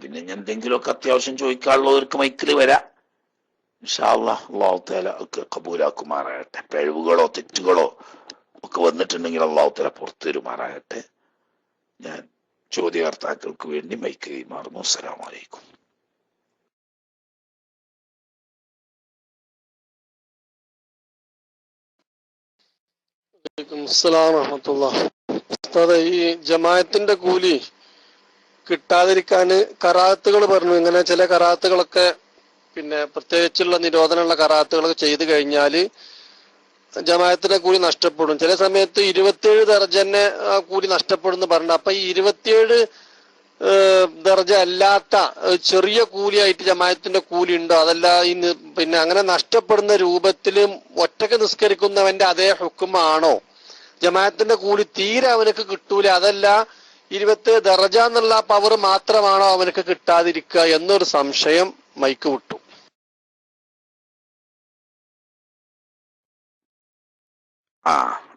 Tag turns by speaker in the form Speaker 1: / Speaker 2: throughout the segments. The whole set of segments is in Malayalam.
Speaker 1: പിന്നെ ഞാൻ എന്തെങ്കിലുമൊക്കെ അത്യാവശ്യം ചോദിക്കാനുള്ളവർക്ക് മൈക്കിൽ വരാം. ഇൻഷാ അല്ലാഹ് അല്ലാഹു തആല ഒക്കെ കബൂലാക്കുമാറാകട്ടെ. പിഴവുകളോ തെറ്റുകളോ ഒക്കെ വന്നിട്ടുണ്ടെങ്കിൽ അല്ലാഹു തആല പുറത്തു തരുമാറാകട്ടെ. ഞാൻ ചോദ്യകർത്താക്കൾക്ക് വേണ്ടി മൈക്ക് കൈമാറുന്നു. അസ്സലാമു അലൈക്കും.
Speaker 2: അസ്സലാമു വറഹ്മത്തുള്ളാഹി. ഉസ്താദേ, ഈ ജമാഅത്തിന്റെ കൂലി കിട്ടാതിരിക്കാന് കറാത്തുകൾ പറഞ്ഞു. ഇങ്ങനെ ചില കറാത്തുകളൊക്കെ പിന്നെ പ്രത്യേകിച്ചുള്ള നിരോധനമുള്ള കറാത്തുകളൊക്കെ ചെയ്തു കഴിഞ്ഞാല് ജമാഅത്തിന്റെ കൂലി നഷ്ടപ്പെടും. ചില സമയത്ത് 27 ദർജന്നെ കൂലി നഷ്ടപ്പെടുന്നു പറഞ്ഞു. അപ്പൊ ഈ 27 ദർജ അല്ലാത്ത ചെറിയ കൂലിയായിട്ട് ജമാഅത്തിന്റെ കൂലി ഉണ്ടോ? അതല്ല ഈ പിന്നെ അങ്ങനെ നഷ്ടപ്പെടുന്ന രൂപത്തില് ഒറ്റക്ക് നിസ്കരിക്കുന്നവന്റെ അതേ ഹുക്കുമാണോ? ജമാഅത്തിന്റെ കൂലി തീരെ അവനക്ക് കിട്ടൂല, അതല്ല 27 ദർജ എന്നുള്ള പവർ മാത്രമാണോ അവനക്ക് കിട്ടാതിരിക്കുക എന്നൊരു സംശയം മൈക്ക് വിട്ടു.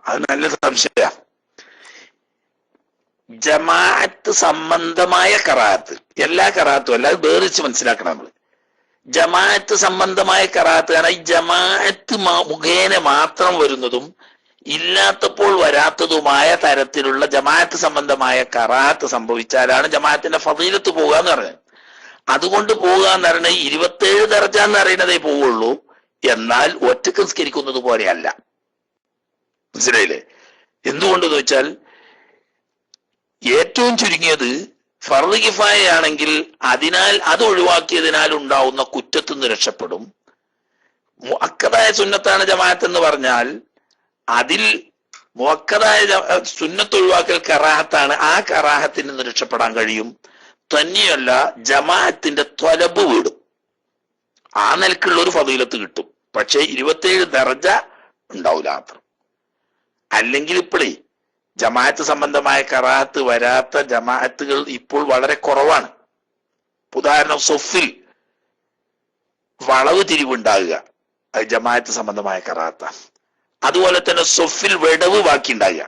Speaker 1: അത് നല്ല സംശയ. ജമാഅത്ത് സംബന്ധമായ കറാത്ത്, എല്ലാ കറാത്തും അല്ല, അത് വേറിച്ച് മനസ്സിലാക്കണം നമ്മള്. ജമാഅത്ത് സംബന്ധമായ കറാത്ത് കാരണം ഈ ജമാഅത്ത് മുഖേന മാത്രം വരുന്നതും ഇല്ലാത്തപ്പോൾ വരാത്തതുമായ തരത്തിലുള്ള ജമാഅത്ത് സംബന്ധമായ കറാത്ത് സംഭവിച്ചാലാണ് ജമാഅത്തിന്റെ ഫളീലത്ത് പോകുക എന്ന് പറഞ്ഞത്. അതുകൊണ്ട് പോകുക എന്ന് പറയുന്നത് 27 ദർജ എന്ന് പറയുന്നതേ പോവുള്ളൂ, എന്നാൽ ഒറ്റക്ക് നിസ്കരിക്കുന്നത് പോലെയല്ല. മനസ്സിലായില്ലേ? എന്തുകൊണ്ടെന്ന് വെച്ചാൽ ഏറ്റവും ചുരുങ്ങിയത് ഫർദ് കിഫായ ആണെങ്കിൽ അതിനാൽ അത് ഒഴിവാക്കിയതിനാൽ ഉണ്ടാവുന്ന കുറ്റത്തിൽ നിന്ന് രക്ഷപ്പെടും. മുഅക്കദായ സുന്നത്താണ് ജമാഅത്ത് എന്ന് പറഞ്ഞാൽ അതിൽ മുഅക്കദായ സുന്നത്ത് ഒഴിവാക്കൽ കറാഹത്താണ്, ആ കറാഹത്തിൽ നിന്ന് രക്ഷപ്പെടാൻ കഴിയും. തന്നെയല്ല ജമാഅത്തിന്റെ ത്വലബ് വീടും, ആ നിലക്കുള്ള ഒരു ഫളീലത്ത് കിട്ടും. പക്ഷെ 27 ദർജ ഉണ്ടാവില്ല മാത്രം. അല്ലെങ്കിൽ ഇപ്പോഴേ ജമാഅത്ത് സംബന്ധമായ കറാഹത്ത് വരാത്ത ജമാഅത്തുകൾ ഇപ്പോൾ വളരെ കുറവാണ്. ഉദാഹരണം, സൊഫിൽ വളവ് തിരിവുണ്ടാകുക, അത് ജമാഅത്ത് സംബന്ധമായ കറാഹത്ത. അതുപോലെ തന്നെ സൊഫിൽ വിടവ് ബാക്കി ഉണ്ടാകുക,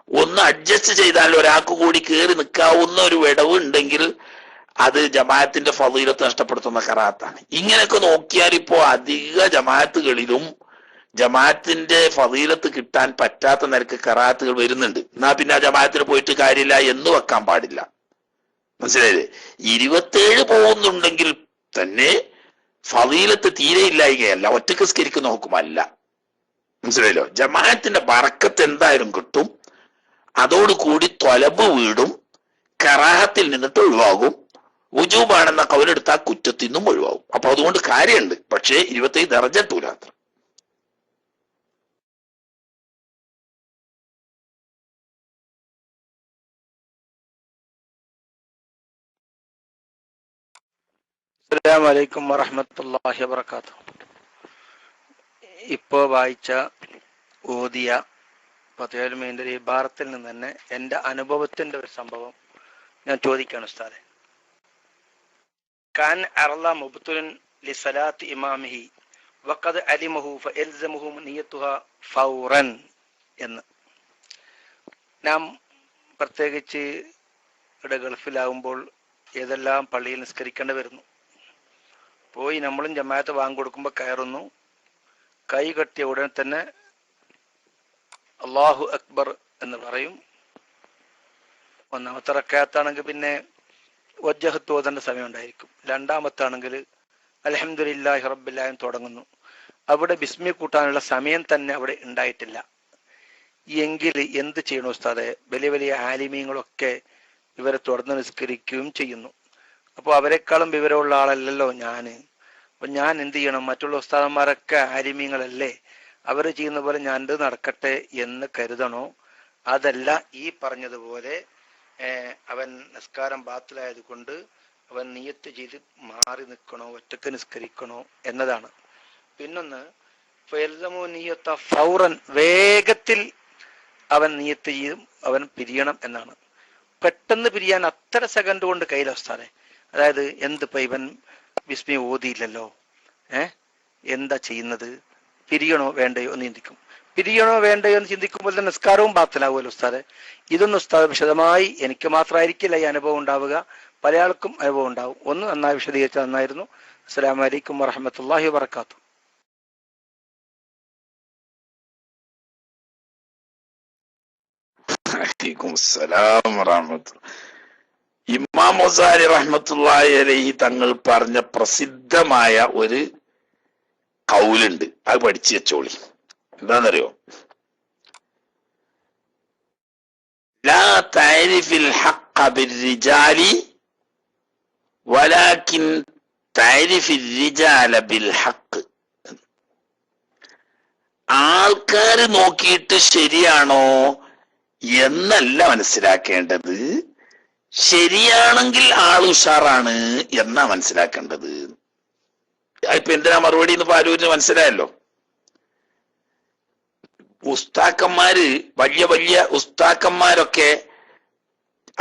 Speaker 1: ഒന്ന് അഡ്ജസ്റ്റ് ചെയ്താൽ ഒരാൾക്ക് കൂടി കയറി നിൽക്കാവുന്ന ഒരു വിടവ് ഉണ്ടെങ്കിൽ അത് ജമാഅത്തിന്റെ ഫളീലത്ത് നഷ്ടപ്പെടുത്തുന്ന കറാഹത്താണ്. ഇങ്ങനെയൊക്കെ നോക്കിയാൽ ഇപ്പോ അധിക ജമാഅത്തുകളിലും ജമാഅത്തിന്റെ ഫളീലത്ത് കിട്ടാൻ പറ്റാത്ത നിരക്ക് കറാത്തുകൾ വരുന്നുണ്ട്. എന്നാ പിന്നെ ആ ജമാഅത്തിന് പോയിട്ട് കാര്യമില്ല എന്ന് വെക്കാൻ പാടില്ല. മനസ്സിലായില്ലേ? 27 പോകുന്നുണ്ടെങ്കിൽ തന്നെ ഫളീലത്ത് തീരെ ഇല്ലായികയല്ല, ഒറ്റക്ക് സ്കരിക്കുന്ന ഹുക്കുമല്ല. മനസ്സിലായല്ലോ? ജമാഅത്തിന്റെ ബറക്കത്ത് എന്തായാലും കിട്ടും. അതോടുകൂടി ത്വലബ് വീടും, കറാഹത്തിൽ നിന്നിട്ട് ഒഴിവാകും. വുജൂബാണെന്ന കൗലെടുത്ത ആ കുറ്റത്തിൽ നിന്നും ഒഴിവാകും. അപ്പൊ അതുകൊണ്ട് കാര്യമുണ്ട്, പക്ഷേ 27 ദർജ എത്തൂല.
Speaker 3: അസ്സലാമു അലൈക്കും വറഹ്മത്തുള്ളാഹി വബറകാതുഹു. ഇപ്പോൾ വായിച്ച ഓതിയ ഫത്വയിൽ മീൻ്റെ ഒരു ഇബാറത്തിൽ നിന്ന് തന്നെ എൻ്റെ അനുഭവത്തിൻ്റെ ഒരു സംഭവം ഞാൻ ചോദിക്കുകയാണ് ഉസ്താദെ. കാൻ അർള മുബ്തുലൻ ലിസലാത്തി ഇമാമിഹി വഖദ് അലിമഹു ഫയൽസമുഹു നിയത്തുഹാ ഫൗറൻ എന്ന്. നാം പ്രത്യേകിച്ച് ഇവിടെ ഗൾഫിലാവുമ്പോൾ ഏതെല്ലാം പള്ളിയിൽ നിസ്കരിക്കേണ്ടി വരുന്നു. പോയി നമ്മളും ജമാഅത്ത് കൊടുക്കുമ്പോൾ കയറുന്നു, കൈ കെട്ടിയ ഉടനെ തന്നെ അല്ലാഹു അക്ബർ എന്ന് പറയും. ഒന്നാമത്തെ റക്അത്താണെങ്കിൽ പിന്നെ വജ്ജഹത്ത് ഓതേണ്ട സമയം ഉണ്ടായിരിക്കും. രണ്ടാമത്താണെങ്കിൽ അൽഹംദുലില്ലാഹി റബ്ബിൽ ആലമീൻ തുടങ്ങുന്നു. അവിടെ ബിസ്മി കൂട്ടാനുള്ള സമയം തന്നെ അവിടെ ഉണ്ടായിട്ടില്ല. എങ്കിൽ എന്ത് ചെയ്യണം ഉസ്താദെ? വലിയ വലിയ ആലിമീങ്ങളൊക്കെ ഇവരെ തുടർന്ന് നിസ്കരിക്കുകയും ചെയ്യുന്നു. അപ്പോൾ അവരെക്കാളും വിവരമുള്ള ആളല്ലല്ലോ ഞാൻ. അപ്പൊ ഞാൻ എന്ത് ചെയ്യണം? മറ്റുള്ള ഉസ്താദന്മാരൊക്കെ ആലിമീങ്ങളല്ലേ, അവർ ചെയ്യുന്ന പോലെ ഞാൻ നടക്കട്ടെ എന്ന് കരുതണോ? അതല്ല ഈ പറഞ്ഞതുപോലെ അവൻ നിസ്കാരം ബാത്തിലായത് കൊണ്ട് അവൻ നിയത്ത് ചെയ്ത് മാറി നിൽക്കണോ, ഒറ്റക്ക് നിസ്കരിക്കണോ എന്നതാണ്. പിന്നൊന്ന് ഫയൽസമു നിയത്ത ഫൗറൻ, വേഗത്തിൽ അവൻ നിയത്ത് ചെയ്യും അവൻ പിരിയണം എന്നാണ്. പെട്ടെന്ന് പിരിയാൻ അത്ര സെക്കൻഡ് കൊണ്ട് കയ്യില ഉസ്താദെ. അതായത് എന്തിപ്പോ ഇവൻ ബിസ്മി ഓതിയില്ലല്ലോ, എന്താ ചെയ്യുന്നത്? പിരിയണോ വേണ്ടയോ എന്ന് ചിന്തിക്കും. പിരിയണോ വേണ്ടയോ എന്ന് ചിന്തിക്കുമ്പോൾ തന്നെ നിസ്കാരവും ബാത്തിലാവുമല്ലോ ഉസ്താദെ. ഇതൊന്നും ഉസ്താദ് വിശദമായി എനിക്ക് മാത്രമായിരിക്കില്ല ഈ അനുഭവം ഉണ്ടാവുക, പല ആൾക്കും അനുഭവം ഉണ്ടാവും. ഒന്ന് നന്നായി വിശദീകരിച്ചാൽ നന്നായിരുന്നു. അസ്സലാമു അലൈക്കും വറഹ്മത്തുള്ളാഹി വബറകാതുഹു.
Speaker 1: വഅലൈക്കും അസ്സലാം വറഹ്മത്തുള്ളാഹി. ഇമാം ഗസാലി റഹ്മത്തുള്ളാഹി അലൈഹി തങ്ങൾ പറഞ്ഞ പ്രസിദ്ധമായ ഒരു കൗലുണ്ട്, അത് പഠിച്ചു വെച്ചോളി. എന്താണെന്നറിയോ? ലാ തഅരിഫിൽ ഹഖ്ഖ ബിർരിജാലി വലാകിൻ തഅരിഫിർ റിജാല ബിൽ ഹഖ്. ആൾക്കാര് നോക്കിയിട്ട് ശരിയാണോ എന്നല്ല മനസ്സിലാക്കേണ്ടത്, ശരിയാണെങ്കിൽ ആൾ ഉഷാറാണ് എന്നാ മനസ്സിലാക്കേണ്ടത്. ഇപ്പൊ എന്തിനാ മറുപടി എന്ന് പാരൂരിന് മനസ്സിലായല്ലോ. ഉസ്താക്കന്മാര്, വലിയ വലിയ ഉസ്താക്കന്മാരൊക്കെ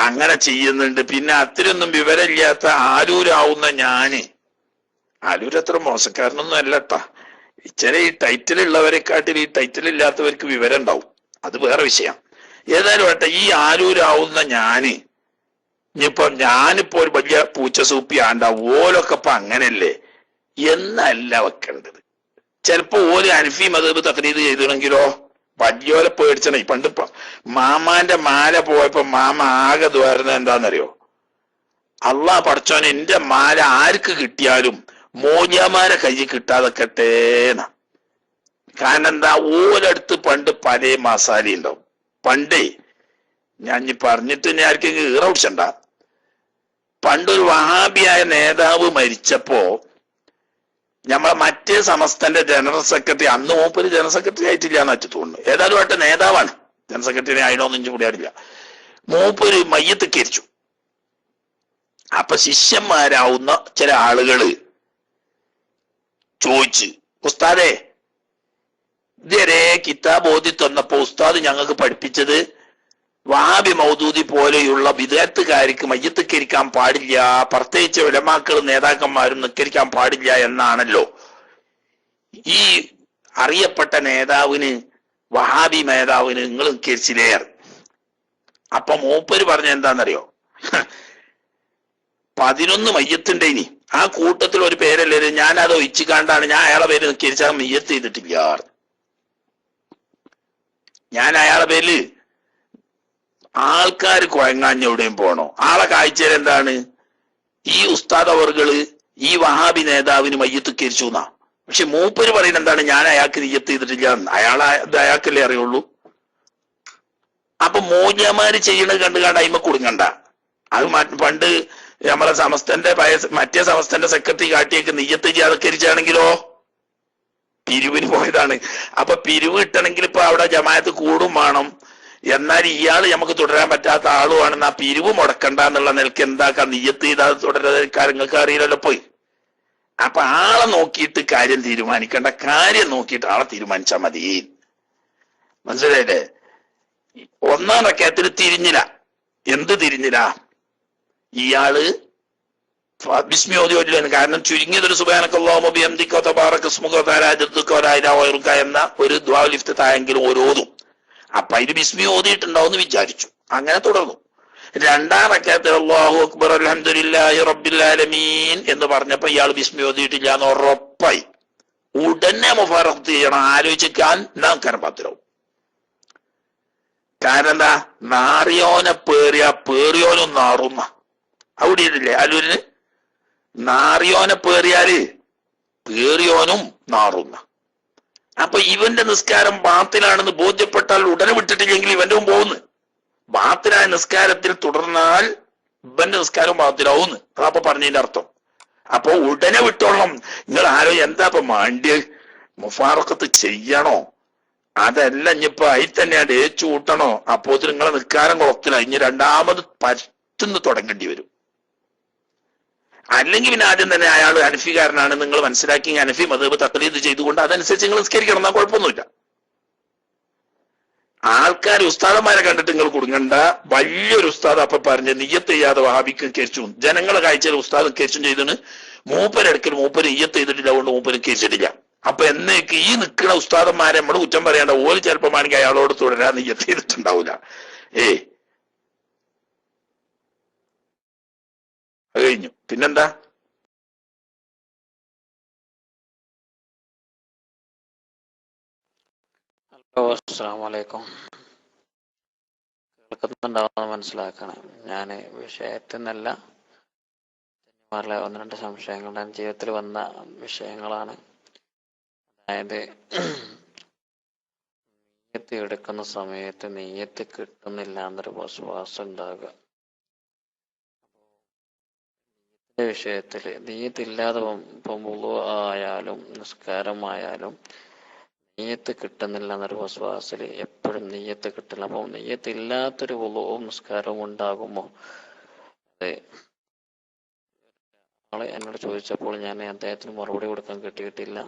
Speaker 1: അങ്ങനെ ചെയ്യുന്നുണ്ട്. പിന്നെ അത്രയൊന്നും വിവരമില്ലാത്ത ആരൂരാവുന്ന ഞാന്, ആരൂർ അത്ര മോശക്കാരനൊന്നും അല്ലട്ടാ, ചില ഈ ടൈറ്റിലുള്ളവരെക്കാട്ടിൽ ഈ ടൈറ്റിലില്ലാത്തവർക്ക് വിവരം ഉണ്ടാവും, അത് വേറെ വിഷയം. ഏതായാലും വേട്ടെ, ഈ ആരൂരാവുന്ന ഞാന് ഞാനിപ്പോ ഒരു വലിയ പൂച്ച സൂപ്പി ആണ്ടാ ഓലൊക്കെ ഇപ്പൊ അങ്ങനെയല്ലേ എന്നല്ല വെക്കേണ്ടത്. ചിലപ്പോ ഓല് ഹനഫി മദ്ഹബ് തഖ്ലീദ് ചെയ്തിണെങ്കിലോ വലിയോലെ പേടിച്ചണേ. പണ്ടിപ്പോ മാമാന്റെ മാല പോയപ്പോ മാമ ആകെ ദ്വാരുന്നത് എന്താണെന്നറിയോ? അള്ളാഹ് പടച്ചോൻ എന്റെ മാല ആർക്ക് കിട്ടിയാലും മോജാമാരെ കയ്യിൽ കിട്ടാതെക്കട്ടേന്ന. കാരണം എന്താ, ഓലടുത്ത് പണ്ട് പല മസാല ഉണ്ടാവും. പണ്ടേ ഞാൻ പറഞ്ഞിട്ട് ഞാൻ ആർക്കെങ്കിലും ഈറ പിടിച്ചണ്ട. പണ്ടൊരു വഹാബിയായ നേതാവ് മരിച്ചപ്പോ നമ്മളെ മറ്റേ സമസ്തന്റെ ജനറൽ സെക്രട്ടറി, അന്ന് മൂപ്പര് ജനറൽ സെക്രട്ടറി ആയിട്ടില്ല എന്ന് വെച്ച് തോന്നുന്നു, ഏതായാലും ആയിട്ട് നേതാവാണ്, ജനറൽ സെക്രട്ടറി ആയിനോന്നും കൂടിയാടില്ല, മൂപ്പര് മയ്യത്ത് കരിച്ചു. അപ്പൊ ശിഷ്യന്മാരാവുന്ന ചില ആളുകള് ചോദിച്ച്, ഉസ്താദേ ഇതുവരെ കിതാബ് ഓതി തന്നപ്പോ ഉസ്താദ് ഞങ്ങൾക്ക് പഠിപ്പിച്ചത് വഹാബി മൗദൂദി പോലെയുള്ള വിദഗ്ധക്കാർക്ക് മയ്യത്തിക്കരിക്കാൻ പാടില്ല, പ്രത്യേകിച്ച് ഉലമാക്കളും നേതാക്കന്മാരും നിക്കരിക്കാൻ പാടില്ല എന്നാണല്ലോ. ഈ അറിയപ്പെട്ട നേതാവിന്, വഹാബി നേതാവിന് നിങ്ങൾ നിക്കരിച്ചില്ലേ? അപ്പൊ മൂപ്പര് പറഞ്ഞ എന്താണെന്നറിയോ? 11 മയ്യത്തുണ്ടേനി, ആ കൂട്ടത്തിൽ ഒരു പേരല്ലേ, ഞാൻ അത് ഒഴിച്ചു കണ്ടാണ് ഞാൻ അയാളെ പേര് നിക്കരിച്ചാൽ മയ്യത്ത് ചെയ്തിട്ടില്ല. ഞാൻ അയാളെ പേരില് ആൾക്കാർ കുഴങ്ങാഞ്ഞ എവിടെയും പോണോ? ആളെ കാഴ്ചയിൽ എന്താണ്, ഈ ഉസ്താദ് അവർകള് ഈ വഹാബി നേതാവിന് മയ്യത്ത് കരിച്ചു എന്നാ. പക്ഷെ മൂപ്പര് പറയുന്നത് എന്താണ്, ഞാൻ അയാൾക്ക് നിയ്യത്ത് ചെയ്തിട്ടില്ല. അയാൾക്കല്ലേ അറിയുള്ളൂ. അപ്പൊ മോജമാര് ചെയ്യണത് കണ്ടു കണ്ട് അയിമ കുടുങ്ങണ്ട. അത് പണ്ട് നമ്മളെ സമസ്തന്റെ മറ്റേ സമസ്തന്റെ സെക്രട്ടറി കാട്ടിയേക്ക് നിയ്യത്ത് ചെയ്യാതെക്കരിച്ചാണെങ്കിലോ പിരിവിന് പോയതാണ്. അപ്പൊ പിരിവ് കിട്ടണമെങ്കിൽ ഇപ്പൊ അവിടെ ജമാഅത്ത് കൂടും വേണം. എന്നാൽ ഇയാള് നമുക്ക് തുടരാൻ പറ്റാത്ത ആളുമാണെന്ന് ആ പിരിവ് മുടക്കണ്ട എന്നുള്ള നിലക്ക് എന്താക്കാൻ നിയ്യത്ത് ചെയ്താൽ തുടരാൻ നിങ്ങൾക്ക് അറിയില്ലല്ലോ പോയി. അപ്പൊ ആളെ നോക്കിയിട്ട് കാര്യം തീരുമാനിക്കേണ്ട, കാര്യം നോക്കിയിട്ട് ആളെ തീരുമാനിച്ചാൽ മതി. മനസ്സിലായില്ലേ? 1-ാം റക്അത്തിൽ തിരിഞ്ഞില്ല. എന്ത് തിരിഞ്ഞില്ല? ഇയാള് ബിസ്മി ഓതി വരില്ല. കാരണം ചുരുങ്ങിയതൊരു സുബ്ഹാനക്കല്ലാഹു ബിഹംദിക തബാറക ഇസ്മുക തആലാ ജദ്ദുക വലാ ഇലാഹ ഗൈറുക എന്ന ഒരു ദുആ ഇഫ്തിതായെങ്കിലും ഓരോതും. അപ്പൊ അതിന് ബിസ്മി ഓതിയിട്ടുണ്ടാവും എന്ന് വിചാരിച്ചു, അങ്ങനെ തുടർന്നു. 2-ാം റക്അത്തിൽ അല്ലാഹു അക്ബർ അൽഹംദുലില്ലാഹി റബ്ബിൽ ആലമീൻ എന്ന് പറഞ്ഞപ്പോ ഇയാൾ ബിസ്മി ഓതിയിട്ടില്ല എന്ന് ഉറപ്പായി. ഉടനെ മുഫാറഖത്ത് ചെയ്യണം, ആലോചിക്കാൻ നാക്കാൻ പാത്രവും. കാരണം എന്താ, നാറിയോനെ പേറിയോനും നാറുന്ന അവിടെ ഇല്ലേ അല്ലൂരിന്. നാറിയോനെ പേറിയാല് പേറിയോനും നാറുന്ന. അപ്പൊ ഇവന്റെ നിസ്കാരം ബാത്തിലാണെന്ന് ബോധ്യപ്പെട്ടാൽ ഉടനെ വിട്ടിട്ടില്ലെങ്കിൽ ഇവന്റെ പോകുന്നു. ബാത്തിലായ നിസ്കാരത്തിൽ തുടർന്നാൽ ഇവന്റെ നിസ്കാരം ബാത്തിലാവുന്നു. അതപ്പൊ പറഞ്ഞതിന്റെ അർത്ഥം. അപ്പൊ ഉടനെ വിട്ടോളണം. നിങ്ങൾ ആരോ എന്താ ഇപ്പൊ മാണ്ടിയ മുഫാറക്കത്ത് ചെയ്യണോ? അതല്ല, ഇനിയിപ്പോ അതിൽ തന്നെയാണ് ഏച്ചു കൂട്ടണോ? അപ്പോ നിങ്ങളെ നിസ്കാരം കുളത്തിലായി, ഇനി രണ്ടാമത് പറ്റുന്ന് തുടങ്ങേണ്ടി വരും. അല്ലെങ്കിൽ പിന്നെ ആദ്യം തന്നെ അയാൾ ഹനഫിക്കാരനാണ് നിങ്ങൾ മനസ്സിലാക്കി ഹനഫി മദ്ഹബ് തഖ്ലീദ് ചെയ്തുകൊണ്ട് അതനുസരിച്ച് നിങ്ങൾ നിസ്കരിക്കണം, എന്നാൽ കുഴപ്പമൊന്നുമില്ല. ആൾക്കാർ ഉസ്താദന്മാരെ കണ്ടിട്ട് നിങ്ങൾ കുടുങ്ങണ്ട. വലിയൊരു ഉസ്താദ് അപ്പൊ പറഞ്ഞ് നിയ്യത്ത് ചെയ്യാതെ വഹാബിക്ക് കരിച്ചു, ജനങ്ങളെ കാഴ്ചയിൽ ഉസ്താദ് കരിച്ചും ചെയ്തിന്. മൂപ്പരെടുക്കൽ മൂപ്പര് നിയ്യത്ത് ചെയ്തിട്ടില്ല, അതുകൊണ്ട് മൂപ്പര് കരിച്ചിട്ടില്ല. അപ്പൊ എന്നേക്ക് ഈ നിൽക്കുന്ന ഉസ്താദന്മാരെ നമ്മൾ കുറ്റം പറയേണ്ട. ഓല് ചിലപ്പോ ആണെങ്കിൽ അയാളോട് തുടരാൻ നിയ്യത്ത് ചെയ്തിട്ടുണ്ടാവില്ല. അത് കഴിഞ്ഞു. പിന്നെന്താ?
Speaker 4: ഹലോ, അസ്സലാമു അലൈക്കും. കേൾക്കുന്നുണ്ടാവുന്ന മനസ്സിലാക്കണം. ഞാൻ വിഷയത്തിൽ നിന്നല്ല, ഒന്ന് രണ്ട് സംശയങ്ങളുടെ ജീവിതത്തിൽ വന്ന വിഷയങ്ങളാണ്. അതായത് നെയ്യത്ത് എടുക്കുന്ന സമയത്ത് നെയ്യത്ത് കിട്ടുന്നില്ല എന്നൊരു വിശ്വാസം ഉണ്ടാകുക. വിഷയത്തിൽ നെയ്യത്തില്ലാതെ ഇപ്പം വുളു ആയാലും നിസ്കാരമായാലും നെയ്യത്ത് കിട്ടുന്നില്ല എന്നൊരു വിശ്വാസത്തിൽ എപ്പോഴും നെയ്യത്ത് കിട്ടില്ല. അപ്പം നെയ്യത്ത് ഇല്ലാത്തൊരു വുളുവും നിസ്കാരവും ഉണ്ടാകുമോ? അതെ, ആള് എന്നോട് ചോദിച്ചപ്പോൾ ഞാൻ അദ്ദേഹത്തിന് മറുപടി കൊടുക്കാൻ കിട്ടിയിട്ടില്ല.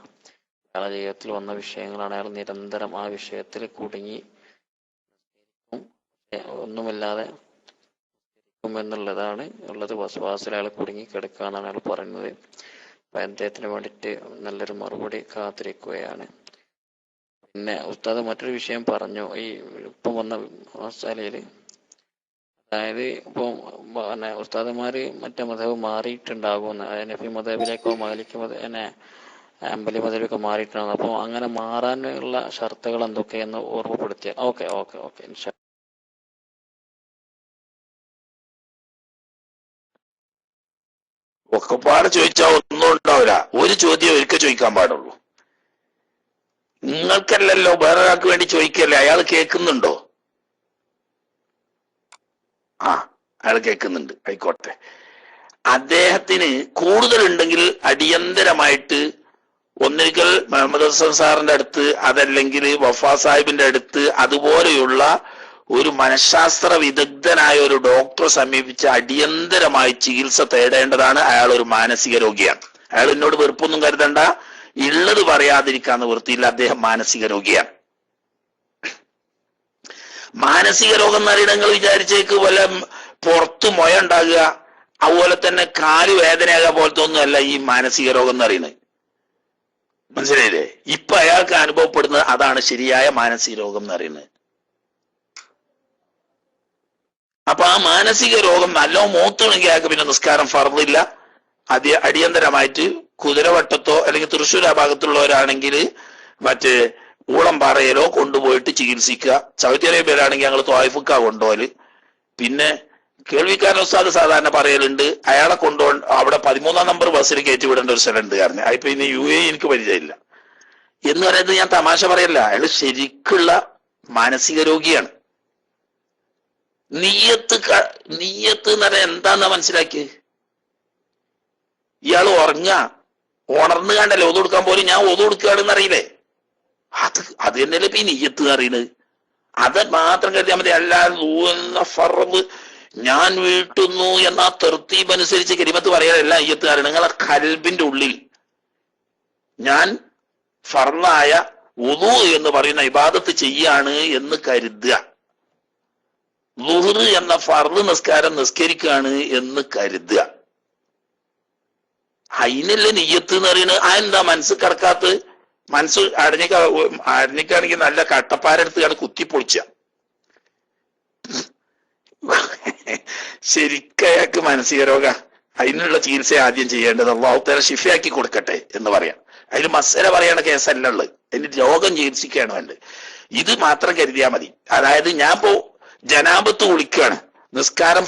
Speaker 4: അയാളുടെ ജീവിതത്തിൽ വന്ന വിഷയങ്ങളാണ്. അയാൾ നിരന്തരം ആ വിഷയത്തിൽ കുടുങ്ങി ഒന്നുമില്ലാതെ എന്നുള്ളതാണ് ഉള്ളത്. വസ്വാസിൽ അയാൾ കുടുങ്ങി കിടക്കുകയെന്നാണ് അയാൾ പറയുന്നത്. അപ്പം അദ്ദേഹത്തിന് വേണ്ടിയിട്ട് നല്ലൊരു മറുപടി കാത്തിരിക്കുകയാണ്. പിന്നെ ഉസ്താദ് മറ്റൊരു വിഷയം പറഞ്ഞു. ഈ ഇപ്പം വന്ന മസാലയിൽ, അതായത് ഇപ്പം പിന്നെ ഉസ്താദുമാര് മറ്റേ മതവ് മാറിയിട്ടുണ്ടാകുമെന്ന്, നഫി മതബിലേക്കോ മാലിക് അമ്പലി മതബിലേക്കോ മാറിയിട്ടുണ്ടാകും. അപ്പോൾ അങ്ങനെ മാറാനുള്ള ഷർത്തുകൾ എന്തൊക്കെയെന്ന് ഓർമ്മപ്പെടുത്തിയ. ഓക്കെ ഓക്കെ ഓക്കെ ഇൻഷാ.
Speaker 1: ഒക്കെപ്പാട് ചോദിച്ചാൽ ഒന്നും ഉണ്ടാവില്ല. ഒരു ചോദ്യം ഒരിക്കൽ ചോദിക്കാൻ പാടുള്ളൂ. നിങ്ങൾക്കല്ലല്ലോ, വേറെ ഒരാൾക്ക് വേണ്ടി ചോദിക്കല്ലേ. അയാൾ കേൾക്കുന്നുണ്ടോ? ആ, അയാൾ കേൾക്കുന്നുണ്ട്, ആയിക്കോട്ടെ. അദ്ദേഹത്തിന് കൂടുതലുണ്ടെങ്കിൽ അടിയന്തരമായിട്ട് ഒന്നിരിക്കൽ മുഹമ്മദ് ഹസൻ സാറിന്റെ അടുത്ത്, അതല്ലെങ്കിൽ വഫാ സാഹിബിന്റെ അടുത്ത്, അതുപോലെയുള്ള ഒരു മനഃശാസ്ത്ര വിദഗ്ധനായ ഒരു ഡോക്ടറെ സമീപിച്ച് അടിയന്തരമായി ചികിത്സ തേടേണ്ടതാണ്. അയാൾ ഒരു മാനസിക രോഗിയാണ്. അയാൾ എന്നോട് വെറുപ്പൊന്നും കരുതണ്ട, ഉള്ളത് പറയാതിരിക്കാൻ നിവൃത്തിയില്ല. അദ്ദേഹം മാനസിക രോഗിയാണ്. മാനസിക രോഗം എന്ന് പറയുന്നത് നിങ്ങൾ വിചാരിച്ചേക്ക് വല്ല പുറത്ത് മൊയ ഉണ്ടാകുക, അതുപോലെ തന്നെ കാല് വേദനയാകുക പോലത്തെ ഒന്നുമല്ല ഈ മാനസിക രോഗം എന്ന് പറയുന്നത്. മനസ്സിലായില്ലേ? ഇപ്പൊ അയാൾക്ക് അനുഭവപ്പെടുന്നത് അതാണ് ശരിയായ മാനസിക രോഗം എന്ന് പറയുന്നത്. അപ്പൊ ആ മാനസിക രോഗം നല്ലോ മൂത്തണമെങ്കിൽ അയാൾക്ക് പിന്നെ നിസ്കാരം ഫർദില്ല. അടിയന്തരമായിട്ട് കുതിരവട്ടത്തോ അല്ലെങ്കിൽ തൃശ്ശൂർ ആ ഭാഗത്തുള്ളവരാണെങ്കിൽ മറ്റേ ഊളംപാറയിലോ കൊണ്ടുപോയിട്ട് ചികിത്സിക്കുക. സൗദി അറേബ്യയിലാണെങ്കിൽ ഞങ്ങൾ ത്വായിഫുക്ക കൊണ്ടുപോകല്. പിന്നെ കേൾവിക്കാരൻ ഉസ്താദ് സാധാരണ പറയലുണ്ട്, അയാളെ കൊണ്ടുപോകണം അവിടെ 13-ാം നമ്പർ ബസ്സിൽ കയറ്റി വിടേണ്ട ഒരു സ്ഥലം ഉണ്ട്. കാരണം അതിപ്പോ ഇനി UAE എനിക്ക് പരിചയമില്ല എന്ന് പറയുന്നത് ഞാൻ തമാശ പറയല്ല. അയാൾ ശരിക്കുള്ള മാനസിക രോഗിയാണ്. നിയ്യത്ത് എന്ന് പറഞ്ഞാൽ എന്താന്നാ മനസ്സിലാക്കി? ഇയാൾ ഉറങ്ങുക, ഉണർന്നു കണ്ടല്ലേ ഒതു കൊടുക്കാൻ പോലും ഞാൻ ഒതു കൊടുക്കുകയാണെന്ന് അറിയില്ലേ? അത് തന്നെയല്ലേ ഇപ്പൊ ഈ നിയ്യത്ത് അറിയുന്നത്. അത് മാത്രം കരുതിയാൽ മതി. അല്ലാതെ ഫർദ് ഞാൻ വീട്ടുന്നു എന്ന തെർത്തീബ് അനുസരിച്ച് കരിമത്ത് പറയാനല്ല നിയ്യത്ത് അറിയണം. നിങ്ങളെ ഖൽബിന്റെ ഉള്ളിൽ ഞാൻ ഫർദായ വുദു എന്ന് പറയുന്ന ഇബാദത്ത് ചെയ്യാണ് എന്ന് കരുതുക. ളുഹ്ർ എന്ന ഫർദ് നിസ്കാരം നിസ്കരിക്കുകയാണ് എന്ന് കരുതുക. അതിനല്ലേ നിയ്യത്ത് എന്ന് പറയുന്നത്. ആ എന്താ മനസ്സ് കിടക്കാത്ത? മനസ്സ് അടഞ്ഞിക്കാണെങ്കിൽ നല്ല കട്ടപ്പാരെടുത്താണ് കുത്തിപ്പൊളിച്ച. ശരിക്കയാൾക്ക് മാനസിക രോഗ. അതിനുള്ള ചികിത്സ ആദ്യം ചെയ്യേണ്ടത് അല്ലാഹു തആല ശിഫയാക്കി കൊടുക്കട്ടെ എന്ന് പറയാം. അതിന് മസല പറയണ കേസല്ല ഉള്ളത്. അതിന് രോഗം ചികിത്സിക്കുകയാണ് വേണ്ടത്. ഇത് മാത്രം കരുതിയാൽ മതി. അതായത് ഞാൻ ഇപ്പോ ജനാബത്ത് കുളിക്കുകയാണ്, നിസ്കാരം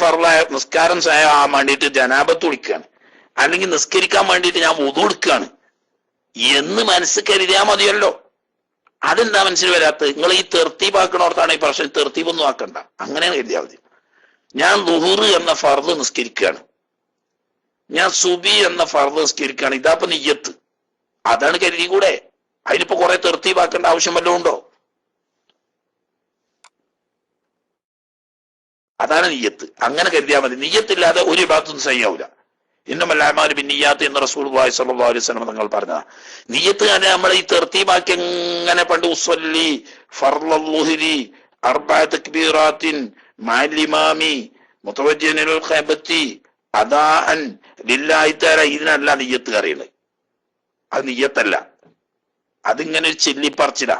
Speaker 1: ആവാൻ വേണ്ടിയിട്ട് ജനാബത്ത് കുളിക്കുകയാണ്, അല്ലെങ്കിൽ നിസ്കരിക്കാൻ വേണ്ടിയിട്ട് ഞാൻ വുദു എടുക്കുകയാണ് എന്ന് മനസ്സ് കരുതിയാൽ മതിയല്ലോ. അതെന്താ മനസ്സിൽ വരാത്തത്? നിങ്ങൾ ഈ തെർത്തീബാക്കണോർത്താണ് ഈ പ്രശ്നം. തെർത്തീബൊന്നും ആക്കണ്ട, അങ്ങനെ കരുതിയാൽ മതി. ഞാൻ ളുഹ്ർ എന്ന ഫർദ് നിസ്കരിക്കുകയാണ്, ഞാൻ സുബി എന്ന ഫർദ് നിസ്കരിക്കുകയാണ്, ഇതാപ്പൊ നിയ്യത്ത്. അതാണ് കരുതി കൂടെ. അതിനിപ്പോ കുറെ തെർത്തീബാക്കേണ്ട ആവശ്യം വല്ലതും ഉണ്ടോ? അതാണ് നിയ്യത്ത്. അങ്ങനെ കരുതിയാൽ മതി. നിയ്യത്തില്ലാതെ ഒരു ഇബാദത്തും സഹിയാവൂല. ഇന്നമൽ അഅ്മാലു ബിന്നിയ്യാത്ത് എന്ന് റസൂലുള്ളാഹി സ്വല്ലല്ലാഹു അലൈഹി വസല്ലം തങ്ങൾ പറഞ്ഞതാ. നിയ്യത്ത് നമ്മൾ ഈ തെർത്തീബാക്കി എങ്ങനെ പണ്ട് ഉസ്വല്ലി ഫർളൽ ളുഹ്രി അർബഅ തക്ബീറാത്തിൻ മഅൽ ഇമാമി മുതവജ്ജിഹൻ ഇലൽ ഖിബത്തി അദാഅൻ ലില്ലാഹി തആല, ഇതിനല്ല നിയ്യത്ത് അറിയുന്നത്. അത് നിയ്യത്തല്ല, അതിങ്ങനെ ഒരു ചെല്ലിപ്പറച്ചില.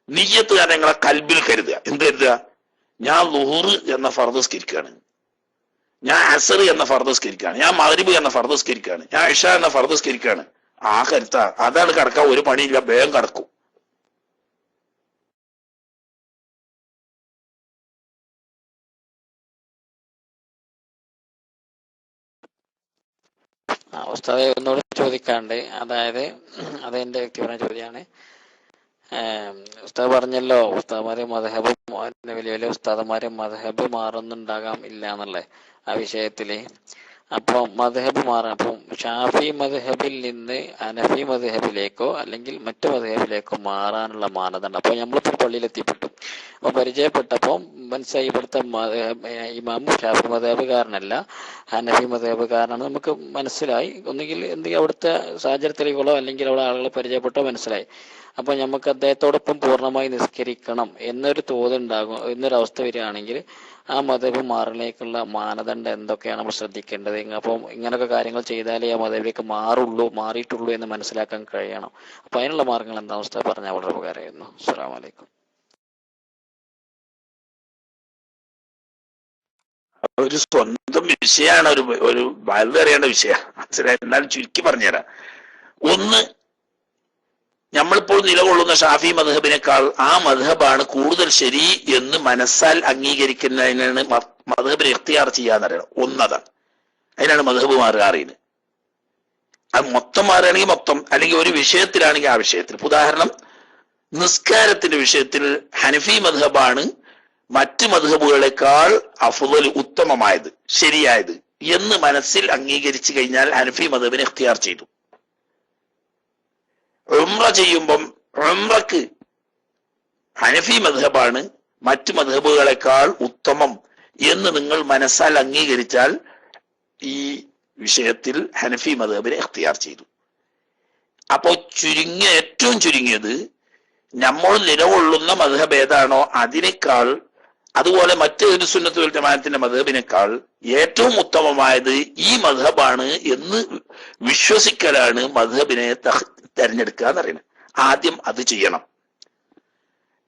Speaker 1: നിയ്യത്ത് നിങ്ങളെ കൽബിൽ കരുതുക. എന്ത് കരുതുക? ഞാൻ ളുഹ്ർ എന്ന ഫർദ് നിസ്കരിക്കുകയാണ്, ഞാൻ അസർ എന്ന ഫർദ് സ്കരിക്കാണ്, ഞാൻ മഗ്രിബ് എന്ന ഫർദ് സ്കരിക്കാണ്, ഞാൻ ഇഷ എന്ന ഫർദ് സ്കരിക്കാണ്. ആ കരുത്ത അതാണ് കിടക്കാൻ ഒരു പണിയില്ല, വേഗം കിടക്കും.
Speaker 4: ഉസ്താദെ ഒന്നുകൂടി ചോദിക്കാണ്ട്, അതായത് അതെന്റെ വ്യക്തിപരമായ ചോദ്യമാണ്. ഉസ്താദ് പറഞ്ഞല്ലോ ഉസ്താദ്മാരെ മദ്ഹബ് വലിയ വലിയ ഉസ്താദന്മാരെ മദ്ഹബ് മാറുന്നുണ്ടാകാം ഇല്ല എന്നുള്ളത് ആ വിഷയത്തില്. അപ്പൊ മദ്ഹബ് മാറാം, അപ്പം ഷാഫി മദ്ഹബിൽ നിന്ന് ഹനഫി മദ്ഹബിലേക്കോ അല്ലെങ്കിൽ മറ്റു മദ്ഹബിലേക്കോ മാറാനുള്ള മാനദണ്ഡം. അപ്പൊ നമ്മളിപ്പോൾ പള്ളിയിൽ എത്തിപ്പെട്ടു, അപ്പൊ പരിചയപ്പെട്ടപ്പോൾ മനസ്സിലായി ഇവിടുത്തെ ഇമാം ഷാഫി മദ്ഹബുകാരനല്ല ഹനഫി മദ്ഹബുകാരനാണ് നമുക്ക് മനസ്സിലായി. ഒന്നുകിൽ എന്തെങ്കിലും അവിടുത്തെ സാഹചര്യത്തിലേക്കോ അല്ലെങ്കിൽ അവിടെ ആളുകളെ പരിചയപ്പെട്ടോ മനസ്സിലായി. അപ്പൊ നമുക്ക് അദ്ദേഹത്തോടൊപ്പം പൂർണ്ണമായി നിസ്കരിക്കണം എന്നൊരു തോതുണ്ടാകും, എന്നൊരവസ്ഥ വരികയാണെങ്കിൽ ആ മദ്ഹബ് മാറലേക്കുള്ള മാനദണ്ഡം എന്തൊക്കെയാണ് നമ്മൾ ശ്രദ്ധിക്കേണ്ടത്? അപ്പം ഇങ്ങനൊക്കെ കാര്യങ്ങൾ ചെയ്താലേ ആ മദ്ഹബിലേക്ക് മാറിയിട്ടുള്ളൂ എന്ന് മനസ്സിലാക്കാൻ കഴിയണം. അപ്പൊ അതിനുള്ള മാർഗങ്ങൾ എന്താ ഉസ്താദ് പറഞ്ഞാൽ വളരെ ഉപകാരമായിരുന്നു. അസ്സലാമു അലൈക്കും.
Speaker 1: ഒരു സ്വന്തം വിഷയമാണ്, ഒരു വളരെ അറിയേണ്ട വിഷയമാണ്, മനസ്സിലായി. എന്നാലും ചുരുക്കി പറഞ്ഞുതരാം. ഒന്ന്, നമ്മളിപ്പോൾ നിലകൊള്ളുന്ന ഷാഫി മദ്ഹബിനേക്കാൾ ആ മദ്ഹബാണ് കൂടുതൽ ശരി എന്ന് മനസ്സാൽ അംഗീകരിക്കുന്നതിനാണ് മദ്ഹബിനെ ഇഖ്തിയാർ ചെയ്യാന്ന് പറയുന്നത്. ഒന്നതാണ്, അതിനാണ് മദ്ഹബ് മാറുക അറിയുന്നത്. അത് മൊത്തം മാറുകയാണെങ്കിൽ മൊത്തം, അല്ലെങ്കിൽ ഒരു വിഷയത്തിലാണെങ്കിൽ ആ വിഷയത്തിൽ. ഉദാഹരണം, നിസ്കാരത്തിന്റെ വിഷയത്തിൽ ഹനഫി മദ്ഹബാണ് മറ്റ് മദ്ഹബുകളെക്കാൾ അഫ്ളൽ ഉത്തമമായത്, ശരിയായത് എന്ന് മനസ്സിൽ അംഗീകരിച്ചു കഴിഞ്ഞാൽ ഹനഫി മദ്ഹബിനെ ഇഖ്തിയാർ ചെയ്തു. ഉംറ ചെയ്യുമ്പം ഉംറക്ക് ഹനഫി മദ്ഹബാണ് മറ്റ് മദ്ഹബുകളെക്കാൾ ഉത്തമം എന്ന് നിങ്ങൾ മനസ്സാൽ അംഗീകരിച്ചാൽ ഈ വിഷയത്തിൽ ഹനഫി മദ്ഹബിനെ ഇഖ്തിയാർ ചെയ്തു. അപ്പോ ഏറ്റവും ചുരുങ്ങിയത് നമ്മൾ നിലകൊള്ളുന്ന മദ്ഹബ് ഏതാണോ അതിനേക്കാൾ, അതുപോലെ മറ്റൊരു സുന്നത്ത് വൽ ജമാഅത്തിന്റെ മദ്ഹബിനേക്കാൾ ഏറ്റവും ഉത്തമമായത് ഈ മദ്ഹബാണ് എന്ന് വിശ്വസിക്കലാണ് മദ്ഹബിനെ തെരഞ്ഞെടുക്കുക എന്ന് പറയുന്നത്. ആദ്യം അത് ചെയ്യണം.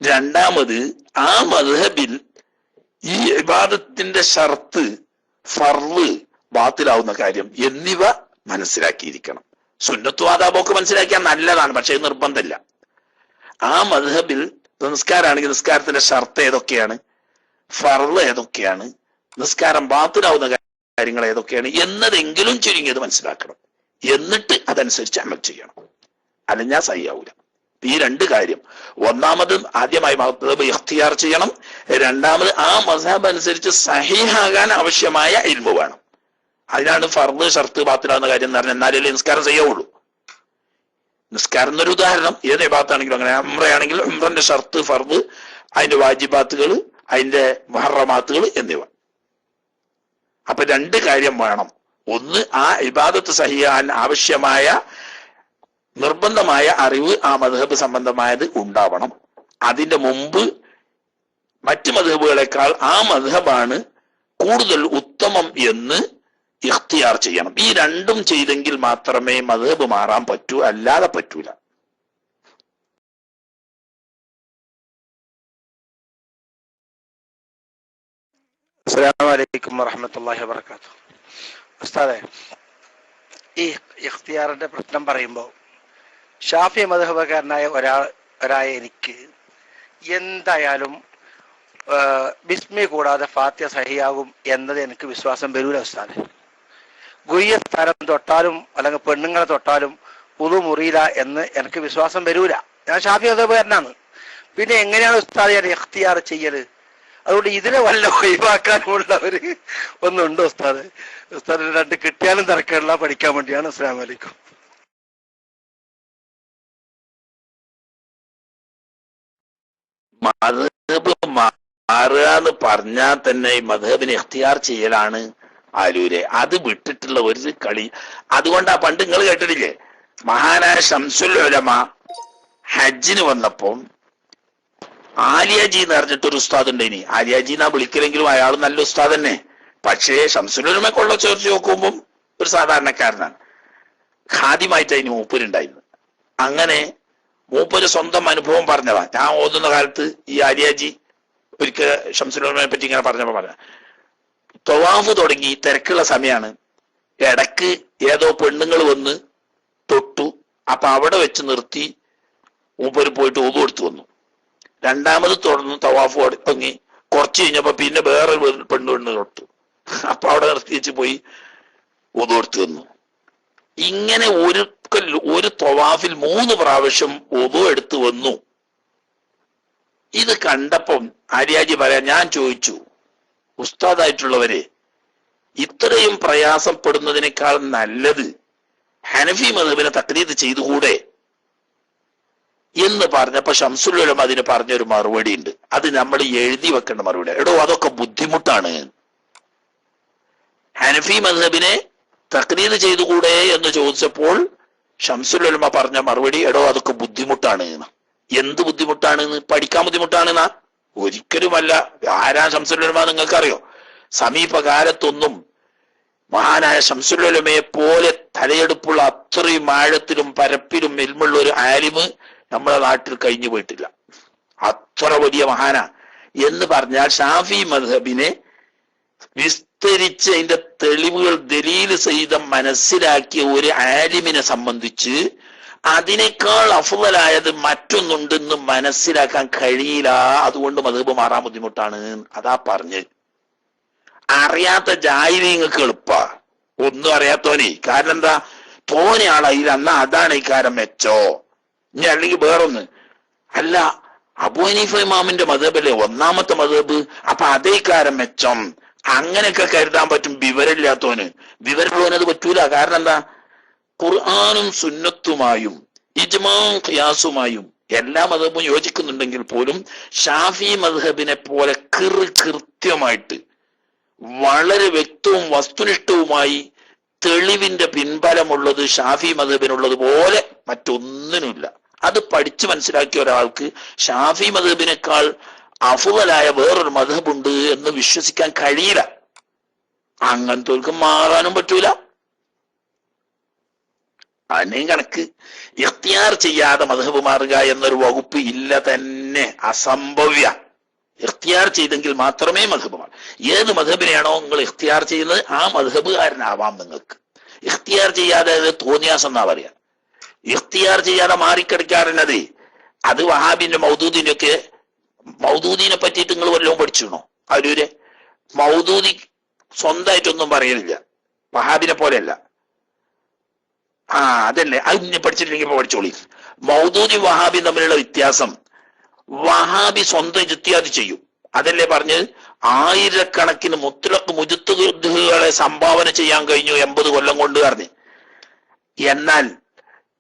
Speaker 1: രണ്ടാമത്, ആ മദ്ഹബിൽ ഈ ഇബാദത്തിന്റെ ഷർത്ത്, ഫർള്, ബാത്തിലാവുന്ന കാര്യം എന്നിവ മനസ്സിലാക്കിയിരിക്കണം. സുന്നത്തും ആദാബൊക്കെ മനസ്സിലാക്കിയാൽ നല്ലതാണ്, പക്ഷെ നിർബന്ധമില്ല. ആ മദ്ഹബിൽ നിസ്കാരമാണെങ്കിൽ നിസ്കാരത്തിന്റെ ഷർത്ത് ഏതൊക്കെയാണ്, ഫർള് ഏതൊക്കെയാണ്, നിസ്കാരം ബാത്തിലാവുന്ന കാര്യങ്ങൾ ഏതൊക്കെയാണ് എന്നതെങ്കിലും ചുരുങ്ങിയത് മനസ്സിലാക്കണം. എന്നിട്ട് അതനുസരിച്ച് അമൽ ചെയ്യണം, അല്ലെങ്കിൽ സഹിയാവൂല. ഈ രണ്ട് കാര്യം, ഒന്നാമത് ആദ്യമായി മദ്ഹബ് ഇഖ്തിയാർ ചെയ്യണം. രണ്ടാമത് ആ മദ്ഹബ് അനുസരിച്ച് സഹീഹാകാൻ ആവശ്യമായ ഇൽമു വേണം. അതിനാണ് ഫർള് ഷർത്ത് ബാത്തിലാവുന്ന കാര്യം എന്ന് പറഞ്ഞാൽ എന്നാലേ നിസ്കാരം ചെയ്യാവുള്ളൂ. നിസ്കാരം എന്നൊരു ഉദാഹരണം, ഏത് ഇബാദത്താണെങ്കിലും അങ്ങനെ. ഉംറയാണെങ്കിൽ ഉംറന്റെ ഷർത്ത്, ഫർള്, അതിന്റെ വാജിബാത്തുകൾ, അതിന്റെ മുഹറമാത്തുകൾ എന്നിവ. അപ്പൊ രണ്ട് കാര്യം വേണം. ഒന്ന്, ആ ഇബാദത്ത് സഹിയാൻ ആവശ്യമായ നിർബന്ധമായ അറിവ് ആ മദ്ഹബ് സംബന്ധമായത് ഉണ്ടാവണം. അതിന്റെ മുമ്പ് മറ്റ് മദ്ഹബുകളെക്കാൾ ആ മദ്ഹബാണ് കൂടുതൽ ഉത്തമം എന്ന് ഇഖ്തിയാർ ചെയ്യണം. ഈ രണ്ടും ചെയ്തെങ്കിൽ മാത്രമേ മദ്ഹബ് മാറാൻ പറ്റൂ, അല്ലാതെ പറ്റൂല.
Speaker 3: അസ്സലാമു അലൈക്കും വറഹ്മത്തുള്ളാഹി വബറകാതുഹു. ഉസ്താദേ, ഈ ഇഖ്തിയാറിന്റെ പ്രശ്നം പറയുമ്പോൾ ഷാഫി മദ്ഹബുകാരനായ ഒരായ എനിക്ക് എന്തായാലും ബിസ്മി കൂടാതെ ഫാത്തിഹ സഹിയാകും എന്നത് എനിക്ക് വിശ്വാസം വരൂല ഉസ്താദേ. ഗുയ്യ സ്ഥാനം തൊട്ടാലും അല്ലെങ്കിൽ പെണ്ണുങ്ങളെ തൊട്ടാലും ഉളു മുറിയില്ല എന്ന് എനിക്ക് വിശ്വാസം വരൂല. ഞാൻ ഷാഫി മദ്ഹബുകാരനാണ്. പിന്നെ എങ്ങനെയാണ് ഉസ്താദ് ഞാൻ ഇഖ്തിയാർ ചെയ്യല്? അതുകൊണ്ട് ഇതിനെ വല്ല ഒഴിവാക്കാനുള്ളവര് ഒന്നുണ്ടോ ഉസ്താദ്? ഉസ്താദ് രണ്ട് കിട്ടിയാലും തിരക്കുള്ള പഠിക്കാൻ വേണ്ടിയാണ്. അസ്സലാമു അലൈക്കും.
Speaker 1: മദ്ഹബ് മാറുക എന്ന് പറഞ്ഞാൽ തന്നെ ഈ മദ്ഹബിനെ ഇഖ്തിയാർ ചെയ്യലാണ് ആലൂരെ. അത് വിട്ടിട്ടുള്ള ഒരു കളി. അതുകൊണ്ടാ പണ്ട് നിങ്ങൾ കേട്ടിട്ടില്ലേ, മഹാനായ ശംസുൽ ഉലമ ഹജ്ജിന് വന്നപ്പം ആലിയാജി എന്ന് പറഞ്ഞിട്ടൊരു ഉസ്താദ് ഉണ്ട്. ഇനി ആലിയാജി എന്നാ വിളിക്കലെങ്കിലും അയാൾ നല്ല ഉസ്താദ് തന്നെ. പക്ഷേ ശംസുൽ ഉലമക്കുള്ള ചോദിച്ചു നോക്കുമ്പം ഒരു സാധാരണക്കാരനാണ്. ഖാദിമായിട്ട് അതിന് മൂപ്പരുണ്ടായിരുന്നു. അങ്ങനെ മൂപ്പര് സ്വന്തം അനുഭവം പറഞ്ഞതാ. ഞാൻ ഓതുന്ന കാലത്ത് ഈ ആലിയാജി ഒരിക്കൽ ശംസുൽ ഉലമയെ പറ്റി ഇങ്ങനെ പറഞ്ഞപ്പോ ത്വവാഫ് തുടങ്ങി, തിരക്കുള്ള സമയമാണ്. ഇടക്ക് ഏതോ പെണ്ണുങ്ങൾ വന്ന് തൊട്ടു. അപ്പൊ അവിടെ വെച്ച് നിർത്തി മൂപ്പര് പോയിട്ട് വുളു എടുത്തു വന്നു. രണ്ടാമത് തുടർന്ന് തവാഫ് തുടങ്ങി. കുറച്ച് കഴിഞ്ഞപ്പോ പിന്നെ വേറെ പെണ്ണ് തൊട്ടു. അപ്പൊ അവിടെ നിർത്തി വെച്ച് പോയി വുളു എടുത്തു വന്നു. ഇങ്ങനെ ഒരു തവാഫിൽ 3 പ്രാവശ്യം വുളു എടുത്തു വന്നു. ഇത് കണ്ടപ്പം ആര്യാജി പറയാൻ, ഞാൻ ചോദിച്ചു, ഉസ്താദായിട്ടുള്ളവരെ, ഇത്രയും പ്രയാസപ്പെടുന്നതിനേക്കാൾ നല്ലത് ഹനഫി മദ്ഹബിനെ തഖ്ലീദ് ചെയ്തുകൂടെ എന്ന് പറഞ്ഞപ്പോ ശംസുൽ ഉലമ അതിന് പറഞ്ഞൊരു മറുപടി ഉണ്ട്. അത് നമ്മൾ എഴുതി വെക്കേണ്ട മറുപടി. എടോ, അതൊക്കെ ബുദ്ധിമുട്ടാണ്. ഹനഫി മദ്ഹബിനെ തഖ്ലീദ് ചെയ്തുകൂടെ എന്ന് ചോദിച്ചപ്പോൾ ശംസുൽ ഉലമ പറഞ്ഞ മറുപടി, എടോ അതൊക്കെ ബുദ്ധിമുട്ടാണ്. എന്ത് ബുദ്ധിമുട്ടാണ്? പഠിക്കാൻ ബുദ്ധിമുട്ടാണെന്നാ? ഒരിക്കലുമല്ല. ആരാ ശംസുൽ ഉലമ നിങ്ങൾക്കറിയോ? സമീപകാലത്തൊന്നും മഹാനായ ശംസുൽ ഉലമയെ പോലെ തലയെടുപ്പുള്ള അത്രയും ആഴത്തിലും പരപ്പിലും എൽമുള്ള ഒരു ആലിമ് നമ്മുടെ നാട്ടിൽ കഴിഞ്ഞു പോയിട്ടില്ല. അത്ര വലിയ മഹാന എന്ന് പറഞ്ഞാൽ ഷാഫി മദ്ഹബിനെ വിസ്തരിച്ച് അതിന്റെ തെളിവുകൾ ദലീല് സഹിതം മനസ്സിലാക്കിയ ഒരു ആലിമിനെ സംബന്ധിച്ച് അതിനേക്കാൾ അഫ്ളലായത് മറ്റൊന്നുണ്ടെന്ന് മനസ്സിലാക്കാൻ കഴിയില്ല. അതുകൊണ്ട് മദ്ഹബ് മാറാൻ ബുദ്ധിമുട്ടാണ്. അതാ പറഞ്ഞ്. അറിയാത്ത ജാഹിലീങ്ങൾക്ക് എളുപ്പാ, ഒന്നും അറിയാത്തോനെ. കാരണം എന്താ, തോനെ ആളായില്ല. എന്നാ അതാണ് ഈ കാരം മെച്ചോ, ഇനി അല്ലെങ്കിൽ വേറൊന്ന് അല്ല. അബൂ ഹനീഫ ഇമാമിന്റെ മദ്ഹബല്ലേ ഒന്നാമത്തെ മദ്ഹബ്, അപ്പൊ അതേ കാരം മെച്ചം. അങ്ങനെയൊക്കെ കരുതാൻ പറ്റും വിവരമില്ലാത്തോന്. വിവരമുള്ളവനത് പറ്റൂല. കാരണം എന്താ, ഖുർആനും സുന്നത്തുമായും ഇജ്മാഉം ഖിയാസുമായും എല്ലാ മദ്ഹബും യോജിക്കുന്നുണ്ടെങ്കിൽ പോലും ഷാഫി മദ്ഹബിനെ പോലെ കൃത്യമായിട്ട് വളരെ വ്യക്തവും വസ്തുനിഷ്ഠവുമായി തെളിവിന്റെ പിൻബലമുള്ളത് ഷാഫി മദ്ഹബിനുള്ളത് പോലെ മറ്റൊന്നിനുമില്ല. അത് പഠിച്ചു മനസ്സിലാക്കിയ ഒരാൾക്ക് ഷാഫി മദ്ഹബിനേക്കാൾ അഫ്ളലായ വേറൊരു മദ്ഹബുണ്ട് എന്ന് വിശ്വസിക്കാൻ കഴിയില്ല. അങ്ങനത്തെ മാറാനും പറ്റൂല. അതിനെയും കണക്ക് ഇഖ്തിയാർ ചെയ്യാതെ മദ്ഹബ് മാറുക എന്നൊരു വകുപ്പ് ഇല്ല തന്നെ, അസംഭവ്യ. ഇഖ്തിയാർ ചെയ്തെങ്കിൽ മാത്രമേ മദ്ഹബ് മാറും. ഏത് മദ്ഹബിനെയാണോ നിങ്ങൾ ഇഖ്തിയാർ ചെയ്യുന്നത് ആ മദ്ഹബുകാരനാവാം നിങ്ങൾക്ക്. ഇഖ്തിയാർ ചെയ്യാതെ തോന്നിയാസം എന്നാ പറയാ. ഇഖ്തിയാർ ചെയ്യാതെ മാറിക്കിടക്കാറുള്ളത് അത് വഹാബിന്റെ മൗദൂദിന്റെ ഒക്കെ. മൗദൂദിനെ പറ്റിയിട്ട് നിങ്ങൾ വല്ലതും പഠിച്ചിരുന്നോ? അവരൂര് മൗദൂദി സ്വന്തമായിട്ടൊന്നും പറയലില്ല, വഹാബിനെ പോലെയല്ല. അതല്ലേ, അത് ഇനി പഠിച്ചിട്ടില്ലെങ്കിൽ പഠിച്ചോളി. മൗദൂദി വഹാബി തമ്മിലുള്ള വ്യത്യാസം, വഹാബി സ്വന്തം ഇജ്തിഹാദ് ചെയ്യും. അതല്ലേ പറഞ്ഞ് 1000കണക്കിന് മുത്ലഖ് മുജ്തഹിദുകളെ സംഭാവന ചെയ്യാൻ കഴിഞ്ഞു 80 കൊല്ലം കൊണ്ട് പറഞ്ഞ്. എന്നാൽ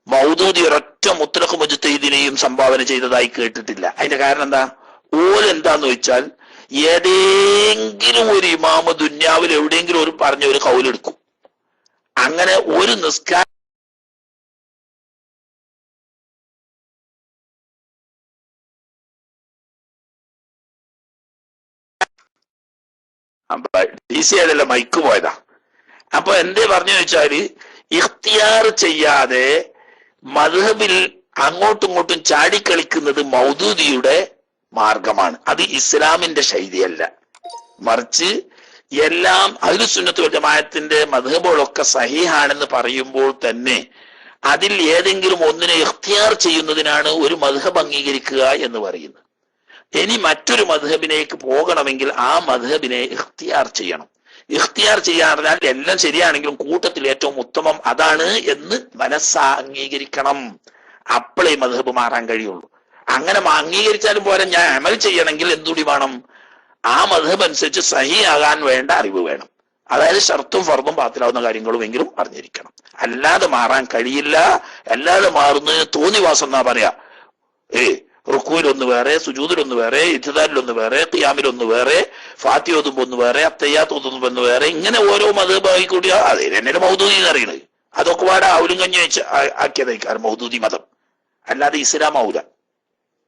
Speaker 1: മൗദൂദി ഒരൊറ്റ മുത്ലഖ് മുജ്തഹിദിനെയും സംഭാവന ചെയ്തതായി കേട്ടിട്ടില്ല. അതിന്റെ കാരണം എന്താ? ഓലെന്താന്ന് വെച്ചാൽ ഏതെങ്കിലും ഒരു ഇമാമ് ദുന്യാവിൽ എവിടെയെങ്കിലും ഒരു പറഞ്ഞ ഒരു കൗലെടുക്കും. അങ്ങനെ ഒരു നിസ്കാരം DC ആയതല്ല, മൈക്ക് പോയതാ. അപ്പൊ എന്തേ പറഞ്ഞു വെച്ചാല് ഇഖ്തിയാർ ചെയ്യാതെ മദ്ഹബിൽ അങ്ങോട്ടും ഇങ്ങോട്ടും ചാടിക്കളിക്കുന്നത് മൗദൂദിയുടെ മാർഗമാണ്. അത് ഇസ്ലാമിന്റെ ശൈലിയല്ല. മറിച്ച് എല്ലാം അഹ്ലു സുന്നത്ത് വൽ ജമാഅത്തിന്റെ മദ്ഹബുകളൊക്കെ സഹീഹാണെന്ന് പറയുമ്പോൾ തന്നെ അതിൽ ഏതെങ്കിലും ഒന്നിനെ ഇഖ്തിയാർ ചെയ്യുന്നതിനാണ് ഒരു മദ്ഹബ് അംഗീകരിക്കുക എന്ന് പറയുന്നത്. ഇനി മറ്റൊരു മദ്ഹബിലേക്ക് പോകണമെങ്കിൽ ആ മദ്ഹബിനെ ഇഖ്തിയാർ ചെയ്യണം. ഇഖ്തിയാർ ചെയ്യാൻ പറഞ്ഞാൽ എല്ലാം ശരിയാണെങ്കിലും കൂട്ടത്തിൽ ഏറ്റവും ഉത്തമം അതാണ് എന്ന് മനസ്സാ അംഗീകരിക്കണം. അപ്പോഴേ മദ്ഹബ് മാറാൻ കഴിയുള്ളൂ. അങ്ങനെ അംഗീകരിച്ചാലും പോരാ, ഞാൻ അമൽ ചെയ്യണമെങ്കിൽ എന്തുകൂടി വേണം? ആ മദ്ഹബ് അനുസരിച്ച് സഹിയാകാൻ വേണ്ട അറിവ് വേണം. അതായത് ഷർത്തും ഫർദും ബാത്തിലാവുന്ന കാര്യങ്ങളുമെങ്കിലും അറിഞ്ഞിരിക്കണം. അല്ലാതെ മാറാൻ കഴിയില്ല. അല്ലാതെ മാറുന്നതിന് തോന്നിവാസം എന്നാ പറയാ. റുക്കൂലൊന്ന് വേറെ, സുജൂദിലൊന്ന് വേറെ, ഇത്ദാലിലൊന്ന് വേറെ, ഖിയാമിലൊന്ന് വേറെ, ഫാത്തിഹ ഓതുമ്പോ ഒന്ന് വേറെ, അത്തയ്യാത്ത് ഓതുമ്പോ ഒന്ന് വേറെ, ഇങ്ങനെ ഓരോ മദ്ഹബായി കൂടി അതേ തന്നെ മൗദൂദി എന്ന് അറിയണത്. അതൊക്കെ പാടെ അവലും കഞ്ഞി വെച്ച് ആക്കിയതായിക്കാരം മൗദൂദി മതം, അല്ലാതെ ഇസ്ലാം ആവൂല.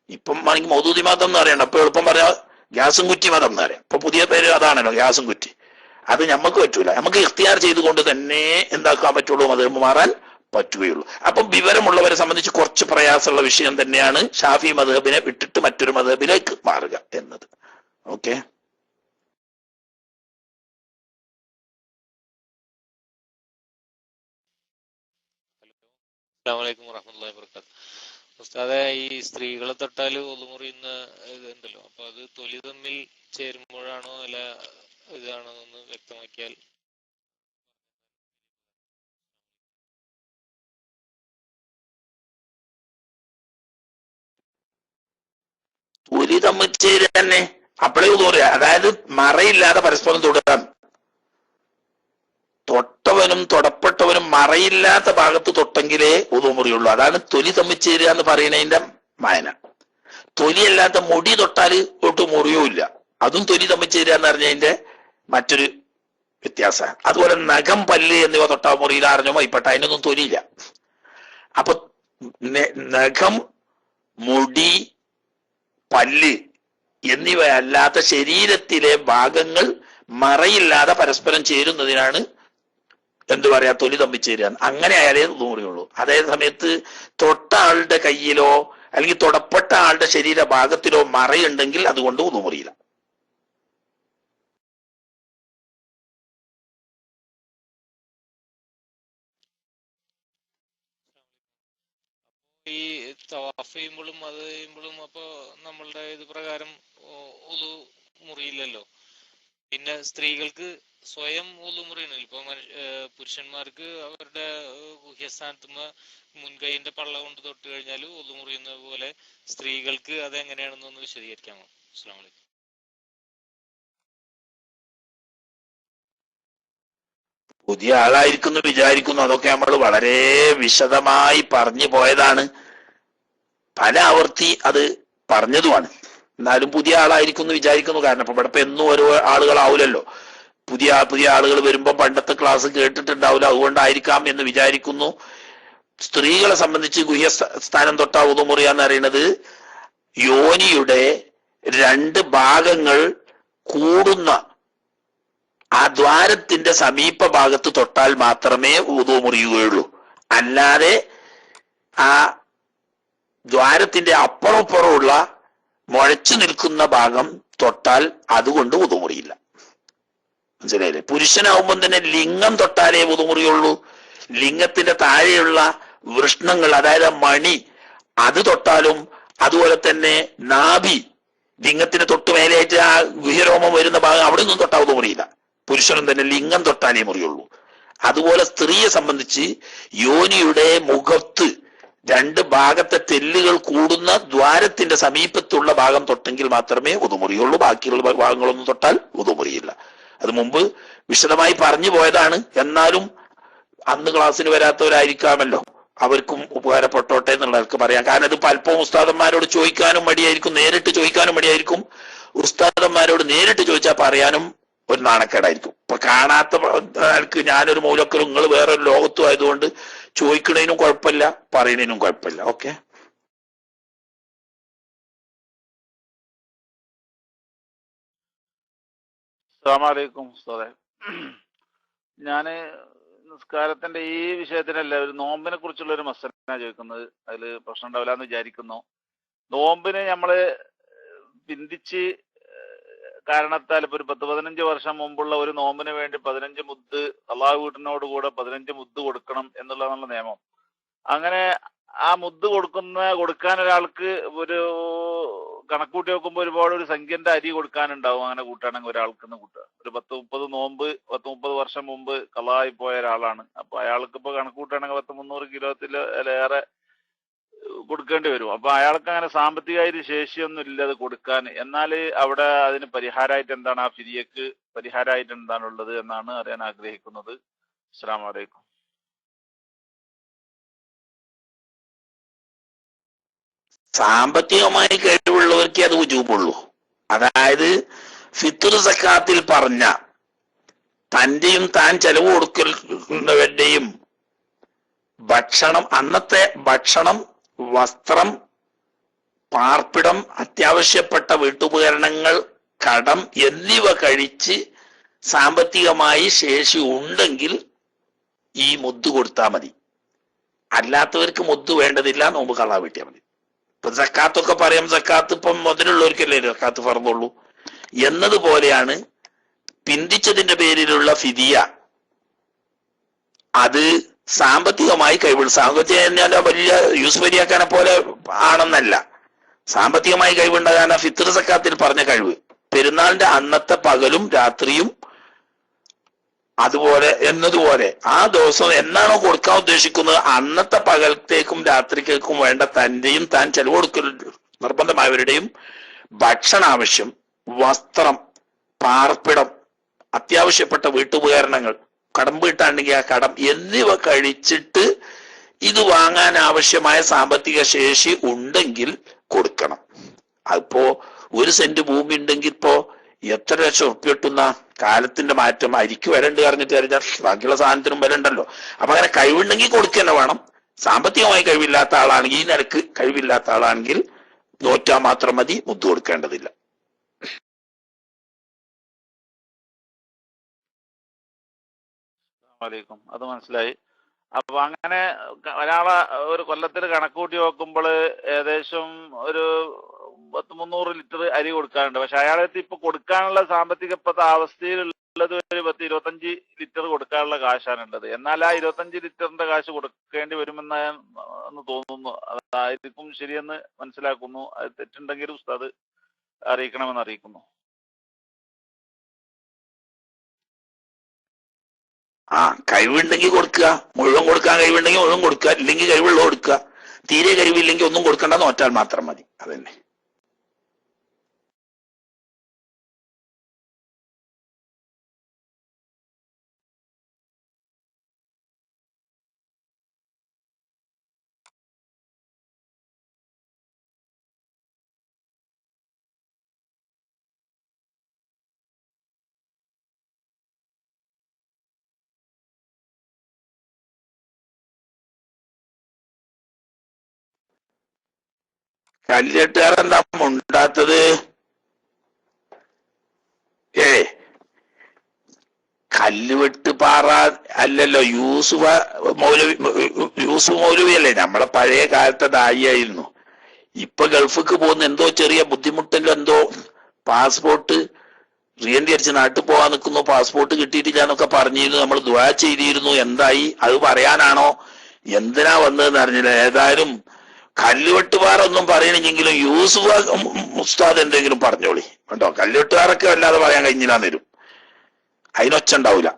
Speaker 1: ഇപ്പം ആണെങ്കിൽ മൗദൂദി മതം എന്ന് പറയണ്ട. അപ്പൊ എളുപ്പം പറയാ ഗ്യാസും കുറ്റി മതം എന്ന് പറയാം. ഇപ്പൊ പുതിയ പേര് അതാണല്ലോ, ഗ്യാസും കുറ്റി. അത് നമുക്ക് പറ്റൂല. നമുക്ക് ഇഖ്തിയാർ ചെയ്തുകൊണ്ട് തന്നെ എന്താക്കാൻ പറ്റുള്ളൂ, മദ്ഹബ് മാറാൻ പറ്റുകയുള്ളൂ. അപ്പം വിവരമുള്ളവരെ സംബന്ധിച്ച് കുറച്ച് പ്രയാസമുള്ള വിഷയം തന്നെയാണ് ഷാഫി മദ്ഹബിനെ വിട്ടിട്ട് മറ്റൊരു മദ്ഹബിലേക്ക് മാറുക എന്നത്. ഓക്കെ.
Speaker 5: അസ്സലാമു അലൈക്കും വറഹ്മത്തുള്ളാഹി വബറകാതുഹു. ഉസ്താദെ, ഈ സ്ത്രീകളെ തൊട്ടാൽ ഒളിമുറിയുന്ന ഇതുണ്ടല്ലോ, അപ്പൊ അത് തൊലി തമ്മിൽ ചേരുമ്പോഴാണോ അല്ല ഇതാണോ എന്ന് വ്യക്തമാക്കിയാൽ.
Speaker 1: തൊലി തമ്മിൽ ചേരുക തന്നെ അപ്പോഴേ ഉദൂറിയ, അതായത് മറയില്ലാതെ പരസ്പരം തൊടുക. തൊട്ടവനും തൊടപ്പെട്ടവനും മറയില്ലാത്ത ഭാഗത്ത് തൊട്ടെങ്കിലേ ഉദുമുറിയുള്ളൂ. അതാണ് തൊലി തമ്മിൽ ചേരുക എന്ന് പറയുന്നതിന്റെ മായന. തൊലിയല്ലാത്ത മുടി തൊട്ടാല് ഒട്ടും മുറിയൂല്ല, അതും തൊലി തമ്മിൽ ചേരുക എന്ന് പറഞ്ഞതിന്റെ മറ്റൊരു വ്യത്യാസം. അതുപോലെ നഖം, പല്ല് എന്നിവ തൊട്ടാ മുറിയില്ല അറിഞ്ഞോ മൈപ്പെട്ട, അതിനൊന്നും തൊലിയില്ല. അപ്പൊ നഖം, മുടി, പല്ല് എന്നിവയല്ലാത്ത ശരീരത്തിലെ ഭാഗങ്ങൾ മറയില്ലാതെ പരസ്പരം ചേരുന്നതിനാണ് എന്തു പറയാ, തൊലി തമ്മിൽ ചേരുക. അങ്ങനെ ആയാലേ മുറിയുള്ളൂ. അതേ സമയത്ത് തൊട്ട ആളുടെ കയ്യിലോ അല്ലെങ്കിൽ തൊടപ്പെട്ട ആളുടെ ശരീര ഭാഗത്തിലോ മറയുണ്ടെങ്കിൽ അതുകൊണ്ട് മുറിയില്ല.
Speaker 5: ഈ തവാഫ് ചെയ്യുമ്പോഴും അത് ചെയ്യുമ്പോഴും അപ്പൊ നമ്മളുടെ ഇത് പ്രകാരം ഉളു മുറിയില്ലല്ലോ. പിന്നെ സ്ത്രീകൾക്ക് സ്വയം ഉളു മുറിയണില്ല. ഇപ്പൊ പുരുഷന്മാർക്ക് അവരുടെ ഗുഹ്യസ്ഥാനത്തുമ്പോ മുൻകൈന്റെ പള്ള കൊണ്ട് തൊട്ട് കഴിഞ്ഞാൽ ഉളു മുറിയുന്നത് പോലെ സ്ത്രീകൾക്ക് അതെങ്ങനെയാണെന്നൊന്ന് വിശദീകരിക്കാമോ? അസ്സലാമു അലൈക്കും.
Speaker 1: പുതിയ ആളായിരിക്കുന്നു വിചാരിക്കുന്നു, അതൊക്കെ നമ്മൾ വളരെ വിശദമായി പറഞ്ഞു പോയതാണ്, പല ആവർത്തി അത് പറഞ്ഞതുമാണ്. എന്നാലും പുതിയ ആളായിരിക്കുന്നു വിചാരിക്കുന്നു. കാരണം ഇപ്പൊ ഇവിടെ ഇപ്പൊ എന്നും ഓരോ ആളുകളാവൂലല്ലോ. പുതിയ ആളുകൾ വരുമ്പോ പണ്ടത്തെ ക്ലാസ് കേട്ടിട്ടുണ്ടാവില്ല, അതുകൊണ്ടായിരിക്കാം എന്ന് വിചാരിക്കുന്നു. സ്ത്രീകളെ സംബന്ധിച്ച് ഗുഹ്യസ്ഥാനം തൊട്ടാ ഉദുമുറിയാന്ന് പറയുന്നത് യോനിയുടെ 2 ഭാഗങ്ങൾ കൂടുന്ന ആ ദ്വാരത്തിന്റെ സമീപ ഭാഗത്ത് തൊട്ടാൽ മാത്രമേ വുദു മുറിയുകയുള്ളൂ. അല്ലാതെ ആ ദ്വാരത്തിന്റെ അപ്പുറപ്പുറമുള്ള മുഴച്ചു നിൽക്കുന്ന ഭാഗം തൊട്ടാൽ അതുകൊണ്ട് വുദു മുറിയില്ല. മനസ്സിലായില്ലേ? പുരുഷനാവുമ്പം തന്നെ ലിംഗം തൊട്ടാലേ വുദു മുറിയുള്ളൂ. ലിംഗത്തിന്റെ താഴെയുള്ള വൃഷ്ണങ്ങൾ, അതായത് മണി, അത് തൊട്ടാലും, അതുപോലെ തന്നെ നാഭി, ലിംഗത്തിന് തൊട്ട് മേലേറ്റ് ആ ഗുഹ്യരോമം വരുന്ന ഭാഗം, അവിടെ ഒന്നും തൊട്ടാ വുദു മുറിയില്ല. പുരുഷനും തന്നെ ലിംഗം തൊട്ടാലേ മുറിയുള്ളൂ. അതുപോലെ സ്ത്രീയെ സംബന്ധിച്ച് യോനിയുടെ മുഖത്ത് 2 ഭാഗത്തെ തെല്ലുകൾ കൂടുന്ന ദ്വാരത്തിന്റെ സമീപത്തുള്ള ഭാഗം തൊട്ടെങ്കിൽ മാത്രമേ വുദു മുറിയുള്ളൂ. ബാക്കിയുള്ള ഭാഗങ്ങളൊന്നും തൊട്ടാൽ വുദു മുറിയില്ല. അത് മുമ്പ് വിശദമായി പറഞ്ഞു പോയതാണ്. എന്നാലും അന്ന് ക്ലാസ്സിന് വരാത്തവരായിരിക്കാമല്ലോ, അവർക്കും ഉപകാരപ്പെട്ടോട്ടെ എന്നുള്ളവർക്ക് പറയാം. കാരണം ഇത് പലപ്പോഴും ഉസ്താദന്മാരോട് ചോദിക്കാനും മടിയായിരിക്കും, നേരിട്ട് ചോദിക്കാനും മടിയായിരിക്കും. ഉസ്താദന്മാരോട് നേരിട്ട് ചോദിച്ചാൽ പറയാനും ഒരു നാണക്കേടായിരിക്കും. ഇപ്പൊ കാണാത്ത ആൾക്ക് ഞാനൊരു മൂലക്കലും നിങ്ങൾ വേറൊരു ലോകത്തും ആയതുകൊണ്ട് ചോദിക്കണതിനും കുഴപ്പമില്ല, പറയുന്നതിനും കുഴപ്പമില്ല. ഓക്കെ.
Speaker 6: അസ്സലാമു അലൈക്കും ഉസ്താദേ. ഞാന് നിസ്കാരത്തിന്റെ ഈ വിഷയത്തിനല്ല, ഒരു നോമ്പിനെ കുറിച്ചുള്ള ഒരു മസല ചോദിക്കുന്നത്. അതില് പ്രശ്നം ഉണ്ടാവില്ല എന്ന് വിചാരിക്കുന്നു. നോമ്പിന് നമ്മള് പിന്തിച്ച് കാരണത്താൽ ഇപ്പൊ ഒരു 10-15 വർഷം മുമ്പുള്ള ഒരു നോമ്പിന് വേണ്ടി 15 മുദ്ദ് അള്ളാഹു വീട്ടിനോട് കൂടെ 15 മുദ്ദ് കൊടുക്കണം എന്നുള്ളതാണ് നിയമം. അങ്ങനെ ആ മുദ്ദ് കൊടുക്കാൻ ഒരാൾക്ക് ഒരു കണക്കൂട്ടി നോക്കുമ്പോൾ ഒരുപാട് ഒരു സംഖ്യന്റെ അരി കൊടുക്കാനുണ്ടാവും. അങ്ങനെ കൂട്ടുകയാണെങ്കിൽ ഒരാൾക്ക് കൂട്ടുക ഒരു 10-30 വർഷം മുമ്പ് കളായി പോയ ഒരാളാണ്. അപ്പൊ അയാൾക്ക് ഇപ്പൊ കണക്കൂട്ടുകയാണെങ്കിൽ 300 കിലോത്തിലേറെ കൊടുക്കേണ്ടി വരും. അപ്പൊ അയാൾക്ക് അങ്ങനെ സാമ്പത്തികമായിട്ട് ശേഷിയൊന്നും ഇല്ല അത് കൊടുക്കാൻ. എന്നാൽ അവിടെ അതിന് പരിഹാരമായിട്ട് എന്താണ്, ആ ഫിദിയക്ക് പരിഹാരമായിട്ട് എന്താണുള്ളത് എന്നാണ് അറിയാൻ ആഗ്രഹിക്കുന്നത്. അസ്സലാമു അലൈക്കും.
Speaker 1: സാമ്പത്തികമായി കഴിവുള്ളവർക്ക് അത് വുജൂബുള്ളൂ. അതായത് ഫിത്ർ സക്കാത്തിൽ പറഞ്ഞ തന്റെയും താൻ ചെലവ് കൊടുക്കുന്നവരുടെയും ഭക്ഷണം, അന്നത്തെ ഭക്ഷണം, വസ്ത്രം, പാർപ്പിടം, അത്യാവശ്യപ്പെട്ട വീട്ടുപകരണങ്ങൾ, കടം എന്നിവ കഴിച്ച് സാമ്പത്തികമായി ശേഷി ഉണ്ടെങ്കിൽ ഈ മുദ്ദ് കൊടുത്താൽ മതി. അല്ലാത്തവർക്ക് മുദ്ദ് വേണ്ടതില്ല, നോമ്പ് കളാ വീട്ടിയാൽ മതി. ഇപ്പൊ സക്കാത്തൊക്കെ പറയാം, സക്കാത്ത് ഇപ്പം മുതലുള്ളവർക്കല്ലേ സക്കാത്ത് ഫർദുള്ളൂ എന്നതുപോലെയാണ് പിന്തിച്ചതിന്റെ പേരിലുള്ള ഫിദിയ. അത് സാമ്പത്തികമായി കഴിവുള്ള, സാമ്പത്തികം കഴിഞ്ഞാൽ വലിയ യൂസ് വരിയാക്കാനെ പോലെ ആണെന്നല്ല, സാമ്പത്തികമായി കഴിവുണ്ടാകാൻ ഫിത്ർ സക്കാത്തിൽ പറഞ്ഞ കഴിവ്. പെരുന്നാളിന്റെ അന്നത്തെ പകലും രാത്രിയും അതുപോലെ എന്നതുപോലെ ആ ദിവസം എന്നാണോ കൊടുക്കാൻ ഉദ്ദേശിക്കുന്നത് അന്നത്തെ പകലത്തേക്കും രാത്രിക്കേക്കും വേണ്ട തന്റെയും താൻ ചെലവ് കൊടുക്കൽ നിർബന്ധമായവരുടെയും ഭക്ഷണാവശ്യം, വസ്ത്രം, പാർപ്പിടം, അത്യാവശ്യപ്പെട്ട വീട്ടുപകരണങ്ങൾ, കടം വീട്ടാണെങ്കിൽ ആ കടം എന്നിവ കഴിച്ചിട്ട് ഇത് വാങ്ങാൻ ആവശ്യമായ സാമ്പത്തിക ശേഷി ഉണ്ടെങ്കിൽ കൊടുക്കണം. അതിപ്പോ 1 സെന്റ് ഭൂമി ഉണ്ടെങ്കിൽ ഇപ്പോ എത്ര ലക്ഷം ഉറുപ്പ്യ കിട്ടുന്ന കാലത്തിന്റെ മാറ്റം, അരിക്ക് വില ഉണ്ട് പറഞ്ഞിട്ട് അറിഞ്ഞാൽ ബാക്കിയുള്ള സാധനത്തിനും വില ഉണ്ടല്ലോ. അപ്പൊ അങ്ങനെ കഴിവുണ്ടെങ്കിൽ കൊടുക്കുക തന്നെ വേണം. സാമ്പത്തികമായി കഴിവില്ലാത്ത ആളാണെങ്കിൽ, ഈ നിലക്ക് കഴിവില്ലാത്ത ആളാണെങ്കിൽ നോറ്റാൽ മാത്രം മതി, മുദ്ദു കൊടുക്കേണ്ടതില്ല.
Speaker 6: വലൈക്കും, അത് മനസ്സിലായി. അപ്പൊ അങ്ങനെ ഒരാളെ ഒരു കൊല്ലത്തിൽ കണക്ക് കൂട്ടി നോക്കുമ്പോൾ ഏകദേശം ഒരു 300 ലിറ്റർ അരി കൊടുക്കാറുണ്ട്. പക്ഷെ അയാളെത്തി ഇപ്പൊ കൊടുക്കാനുള്ള സാമ്പത്തിക ഇപ്പത്തെ അവസ്ഥയിലുള്ളത് ഒരു 25 ലിറ്റർ കൊടുക്കാനുള്ള കാശാണ് ഉള്ളത്. എന്നാൽ ആ 25 ലിറ്ററിന്റെ കാശ് കൊടുക്കേണ്ടി വരുമെന്ന് തോന്നുന്നു. അതായിരിക്കും ശരിയെന്ന് മനസ്സിലാക്കുന്നു. അത് തെറ്റുണ്ടെങ്കിൽ ഉസ്താദ് അറിയിക്കണമെന്ന് അറിയിക്കുന്നു.
Speaker 1: കഴിവുണ്ടെങ്കിൽ കൊടുക്കുക, മുഴുവൻ കൊടുക്കാൻ കഴിവുണ്ടെങ്കിൽ മുഴുവൻ കൊടുക്കുക, ഇല്ലെങ്കിൽ കഴിവുള്ള കൊടുക്കുക. തീരെ കഴിവില്ലെങ്കിൽ ഒന്നും കൊടുക്കണ്ട, നോറ്റാൽ മാത്രം മതി. അതന്നെ. കല്ലിട്ടുകാരെന്താ ഉണ്ടാത്തത്? കല്ലുവെട്ട് പാറ അല്ലല്ലോ, യൂസുഫ് മൗലവി അല്ലേ, നമ്മളെ പഴയ കാലത്തെ ദായിയായിരുന്നു. ഇപ്പൊ ഗൾഫിക്ക് പോകുന്ന എന്തോ ചെറിയ ബുദ്ധിമുട്ടല്ലോ, എന്തോ പാസ്പോർട്ട് റീഎൻട്രി അടിച്ച് നാട്ടിൽ പോകാൻ നിൽക്കുന്നു, പാസ്പോർട്ട് കിട്ടിയിട്ടില്ല എന്നൊക്കെ പറഞ്ഞിരുന്നു. നമ്മൾ ദുആ ചെയ്തിരുന്നു. എന്തായി? അത് പറയാനാണോ എന്തിനാ വന്നതെന്ന് അറിഞ്ഞില്ല. ഏതായാലും കല്ലുവെട്ടുപാറ ഒന്നും പറയണെങ്കിലും യൂസുഫ് ഉസ്താദ് എന്തെങ്കിലും പറഞ്ഞോളി കേട്ടോ. കല്ലുവെട്ടുകാരൊക്കെ അല്ലാതെ പറയാൻ കഴിഞ്ഞില്ലാന്ന് വരും, അതിനൊച്ച ഉണ്ടാവില്ല.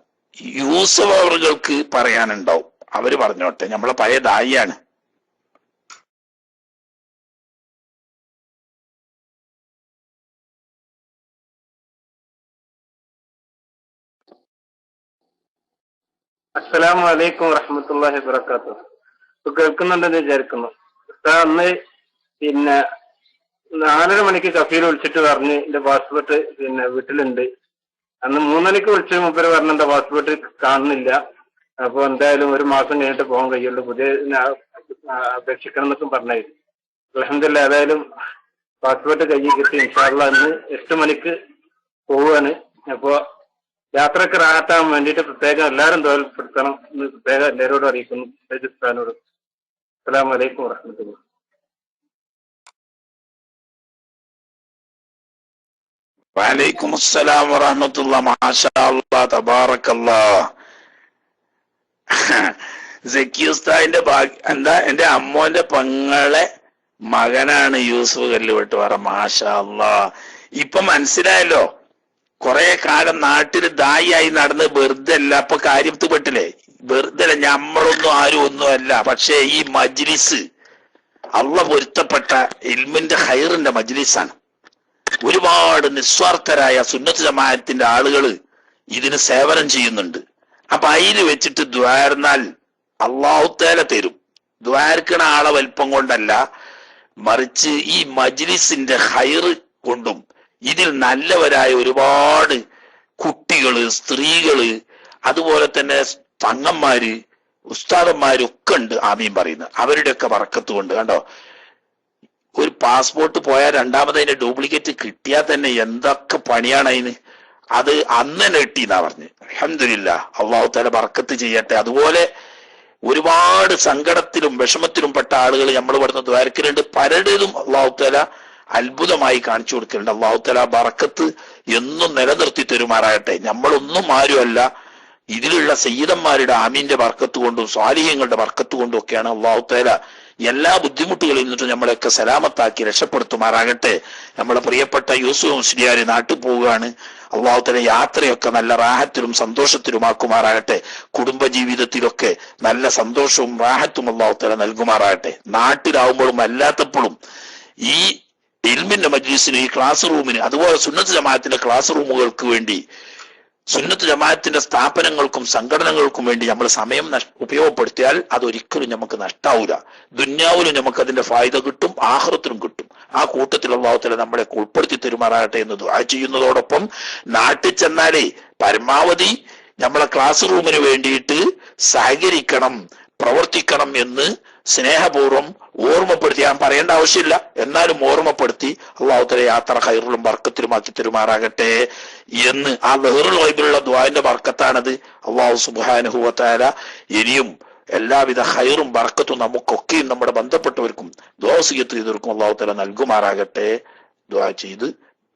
Speaker 1: യൂസുഫ് അവർക്ക് പറയാനുണ്ടാവും, അവര് പറഞ്ഞോട്ടെ. നമ്മളെ പഴയ ദായിയാണ്.
Speaker 7: അസ്സലാമു അലൈക്കും വറഹ്മത്തുള്ളാഹി വബറകാതുഹു. കേൾക്കുന്നുണ്ടെന്ന് വിചാരിക്കുന്നു. അന്ന് പിന്നെ 4:30 മണിക്ക് കഫീൽ വിളിച്ചിട്ട് പറഞ്ഞ് എന്റെ പാസ്പോർട്ട് വീട്ടിലുണ്ട്. അന്ന് 3 മണിക്ക് വിളിച്ച് മൂപ്പര് പറഞ്ഞ എന്റെ പാസ്പോർട്ട് കാണുന്നില്ല, അപ്പൊ എന്തായാലും 1 മാസം കഴിഞ്ഞിട്ട് പോകാൻ കഴിയുള്ളൂ, പുതിയ അപേക്ഷിക്കണം എന്നൊക്കെ പറഞ്ഞായിരുന്നു. അൽഹംദുലില്ലാഹ് ഏതായാലും പാസ്പോർട്ട് കയ്യിൽ കിട്ടി. ഇൻഷാ അല്ലാഹ് ഇന്ന് 8 മണിക്ക് പോവുകയാണ്. അപ്പോ യാത്രക്ക് റാഹത്താൻ വേണ്ടിയിട്ട് പ്രത്യേകം എല്ലാവരും തോൽപ്പെടുത്തണം എന്ന് പ്രത്യേകം എല്ലാവരോടും അറിയിക്കുന്നു. ഉസ്താദിനോടും. അസ്സലാമു അലൈക്കും വറഹ്മത്തുള്ളാഹി.
Speaker 1: വലൈക്കും അസ്സലാം വറഹ്മത്തുള്ളാഹി. മാഷാ അല്ലാഹ്, തബാറക്കല്ലാഹ്. സക്കി ഉസ്താദിന്റെ എന്താ, എന്റെ അമ്മോന്റെ പെങ്ങളെ മകനാണ് യൂസുഫ് കല്ലുവെട്ടുപാറ. മാഷാ അല്ലാഹ്. ഇപ്പൊ മനസ്സിലായല്ലോ, കുറെ കാലം നാട്ടിൽ ദായിയായി നടന്ന് വെറുതെ അല്ല. അപ്പൊ കാര്യപ്പെട്ടില്ലേ, വെറുതെ അല്ല, ഞമ്മളൊന്നും ആരും ഒന്നും അല്ല. പക്ഷേ ഈ മജ്ലിസ് അള്ളാഹ് പൊരുത്തപ്പെട്ട ഇൽമിന്റെ ഖൈറിന്റെ മജ്ലിസാണ്. ഒരുപാട് നിസ്വാർത്ഥരായ സുന്നത്ത് ജമാഅത്തിന്റെ ആളുകൾ ഇതിന് സേവനം ചെയ്യുന്നുണ്ട്. അപ്പൊ അതിൽ വെച്ചിട്ട് ദ്വാരന്നാൽ അള്ളാഹു തആല തരും. ദ്വാരക്കണ ആളെ വലിപ്പം കൊണ്ടല്ല, മറിച്ച് ഈ മജ്ലിസിന്റെ ഖൈറ് കൊണ്ടും ഇതിൽ നല്ലവരായ ഒരുപാട് കുട്ടികള്, സ്ത്രീകള്, അതുപോലെ തന്നെ തങ്ങന്മാര്, ഉസ്താദന്മാരൊക്കെ ഉണ്ട് ആമീൻ പറയുന്നത്. അവരുടെയൊക്കെ ബർക്കത്ത് കൊണ്ട് കണ്ടോ, ഒരു പാസ്പോർട്ട് പോയാൽ രണ്ടാമത് ഡ്യൂപ്ലിക്കേറ്റ് കിട്ടിയാൽ തന്നെ എന്തൊക്കെ പണിയാണ് അതിന്. അത് അന്ന് തന്നെ കിട്ടിയെന്നാ പറഞ്ഞ്. അൽഹംദുലില്ലാഹ്, അല്ലാഹു തആല ബർക്കത്ത് ചെയ്യട്ടെ. അതുപോലെ ഒരുപാട് സങ്കടത്തിലും വിഷമത്തിലും പെട്ട ആളുകൾ നമ്മൾ ഇവിടുന്ന് ദ്വാരക്കലുണ്ട്. പലരുടെതും അല്ലാഹു തആല അത്ഭുതമായി കാണിച്ചു കൊടുക്കലുണ്ട്. അല്ലാഹു തആല ബർക്കത്ത് എന്നും നിലനിർത്തി തരുമാറാകട്ടെ. നമ്മളൊന്നും ആരുമല്ല, ഇതിലുള്ള സയ്യിദന്മാരുടെ ആമീന്റെ ബർക്കത്ത് കൊണ്ടും സ്വാലിഹ്യങ്ങളുടെ ബർക്കത്ത് കൊണ്ടും ഒക്കെയാണ് അല്ലാഹു തആല എല്ലാ ബുദ്ധിമുട്ടുകളിൽ നിന്നിട്ട് നമ്മളെയൊക്കെ സലാമത്താക്കി രക്ഷപ്പെടുത്തുമാറാകട്ടെ. നമ്മളെ പ്രിയപ്പെട്ട യൂസുഫ് മുസ്ലിയാർ നാട്ടിൽ പോവുകയാണ്. അല്ലാഹു തആല യാത്രയൊക്കെ നല്ല റാഹത്തിലും സന്തോഷത്തിലുമാക്കുമാറാകട്ടെ. കുടുംബ ജീവിതത്തിലൊക്കെ നല്ല സന്തോഷവും റാഹത്തും അല്ലാഹു തആല നൽകുമാറാകട്ടെ. നാട്ടിലാവുമ്പോഴും അല്ലാത്തപ്പോഴും ഈ ഇൽമിന്റെ മജ്ലിസിന്, ഈ ക്ലാസ് റൂമിന്, അതുപോലെ സുന്നത്ത് ജമാഅത്തിന്റെ ക്ലാസ് റൂമുകൾക്ക് വേണ്ടി, സുന്നത്ത് ജമാഅത്തിന്റെ സ്ഥാപനങ്ങൾക്കും സംഘടനകൾക്കും വേണ്ടി നമ്മൾ സമയം ഉപയോഗപ്പെടുത്തിയാൽ അതൊരിക്കലും നമുക്ക് നഷ്ടാവൂല. ദുന്യാവിലും നമുക്ക് അതിന്റെ ഫായ്ദ കിട്ടും, ആഖിറത്തിലും കിട്ടും. ആ കൂട്ടത്തിൽ അല്ലാഹു തആല നമ്മളെ ഉൾപ്പെടുത്തി തരുമാറാകട്ടെ എന്ന് ദുആ ചെയ്യുന്നതോടൊപ്പം നാട്ടിൽ ചെന്നാലേ പരമാവധി നമ്മളെ ക്ലാസ് റൂമിന് വേണ്ടിയിട്ട് സഹകരിക്കണം, പ്രവർത്തിക്കണം എന്ന് സ്നേഹപൂർവ്വം ഓർമ്മപ്പെടുത്തി, ഞാൻ പറയേണ്ട ആവശ്യമില്ല, എന്നാലും ഓർമ്മപ്പെടുത്തി അല്ലാഹു തആല യാത്ര ഖൈറിലും ബർക്കത്തിലുമാക്കി തരുമാറാകട്ടെ എന്ന് ആ ലഹറുൽ ഗൈബിലുള്ള ദുആന്റെ ബർക്കത്താണത്. അല്ലാഹു സുബ്ഹാനഹു വ തആല ഇനിയും എല്ലാവിധ ഖൈറും ബർക്കത്തും നമുക്കൊക്കെയും നമ്മുടെ ബന്ധപ്പെട്ടവർക്കും ദുആ വസിയത്ത് ചെയ്തവർക്കും അല്ലാഹു തആല നൽകുമാറാകട്ടെ. ദുആ ചെയ്ത്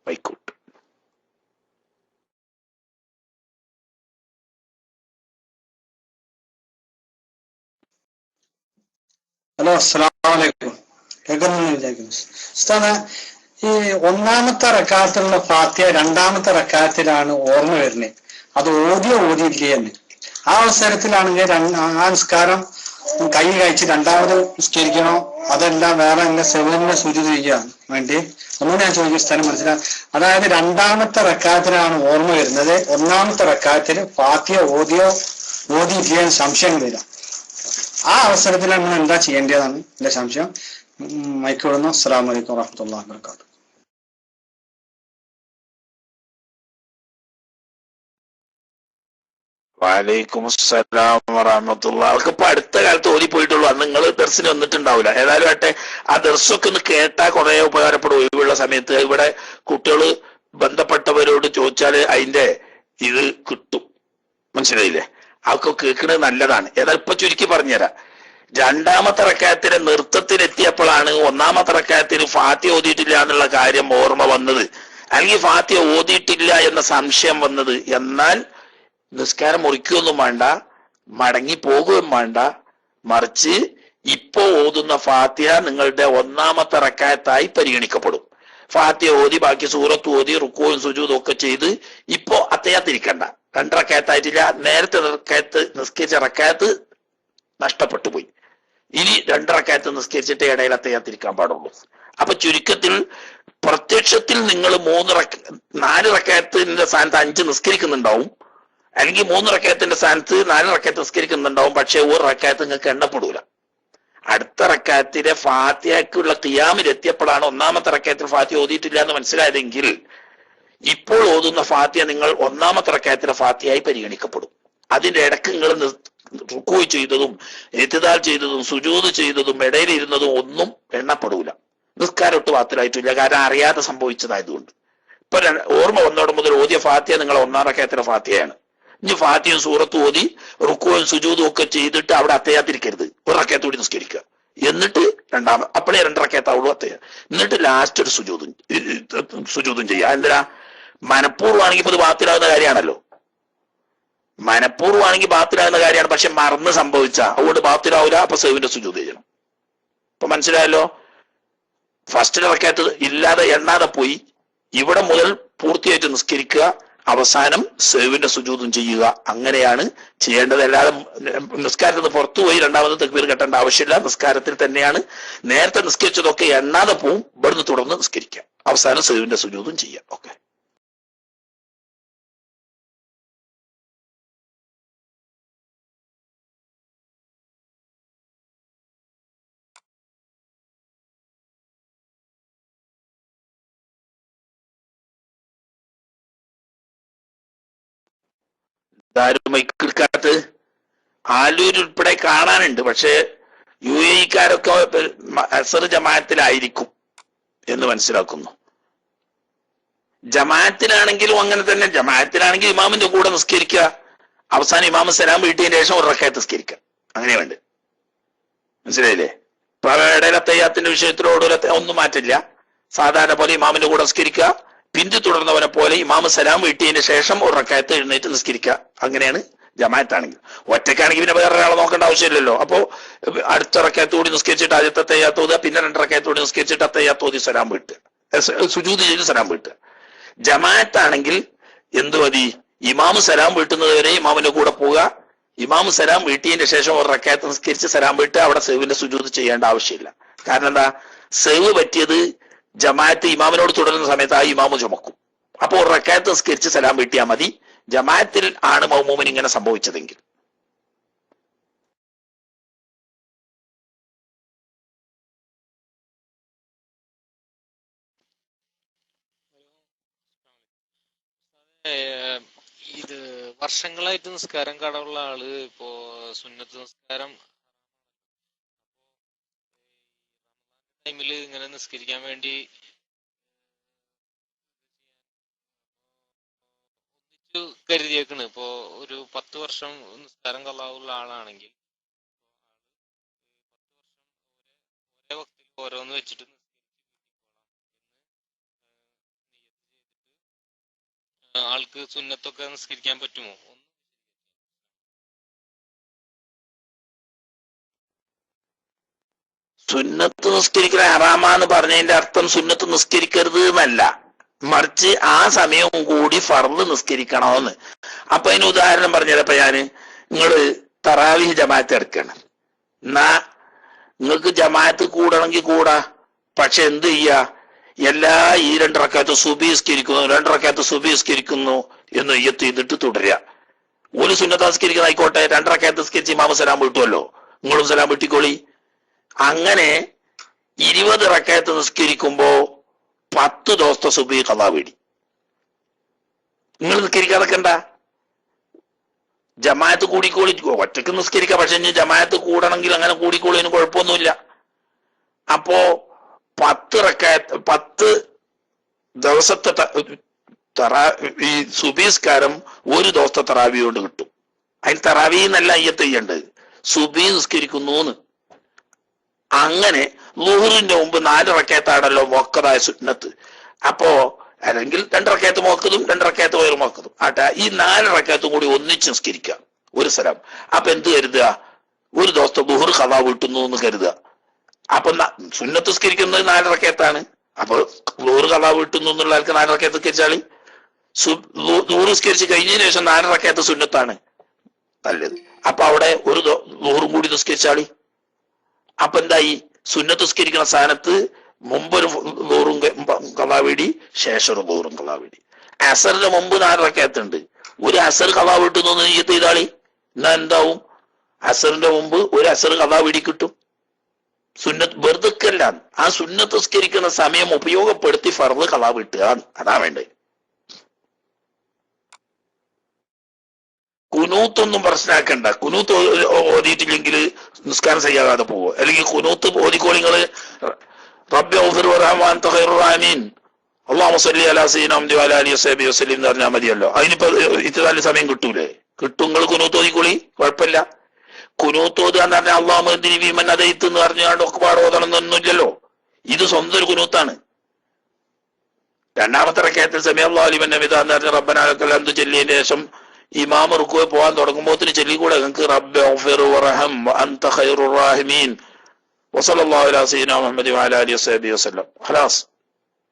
Speaker 1: വൈക്കോട്ടെ.
Speaker 8: ഹലോ, അസ്സലാമു അലൈക്കും. കേൾക്കുന്നു വിചാരിക്കുന്നു. ഉസ്താദ്, ഈ ഒന്നാമത്തെ റക്അത്തിലുള്ള ഫാത്തിഹ രണ്ടാമത്തെ റക്അത്തിലാണ് ഓർമ്മ വരുന്നത്, അത് ഓതിയില്ലേ എന്ന്. ആ അവസരത്തിലാണെങ്കിൽ ആ നിസ്കാരം കൈ കഴിച്ച് രണ്ടാമത് നിസ്കരിക്കണോ, അതെല്ലാം വേറെ എങ്ങനെ സെവനിനെ സുജൂദ് ചെയ്യാൻ വേണ്ടി ഒന്നും ഞാൻ ചോദിക്കുന്ന സ്ഥലം മനസ്സിലാക്കാം. അതായത് രണ്ടാമത്തെ റക്അത്തിലാണ് ഓർമ്മ വരുന്നത്, ഒന്നാമത്തെ റക്അത്തിൽ ഫാത്തിഹ ഓതിയില്ലേ സംശയം വരാം. ആ അവസരത്തിൽ നമ്മൾ എന്താ ചെയ്യേണ്ടതാണ് എന്റെ സംശയം. മൈക്ക് വിടുന്നു. അസ്സലാമു അലൈക്കും വറഹ്മത്തുള്ളാഹി വബറകാതുഹു.
Speaker 1: വലൈക്കും അസ്സലാം വറഹ്മത്തുള്ളാഹി. അവർക്ക് ഇപ്പൊ അടുത്ത കാലത്ത് ഓടി പോയിട്ടുള്ളൂ, അന്ന് നിങ്ങൾ ദർസിന് വന്നിട്ടുണ്ടാവില്ല. ഏതായാലും ആട്ടെ, ആ ദർസൊക്കെ ഒന്ന് കേട്ടാൽ കുറെ ഉപകാരപ്പെടും. ഒഴിവുള്ള സമയത്ത് ഇവിടെ കുട്ടികൾ ബന്ധപ്പെട്ടവരോട് ചോദിച്ചാൽ അതിന്റെ ഇത് കിട്ടും, മനസ്സിലായില്ലേ? അതൊക്കെ കേൾക്കുന്നത് നല്ലതാണ്. ഏതായാലും ഇപ്പൊ ചുരുക്കി പറഞ്ഞുതരാം. രണ്ടാമത്തെ റക്അത്തിലെ നൃത്തത്തിലെത്തിയപ്പോഴാണ് ഒന്നാമത്തെ റക്അത്തിന് ഫാത്തിഹ ഓതിയിട്ടില്ല എന്നുള്ള കാര്യം ഓർമ്മ വന്നത്, അല്ലെങ്കിൽ ഫാത്തിഹ ഓതിയിട്ടില്ല എന്ന സംശയം വന്നത്. എന്നാൽ നിസ്കാരം മുറിക്കുകയൊന്നും വേണ്ട, മടങ്ങി പോകുകയും വേണ്ട, മറിച്ച് ഇപ്പോ ഓതുന്ന ഫാത്തിഹ നിങ്ങളുടെ ഒന്നാമത്തെ റക്അത്തായി പരിഗണിക്കപ്പെടും. ഫാത്തിഹ ഓതി ബാക്കി സൂറത്ത് ഓതി റുക്കോയും സുജൂദും ഒക്കെ ചെയ്ത് ഇപ്പോ അത്തയ്യാത്തിരിക്കണ്ട. 2 റക്അത്തായിട്ടില്ല, നേരത്തെ നിസ്കരിച്ച റക്അത്ത് നഷ്ടപ്പെട്ടു പോയി. ഇനി 2 റക്അത്ത് നിസ്കരിച്ചിട്ട് ഇടയിൽ അത്തയ്യാത്തിരിക്കാൻ പാടുള്ളൂ. അപ്പൊ ചുരുക്കത്തിൽ പ്രത്യക്ഷത്തിൽ നിങ്ങൾ 4 റക്അത്തിന്റെ സ്ഥാനത്ത് 5 നിസ്കരിക്കുന്നുണ്ടാവും, അല്ലെങ്കിൽ 3 റക്അത്തിന്റെ സ്ഥാനത്ത് 4 റക്അത്ത് നിസ്കരിക്കുന്നുണ്ടാവും. പക്ഷെ ഒരു റക്അത്ത് നിങ്ങൾക്ക് എണ്ണപ്പെടൂല. അടുത്ത റക്അത്തിലെ ഫാത്തിഹയ്ക്കുള്ള ഖിയാമിലെത്തിയപ്പോഴാണ് ഒന്നാമത്തെ റക്അത്തിൽ ഫാത്തിഹ ഓതിയിട്ടില്ല എന്ന് മനസ്സിലായതെങ്കിൽ ഇപ്പോൾ ഓതുന്ന ഫാത്തിഹ നിങ്ങൾ ഒന്നാമത്തെ റക്അത്തിലെ ഫാത്തിഹയായി പരിഗണിക്കപ്പെടും. അതിന്റെ ഇടക്ക് നിങ്ങൾ റുക്കൂ ചെയ്തതും ഇഅ്തിദാൽ ചെയ്തതും സുജൂദ് ചെയ്തതും ഇടയിലിരുന്നതും ഒന്നും എണ്ണപ്പെടൂല. നിസ്കാരം ഒട്ട് ബാത്തിലായിട്ടില്ല, കാരണം അറിയാതെ സംഭവിച്ചതായതുകൊണ്ട്. ഇപ്പൊ ഓർമ്മ വന്നോടെ മുതൽ ഓതിയ ഫാത്തിഹ നിങ്ങൾ ഒന്നാം റക്അത്തിലെ ഫാത്തിഹയാണ്. ഇനി ഫാത്തിഹയും സൂറത്ത് ഓതി റുക്കുവും സുജൂദും ഒക്കെ ചെയ്തിട്ട് അവിടെ അത്തയ്യാത്തിരിക്കരുത്, ഒരു റക്അത്ത് കൂടി നിസ്കരിക്കുക. എന്നിട്ട് അപ്പോഴേ 2 റക്അത്താവുള്ളൂ അത്തയ്യ. എന്നിട്ട് ലാസ്റ്റ് ഒരു സുജൂദും ചെയ്യുക. എന്തിനാ? മനഃപൂർവ്വമാണെങ്കിൽ ഇപ്പൊ ഇത് ബാത്തിലാകുന്ന കാര്യമാണല്ലോ. മനഃപൂർവ്വമാണെങ്കിൽ ബാത്തിലാകുന്ന കാര്യമാണ്, പക്ഷെ മറന്ന് സംഭവിച്ച അതുകൊണ്ട് ബാത്തിലാവില്ല. അപ്പൊ സേവിന്റെ സുജൂദ് ചെയ്യണം. ഇപ്പൊ മനസ്സിലായല്ലോ? ഫസ്റ്റ് റക്അത്ത് ഇല്ലാതെ എണ്ണാതെ പോയി, ഇവിടെ മുതൽ പൂർത്തിയായിട്ട് നിസ്കരിക്കുക, അവസാനം സേവിന്റെ സുജൂദും ചെയ്യുക. അങ്ങനെയാണ് ചെയ്യേണ്ടത്. അല്ലാതെ നിസ്കാരത്തിൽ നിന്ന് പുറത്തുപോയി രണ്ടാമത് തക്ബീർ കെട്ടേണ്ട ആവശ്യമില്ല. നിസ്കാരത്തിൽ തന്നെയാണ്. നേരത്തെ നിസ്കരിച്ചതൊക്കെ എണ്ണാതെ പോവും, ഇവിടുന്ന് തുടർന്ന് നിസ്കരിക്കുക, അവസാനം സേവിന്റെ സുജൂദും ചെയ്യാം. ഓക്കെ. ആരും മൈക്കെടുക്കാത്ത ആലൂർ ഉൾപ്പെടെ കാണാനുണ്ട്. പക്ഷെ UAE-കാരൊക്കെ അസർ ജമാഅത്തിലായിരിക്കും എന്ന് മനസ്സിലാക്കുന്നു. ജമാഅത്തിലാണെങ്കിലും അങ്ങനെ തന്നെ. ജമാഅത്തിലാണെങ്കിൽ ഇമാമിന്റെ കൂടെ നിസ്കരിക്കുക, അവസാനം ഇമാമ സലാം വീട്ടിയതിന് ശേഷം ഒരു റക്അത്ത് നിസ്കരിക്കുക. അങ്ങനെ വേണ്ട. മനസ്സിലായില്ലേ? ഇപ്പൊ ഇടയിലെ തയ്യാത്തിന്റെ വിഷയത്തിലോട് ഒന്നും മാറ്റില്ല. സാധാരണ പോലെ ഇമാമിന്റെ കൂടെ നിസ്കരിക്കുക, പിന്തുടർന്നവനെ പോലെ ഇമാമ സലാം വീട്ടിയതിന് ശേഷം ഒരു റക്അത്ത് എഴുന്നേറ്റ് നിസ്കരിക്കുക. അങ്ങനെയാണ് ജമാഅത്താണെങ്കിൽ. ഒറ്റയ്ക്കാണെങ്കിൽ പിന്നെ വേറെ ഒരാളെ നോക്കേണ്ട ആവശ്യമില്ലല്ലോ. അപ്പോ അടുത്ത റക്കഅത്ത് കൂടി നിസ്കരിച്ചിട്ട് ആദ്യത്തെ തയ്യാത്ത് ഓതുക, പിന്നെ 2 റക്കഅത്ത് കൂടി നിസ്കരിച്ചിട്ട് തയ്യാത്ത് ഓതി സലാം വീട്ടുക, സുജൂദ് ചെയ്ത് സലാം വീട്ടുക. ജമാഅത്താണെങ്കിൽ എന്ത് മതി? ഇമാമ് സലാം വീട്ടുന്നത് വരെ ഇമാമിന്റെ കൂടെ പോവുക. ഇമാമ് സലാം വീട്ടിയതിന്റെ ശേഷം ഒരു റക്കഅത്ത് നിസ്കരിച്ച് സലാം വീട്ടുക. അവിടെ സെഹ്വിന്റെ സുജൂദ് ചെയ്യേണ്ട ആവശ്യമില്ല. കാരണം എന്താ? സെഹ്വ് പറ്റിയത് ജമാഅത്ത് ഇമാമിനോട് തുടരുന്ന സമയത്ത് ആ ഇമാമ് ചുമക്കും. അപ്പൊ ഒരു റക്കഅത്ത് നിസ്കരിച്ച് സലാം വീട്ടിയാൽ മതി. ജമാഅത്തിൽ ആണ് മൗമൂമിന് ഇങ്ങനെ സംഭവിച്ചതെങ്കിൽ.
Speaker 5: ഇത് വർഷങ്ങളായിട്ട് നിസ്കാരം കടമുള്ള ആള് ഇപ്പോ സുന്നത്ത് നിസ്കാരം ടൈമില് ഇങ്ങനെ നിസ്കരിക്കാൻ വേണ്ടി കരുതിയേക്കണ്. ഇപ്പോ ഒരു 10 വർഷം നിസ്കാരം കള്ളാവുള്ള ആളാണെങ്കിൽ ഒരേ വക്തിൽ ഓരോന്ന് വെച്ചിട്ട് ആൾക്ക് സുന്നത്തൊക്കെ നിസ്കരിക്കാൻ പറ്റുമോ?
Speaker 1: സുന്നത്ത് നിസ്കരിക്കുന്ന ഹറാമാന്ന് പറഞ്ഞതിന്റെ അർത്ഥം സുന്നത്ത് നിസ്കരിക്കരുത് എന്നല്ല, മറിച്ച് ആ സമയവും കൂടി ഫർള് നിസ്കരിക്കണമെന്ന്. അപ്പൊ അതിന് ഉദാഹരണം പറഞ്ഞപ്പോ നിങ്ങള് തറാവീഹ് ജമാഅത്ത് എടുക്കണം. എന്നാ നിങ്ങൾക്ക് ജമാഅത്ത് കൂടണമെങ്കിൽ കൂടാ. പക്ഷെ എന്ത് ചെയ്യാ? എല്ലാ ഈ 2 റക്കഅത്ത് സുബഹി നിസ്കരിക്കുന്നു, 2 റക്കഅത്ത് സുബഹി നിസ്കരിക്കുന്നു എന്ന് നിയ്യത്ത് ചെയ്തിട്ട് തുടരുക. ഒരു സുന്നത്ത് നിസ്കരിക്കുന്ന ആയിക്കോട്ടെ, 2 റക്കഅത്ത് നിസ്കരിച്ച് ഇമാമ സലാം വീട്ടുമല്ലോ, നിങ്ങളും സലാം വീട്ടിക്കോളി. അങ്ങനെ 20 റക്കഅത്ത് നിസ്കരിക്കുമ്പോ 10 ദിവസത്തെ സുബഹി ഖളാ വീടി. നിങ്ങൾ നിസ്കരിക്കാതൊക്കെ എന്താ? ജമാഅത്ത് കൂടിക്കോളി, ഒറ്റക്ക് നിസ്കരിക്കാം. പക്ഷെ ഇനി ജമാഅത്ത് കൂടണമെങ്കിൽ അങ്ങനെ കൂടിക്കോളി, അതിന് കുഴപ്പമൊന്നുമില്ല. അപ്പോ 10 ദിവസത്തെ ഈ സുബീസ്കാരം ഒരു ദിവസത്തെ തറാവി കൊണ്ട് കിട്ടും. അതിന് തറാവി എന്നല്ല അയ്യത്ത് ചെയ്യേണ്ടത്, സുബീ നിസ്കരിക്കുന്നു. അങ്ങനെ ളുഹറിന്റെ മുമ്പ് 4 റക്കഅത്താണല്ലോ മുഅക്കദായ സുന്നത്ത്. അപ്പോ അല്ലെങ്കിൽ 2 റക്കഅത്ത് മുഅക്കദും 2 റക്കഅത്ത് ഗൈറു മുഅക്കദും ആട്ടെ, ഈ 4 റക്കഅത്തും കൂടി ഒന്നിച്ച് നിസ്കരിക്കുക ഒരു സലാം. അപ്പൊ എന്ത് കരുതുക? ഒരു ദിവസത്തെ ളുഹർ ഖളാ വീട്ടുന്നു എന്ന് കരുതുക. അപ്പൊ സുന്നത്ത് നിസ്കരിക്കുന്നത് 4 റക്കഅത്താണ്. അപ്പൊ ളുഹർ ഖളാ വീട്ടുന്നു എന്നുള്ള ആൾക്ക് 4 റക്കഅത്ത് നിസ്കരിച്ചാളി. ളുഹർ നിസ്കരിച്ച് കഴിഞ്ഞതിന് ശേഷം 4 റക്കഅത്ത് സുന്നത്താണ് നല്ലത്. അപ്പൊ അവിടെ ഒരു ളുഹറും കൂടി നിസ്കരിച്ചാളി. അപ്പൊ എന്തായി? സുന്നത്ത് നിസ്കരിക്കുന്ന സ്ഥാനത്ത് മുമ്പൊരു ളുഹറും ഖളാ വീടി, ശേഷം ഒരു ളുഹറും ഖളാ വീടി. അസറിന്റെ മുമ്പ് 4 റക്കഅത്ത് ഉണ്ട്, ഒരു അസർ ഖളാ വീട്ടുന്നു എന്ന് നിയ്യത്ത് ചെയ്താളി. എന്നാ എന്താവും? അസറിന്റെ മുമ്പ് ഒരു അസർ ഖളാ വീടി കിട്ടും. സുന്നത്ത് വെറുതെക്കല്ല, ആ സുന്നത്ത് നിസ്കരിക്കുന്ന സമയം ഉപയോഗപ്പെടുത്തി ഫർള് ഖളാ വീട്ടുക, അതാ വേണ്ടത്. കുനൂത്തൊന്നും പ്രശ്നമാക്കണ്ട. കുനൂത്ത് ഓതിയിട്ടില്ലെങ്കിൽ നിസ്കാരം ചെയ്യാതെ പോവോ, അല്ലെങ്കിൽ കുനൂത്ത് ഓതിക്കോളി നിങ്ങള് റബ്ബി ഗ്ഫിർ വർഹം അൻത ഖൈറുർ റഹീമീൻ അല്ലാഹുമ്മ സ്വല്ലി അലാ സയ്യിദിനാ മുഹമ്മദ് വഅലാ ആലിഹി വസഹ്ബിഹി വസല്ലം എന്ന് പറഞ്ഞാൽ മതിയല്ലോ. അതിനിപ്പോ ഇത്തിരി സമയം കിട്ടൂലേ? കിട്ടും. നിങ്ങൾ കുനൂത്ത് ഓതിക്കോളി, കുഴപ്പമില്ല. കുനൂത്ത് ഓതുക എന്ന് പറഞ്ഞാൽ അല്ലാഹുമ്മ ഹ്ദിനി ഫീമൻ ഹദൈത എന്ന് പറഞ്ഞാണ്ട് ഒക്കെ പാട് ഓതണമെന്നൊന്നുമില്ലല്ലോ. ഇത് സ്വന്തം ഒരു കുനൂത്താണ്. 2ാമത്തെ റക്കഅത്തിൽ സമീഅ അല്ലാഹു ലിമൻ ഹമിദ എന്ന് പറഞ്ഞ റബ്ബനാ ലക്കൽ ഹംദു ചൊല്ലിയതിന് ശേഷം ഇമാം റുക്കുവേ പോകാൻ തുടങ്ങുമ്പോത്തിന് ചൊല്ലിക്കൂടെ നിങ്ങൾക്ക് റബ്ബി ഗ്ഫിർ വർഹം അൻത ഖൈറുർ റഹീമീൻ വസല്ലല്ലാഹു അലാ സയ്യിദിനാ മുഹമ്മദ് വഅലാ ആലിഹി വസഹ്ബിഹി വസല്ലം. ഖലാസ്.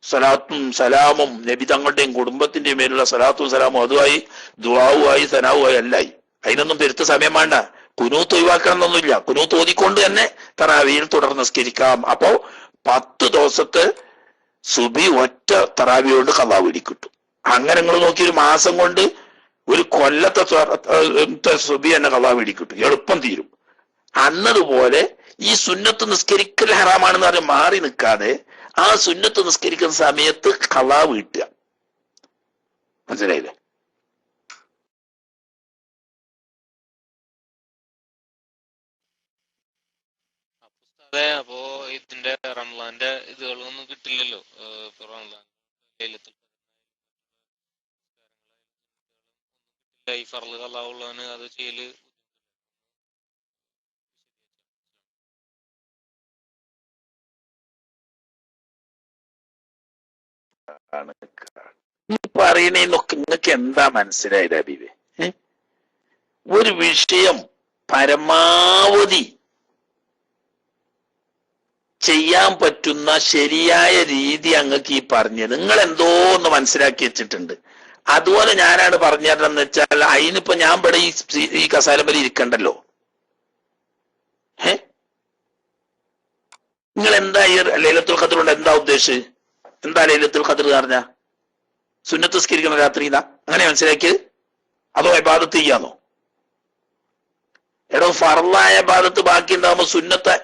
Speaker 1: സലാത്തും സലാമും നബി തങ്ങളുടെയും കുടുംബത്തിന്റെയും മേലുള്ള സലാത്തും സലാമും അതുമായി ദുആവുമായി സനാവുമായി എല്ലായി. അതിനൊന്നും പെരുത്ത സമയം വേണ്ട. കുനൂത്ത് ഒഴിവാക്കണം എന്നൊന്നുമില്ല. കുനൂത്ത് ഓതിക്കൊണ്ട് തന്നെ തറാവിയിൽ തുടർന്ന് നിസ്കരിക്കാം. അപ്പോ 10 ദിവസത്തെ സുബി ഒറ്റ തറാവി കൊണ്ട് ഖളാ വീടി കിട്ടും. അങ്ങനെ നിങ്ങൾ നോക്കി ഒരു മാസം കൊണ്ട് ഒരു കൊല്ലത്തെ സുബി തന്നെ ഖളാ വീടി കിട്ടും, എളുപ്പം തീരും. അന്നതുപോലെ ഈ സുന്നത്ത് നിസ്കരിക്കൽ ഹറാമാണെന്ന് പറഞ്ഞ് മാറി നിൽക്കാതെ ആ സുന്നത്ത് നിസ്കരിക്കുന്ന സമയത്ത് ഖളാ വീട്ടുക. മനസ്സിലായില്ലേ?
Speaker 5: അതെ. അപ്പോ ഇതിന്റെ റംസാന്റെ ഇതുകളൊന്നും കിട്ടില്ലല്ലോ. ഇപ്പൊ റംസാൻ ഈ ഫർള് ഖളാ ഉള്ളവന് അത് ചെയ്യല്
Speaker 1: ഈ പറയുന്നതിനൊക്കെ നിങ്ങൾക്ക് എന്താ മനസ്സിലായത് ഹബീബേ? ഒരു വിഷയം പരമാവധി ചെയ്യാൻ പറ്റുന്ന ശരിയായ രീതി അങ്ങക്ക് ഈ പറഞ്ഞു നിങ്ങൾ എന്തോ ഒന്ന് മനസ്സിലാക്കി വെച്ചിട്ടുണ്ട്. അതുപോലെ ഞാനാണ് പറഞ്ഞതെന്ന് വെച്ചാൽ അതിനിപ്പോ ഞാൻ ഇവിടെ ഈ കസാലമ്പലി ഇരിക്കണ്ടല്ലോ. നിങ്ങൾ എന്താ ഈ ലൈലത്തുൽ ഖദ്ർ കൊണ്ട് എന്താ ഉദ്ദേശിച്ചത്? എന്താ ലൈലത്തുൽ ഖദ്ർ എന്ന് പറഞ്ഞ സുന്നത്ത് നിസ്കരിക്കുന്ന രാത്രി അങ്ങനെ മനസ്സിലാക്കിയത്? അതോ ഇബാദത്ത് ചെയ്യാന്നോ? എടോ ഫർളായ ഇബാദത്ത് ബാക്കി ഉണ്ടാവുമ്പോ സുന്നത്ത്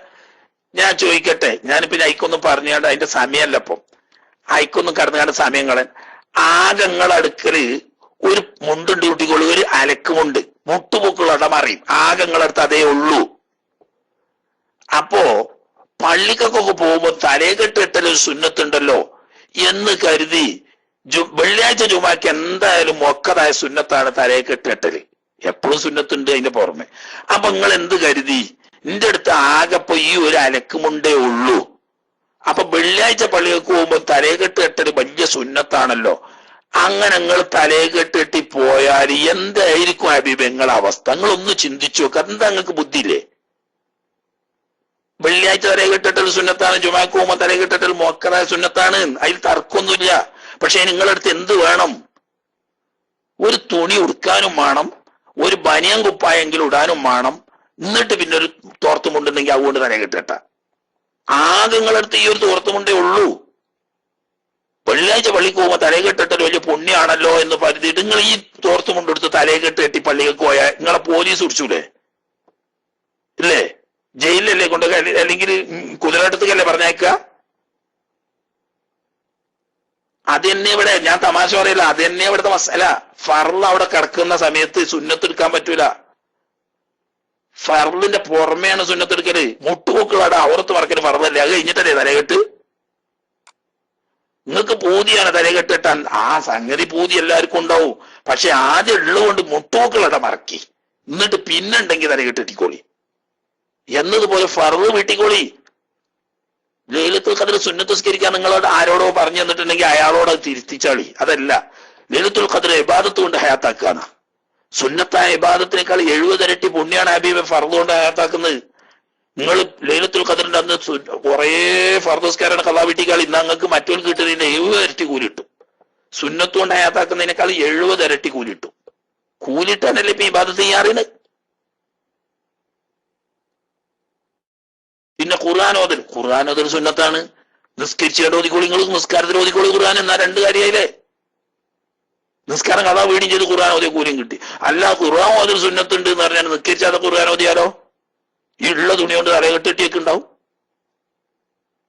Speaker 1: ഞാൻ ചോദിക്കട്ടെ, ഞാനിപ്പോ അയക്കൊന്നും പറഞ്ഞാണ്ട് അതിന്റെ സമയമല്ല ഇപ്പം, അയക്കൊന്നും കടന്നുകാണ്ട് സമയം കളയാൻ. ആകങ്ങൾ അടുക്കല് ഒരു മുണ്ടുണ്ട് കുട്ടികൾ, ഒരു അലക്കുമുണ്ട്, മുട്ടുപൂക്കളുടെ ഇടമറിയും, ആകങ്ങളടുത്ത് അതേ ഉള്ളൂ. അപ്പോ പള്ളിക്കൊക്കെ പോകുമ്പോ തലയെക്കെട്ട് കെട്ടലൊരു സുന്നത്തുണ്ടല്ലോ എന്ന് കരുതി വെള്ളിയാഴ്ച ജുമാക്ക് എന്തായാലും മൊക്കതായ സുന്നത്താണ് തലയെക്കെട്ട് കെട്ടല്. എപ്പോഴും സുന്നത്തുണ്ട് അതിന്റെ പുറമെ. അപ്പൊ നിങ്ങൾ എന്ത് കരുതി? നിന്റെ അടുത്ത് ആകെപ്പോ ഈ ഒരു അലക്കുമുണ്ടേ ഉള്ളൂ. അപ്പൊ വെള്ളിയാഴ്ച പള്ളികൾക്ക് പോകുമ്പോ തലയെക്കെട്ട് കെട്ടല് വലിയ സുന്നത്താണല്ലോ. അങ്ങനെ നിങ്ങൾ തലയെക്കെട്ട് കെട്ടി പോയാൽ എന്തായിരിക്കും ഹബീബ് നിങ്ങളെ അവസ്ഥ? നിങ്ങളൊന്ന് ചിന്തിച്ചു നോക്കുക. എന്താ നിങ്ങൾക്ക് ബുദ്ധിയില്ലേ? വെള്ളിയാഴ്ച തലയെക്കെട്ടൽ സുന്നത്താണ്, ജുമാക്ക് പോകുമ്പോ തലയെക്കെട്ടൽ മൊക്കതായ സുന്നത്താണ്, അതിൽ തർക്കമൊന്നുമില്ല. പക്ഷെ നിങ്ങളടുത്ത് എന്ത് വേണം? ഒരു തുണി ഉടുക്കാനും വേണം, ഒരു ബനിയൻ കുപ്പായെങ്കിലും ഇടാനും വേണം, എന്നിട്ട് പിന്നെ ഒരു തോർത്തുമുണ്ടെങ്കിൽ അതുകൊണ്ട് തലയെക്കെട്ട. ആകെ നിങ്ങളടുത്ത് ഈ ഒരു തോർത്തുമുണ്ടേ ഉള്ളൂ. വെള്ളിയാഴ്ച പള്ളിക്ക് പോകുമ്പോ തലയെക്കെട്ടിട്ടൽ വലിയ പുണ്യാണല്ലോ എന്ന് കരുതിയിട്ട് നിങ്ങൾ ഈ തോർത്തുമുണ്ടെടുത്ത് തലയെക്കെട്ട് കെട്ടി പള്ളിക്ക് പോയാൽ നിങ്ങളെ പോലീസ് പിടിച്ചൂലേ? ഇല്ലേ? ജയിലിലല്ലേ കൊണ്ട്, അല്ലെങ്കിൽ കുതിരടുത്തേക്കല്ലേ പറഞ്ഞേക്കുക? അത് തന്നെ ഇവിടെ, ഞാൻ തമാശ പറയില്ല, അത് തന്നെ ഇവിടുത്തെ മസല. ഫർള് അവിടെ കിടക്കുന്ന സമയത്ത് സുന്നത്തെടുക്കാൻ പറ്റൂല. ഫർളിന്റെ പുറമെയാണ് സുന്നത്തെടുക്കല്. മുട്ടുപോക്കുകളാടെ ഔറത്ത് മറക്കല് ഫർളല്ലേ? അത് കഴിഞ്ഞിട്ടല്ലേ തലകെട്ട്? നിങ്ങൾക്ക് പൂതിയാണ് തലകെട്ട് കെട്ടാൻ. ആ സംഗതി പൂതി എല്ലാവർക്കും ഉണ്ടാവും. പക്ഷെ ആദ്യം ഉള്ളതുകൊണ്ട് മുട്ടുപോക്കുകളാടെ മറക്കി, എന്നിട്ട് പിന്നെ ഉണ്ടെങ്കിൽ തലകെട്ട് കെട്ടിക്കോളി. എന്നതുപോലെ ഫർള് വീട്ടിക്കോളി. ലൈലത്തുൽ ഖദ്ർ സുന്നത്ത് നിസ്കരിക്കാൻ നിങ്ങളോട് ആരോടോ പറഞ്ഞു തന്നിട്ടുണ്ടെങ്കിൽ അയാളോട് തിരുത്തിച്ചാളി. അതല്ല, ലൈലത്തുൽ ഖദ്ർ ഇബാദത്ത് കൊണ്ട് ഹയാത്താക്കാണ്. സുന്നത്തായ ഇബാദത്തിനേക്കാൾ 70 ഇരട്ടി പുണ്യാണ് ഹബീബ് ഫർദ് കൊണ്ട് ഹയാത്താക്കുന്നത്. നിങ്ങൾ ലൈലത്തുൽ ഖദ്റിന്റെ അന്ന് കുറേ ഫർദ് നിസ്കാരാണ് ഖളാ വീട്ടിക്കാൾ, ഇന്ന് നിങ്ങൾക്ക് മറ്റൊരു കിട്ടുന്നതിന്റെ 70 ഇരട്ടി കൂലി കിട്ടും. സുന്നത്ത് കൊണ്ട് ഹയാത്താക്കുന്നതിനേക്കാൾ 70 ഇരട്ടി കൂലി കിട്ടും. കൂലിട്ടാനല്ലേ ഇപ്പൊ ഇബാദത്ത് ചെയ്യാറുണ്ട്. പിന്നെ ഖുർആൻ ഓതൽ സുന്നത്താണ്. നിസ്കരിച്ചേണ്ട ഓതിക്കോളി. നിങ്ങൾ നിസ്കാരത്തിൽ ഓതിക്കോളി ഖുർആൻ. എന്നാ 2 കാര്യമായില്ലേ? നിസ്കാരം കളാ വീടും ചെയ്ത് ഖുർആൻ ഓതിയ കൂലിയും കിട്ടി. അല്ല ഖുർആൻ ഓതൽ സുന്നത്തുണ്ട് എന്ന് പറഞ്ഞാൽ നിസ്കരിച്ചാതെ ഖുർആൻ ഓതിയാലോ ഈ ഉള്ള തുണി കൊണ്ട് തലകെട്ടിയൊക്കെ ഉണ്ടാവും.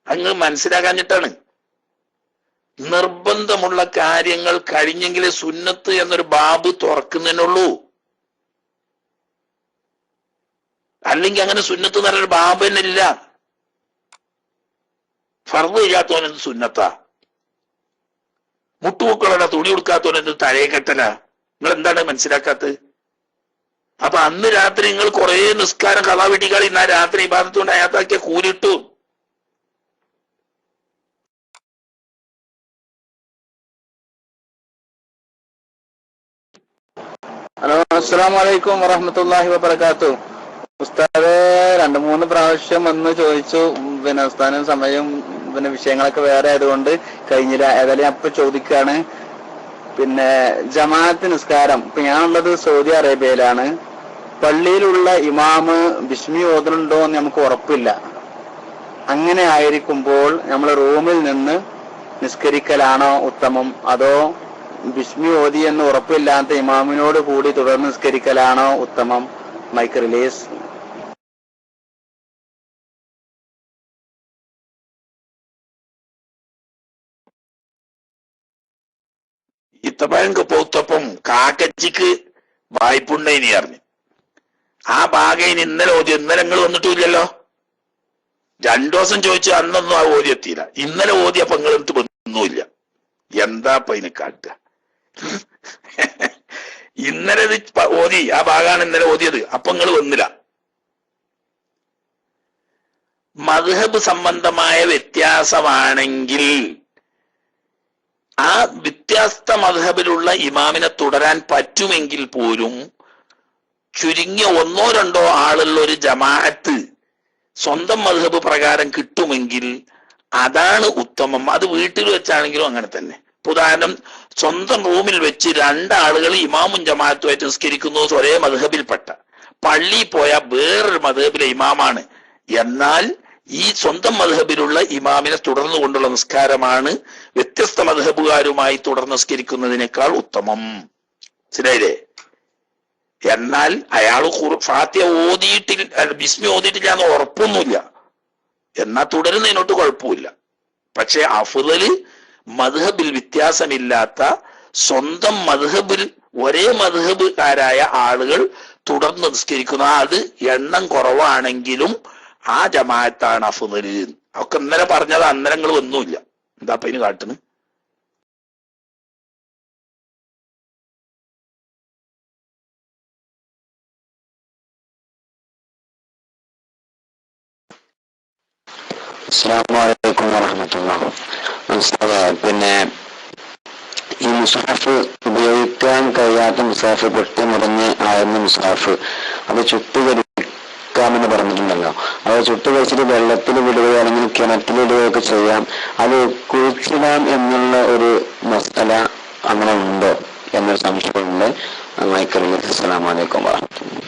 Speaker 1: അങ്ങ് മനസ്സിലാക്കാഞ്ഞിട്ടാണ്. നിർബന്ധമുള്ള കാര്യങ്ങൾ കഴിഞ്ഞെങ്കിലേ സുന്നത്ത് എന്നൊരു ബാബ് തുറക്കുന്നതിനുള്ളൂ. അല്ലെങ്കിൽ അങ്ങനെ സുന്നത്ത് എന്ന് പറഞ്ഞൊരു ബാബ് തന്നെ ഇല്ല. ഫർദ് ചെയ്യാത്തവനെന്ത് സുന്നത്താ? മുട്ടുപൂക്കളുടെ തുണി കൊടുക്കാത്തവനെന്ത് തലയെ കെട്ടല? നിങ്ങൾ എന്താണ് മനസ്സിലാക്കാത്തത്? അപ്പൊ അന്ന് രാത്രി നിങ്ങൾ കുറെ നിസ്കാരം കളാ വീട്ടിക്കാളി, ഇന്നാ രാത്രി ഇബാദത്ത് കൊണ്ട് അയാത്താക്കിയ കൂലിട്ടു.
Speaker 9: ഹലോ, അസ്സലാമു അലൈക്കും വറഹ്മത്തുള്ളാഹി വബറകാതുഹു. ഉസ്താദെ 2-3 പ്രാവശ്യം വന്ന് ചോദിച്ചു. പിന്നെ ഉസ്താദിനും സമയം പിന്നെ വിഷയങ്ങളൊക്കെ വേറെ ആയതുകൊണ്ട് കഴിഞ്ഞില്ല. ഏതായാലും ഞാൻ ഇപ്പൊ ചോദിക്കുകയാണ്. പിന്നെ ജമാഅത്ത് നിസ്കാരം, ഇപ്പൊ ഞാനുള്ളത് സൗദി അറേബ്യയിലാണ്. പള്ളിയിലുള്ള ഇമാമ് ബിസ്മി ഓതുന്നുണ്ടോ എന്ന് നമുക്ക് ഉറപ്പില്ല. അങ്ങനെ ആയിരിക്കുമ്പോൾ നമ്മൾ റൂമിൽ നിന്ന് നിസ്കരിക്കലാണോ ഉത്തമം, അതോ ബിസ്മി ഓതി എന്ന് ഉറപ്പില്ലാത്ത ഇമാമിനോട് കൂടി തുടർന്ന് നിസ്കരിക്കലാണോ ഉത്തമം? Mic release.
Speaker 1: ഇത്തപ്പഴം പോത്തപ്പം കാക്കച്ചിക്ക് വായ്പുണ്ടേനി അറിഞ്ഞു. ആ ബാഗയിന് ഇന്നലെ ഓതി. ഇന്നലെ നിങ്ങൾ വന്നിട്ടില്ലല്ലോ. 2 ദിവസം ചോദിച്ചു, അന്നൊന്നും ആ ഓതി എത്തിയില്ല. ഇന്നലെ ഓതിയപ്പോ നിങ്ങൾ എന്നിട്ട് വന്നുമില്ല. എന്താ ഇപ്പൊ ഇതിനെ കാട്ടുക? ഇന്നലെ ഇത് ഓതി, ആ ഭാഗമാണ് ഇന്നലെ ഓതിയത്. അപ്പൊ നിങ്ങൾ വന്നില്ല. മദ്ഹബ് സംബന്ധമായ വ്യത്യാസമാണെങ്കിൽ ആ വ്യത്യസ്ത മദ്ഹബിലുള്ള ഇമാമിനെ തുടരാൻ പറ്റുമെങ്കിൽ പോലും ചുരുങ്ങിയ ഒന്നോ രണ്ടോ ആളുള്ള ഒരു ജമാഅത്ത് സ്വന്തം മദ്ഹബ് പ്രകാരം കിട്ടുമെങ്കിൽ അതാണ് ഉത്തമം. അത് വീട്ടിൽ വെച്ചാണെങ്കിലും അങ്ങനെ തന്നെ. ഉദാഹരണം, സ്വന്തം റൂമിൽ വെച്ച് രണ്ടാളുകൾ ഇമാമും ജമാഅത്തുമായിട്ട് നിസ്കരിക്കുന്നു, ഒരേ മദ്ഹബിൽപ്പെട്ട. പള്ളിയിൽ പോയാൽ വേറൊരു മദ്ഹബിലെ ഇമാമാണ്. എന്നാൽ ഈ സ്വന്തം മദ്ഹബിലുള്ള ഇമാമിനെ തുടർന്നു കൊണ്ടുള്ള നിസ്കാരമാണ് വ്യത്യസ്ത മദ്ഹബുകാരുമായി തുടർന്ന് നിസ്കരിക്കുന്നതിനേക്കാൾ ഉത്തമം. ശരിയായില്ലേ? എന്നാൽ അയാൾ ഫാത്തിഹ ഓതിയിട്ടില്ല, ബിസ്മി ഓതിയിട്ടില്ല എന്ന് ഉറപ്പൊന്നുമില്ല, എന്നാൽ തുടരുന്നതിനോട്ട് കുഴപ്പമില്ല. പക്ഷെ അഫ്ളല് മദ്ഹബിൽ വ്യത്യാസമില്ലാത്ത സ്വന്തം മദ്ഹബിൽ ഒരേ മദ്ഹബുകാരായ ആളുകൾ തുടർന്ന് നിസ്കരിക്കുന്ന, അത് എണ്ണം കുറവാണെങ്കിലും ആ ജമാഅത്താണ് അഫ്ളല്. ഒക്കെ ഇന്നലെ പറഞ്ഞത് അന്നരങ്ങൾ ഒന്നുമില്ല. എന്താ അപ്പൊ ഇതിന് കാട്ടുന്നു?
Speaker 10: അസ്സലാമു അലൈക്കും വറഹ്മത്തുള്ളാഹി. പിന്നെ ഈ മുസാഫ് ഉപയോഗിക്കാൻ കഴിയാത്ത മുസാഫ്, പൊട്ടി മുറിഞ്ഞ് ആയിരുന്ന മുസാഫ്, അത് ചുട്ടുകരിക്കാമെന്ന് പറഞ്ഞിട്ടുണ്ടല്ലോ. അത് ചുട്ടുകരിച്ചിട്ട് വെള്ളത്തിൽ വിടുകയാണെങ്കിൽ കിണറ്റിലിടുകയൊക്കെ ചെയ്യാം. അത് കുഴിച്ചിടാം എന്നുള്ള ഒരു മസല അങ്ങനെ ഉണ്ടോ എന്നൊരു സംശയമുണ്ട്. നന്നായിക്കറിയില്ല. അസ്സലാമു അലൈക്കും വറഹ്മത്തുള്ളാഹി.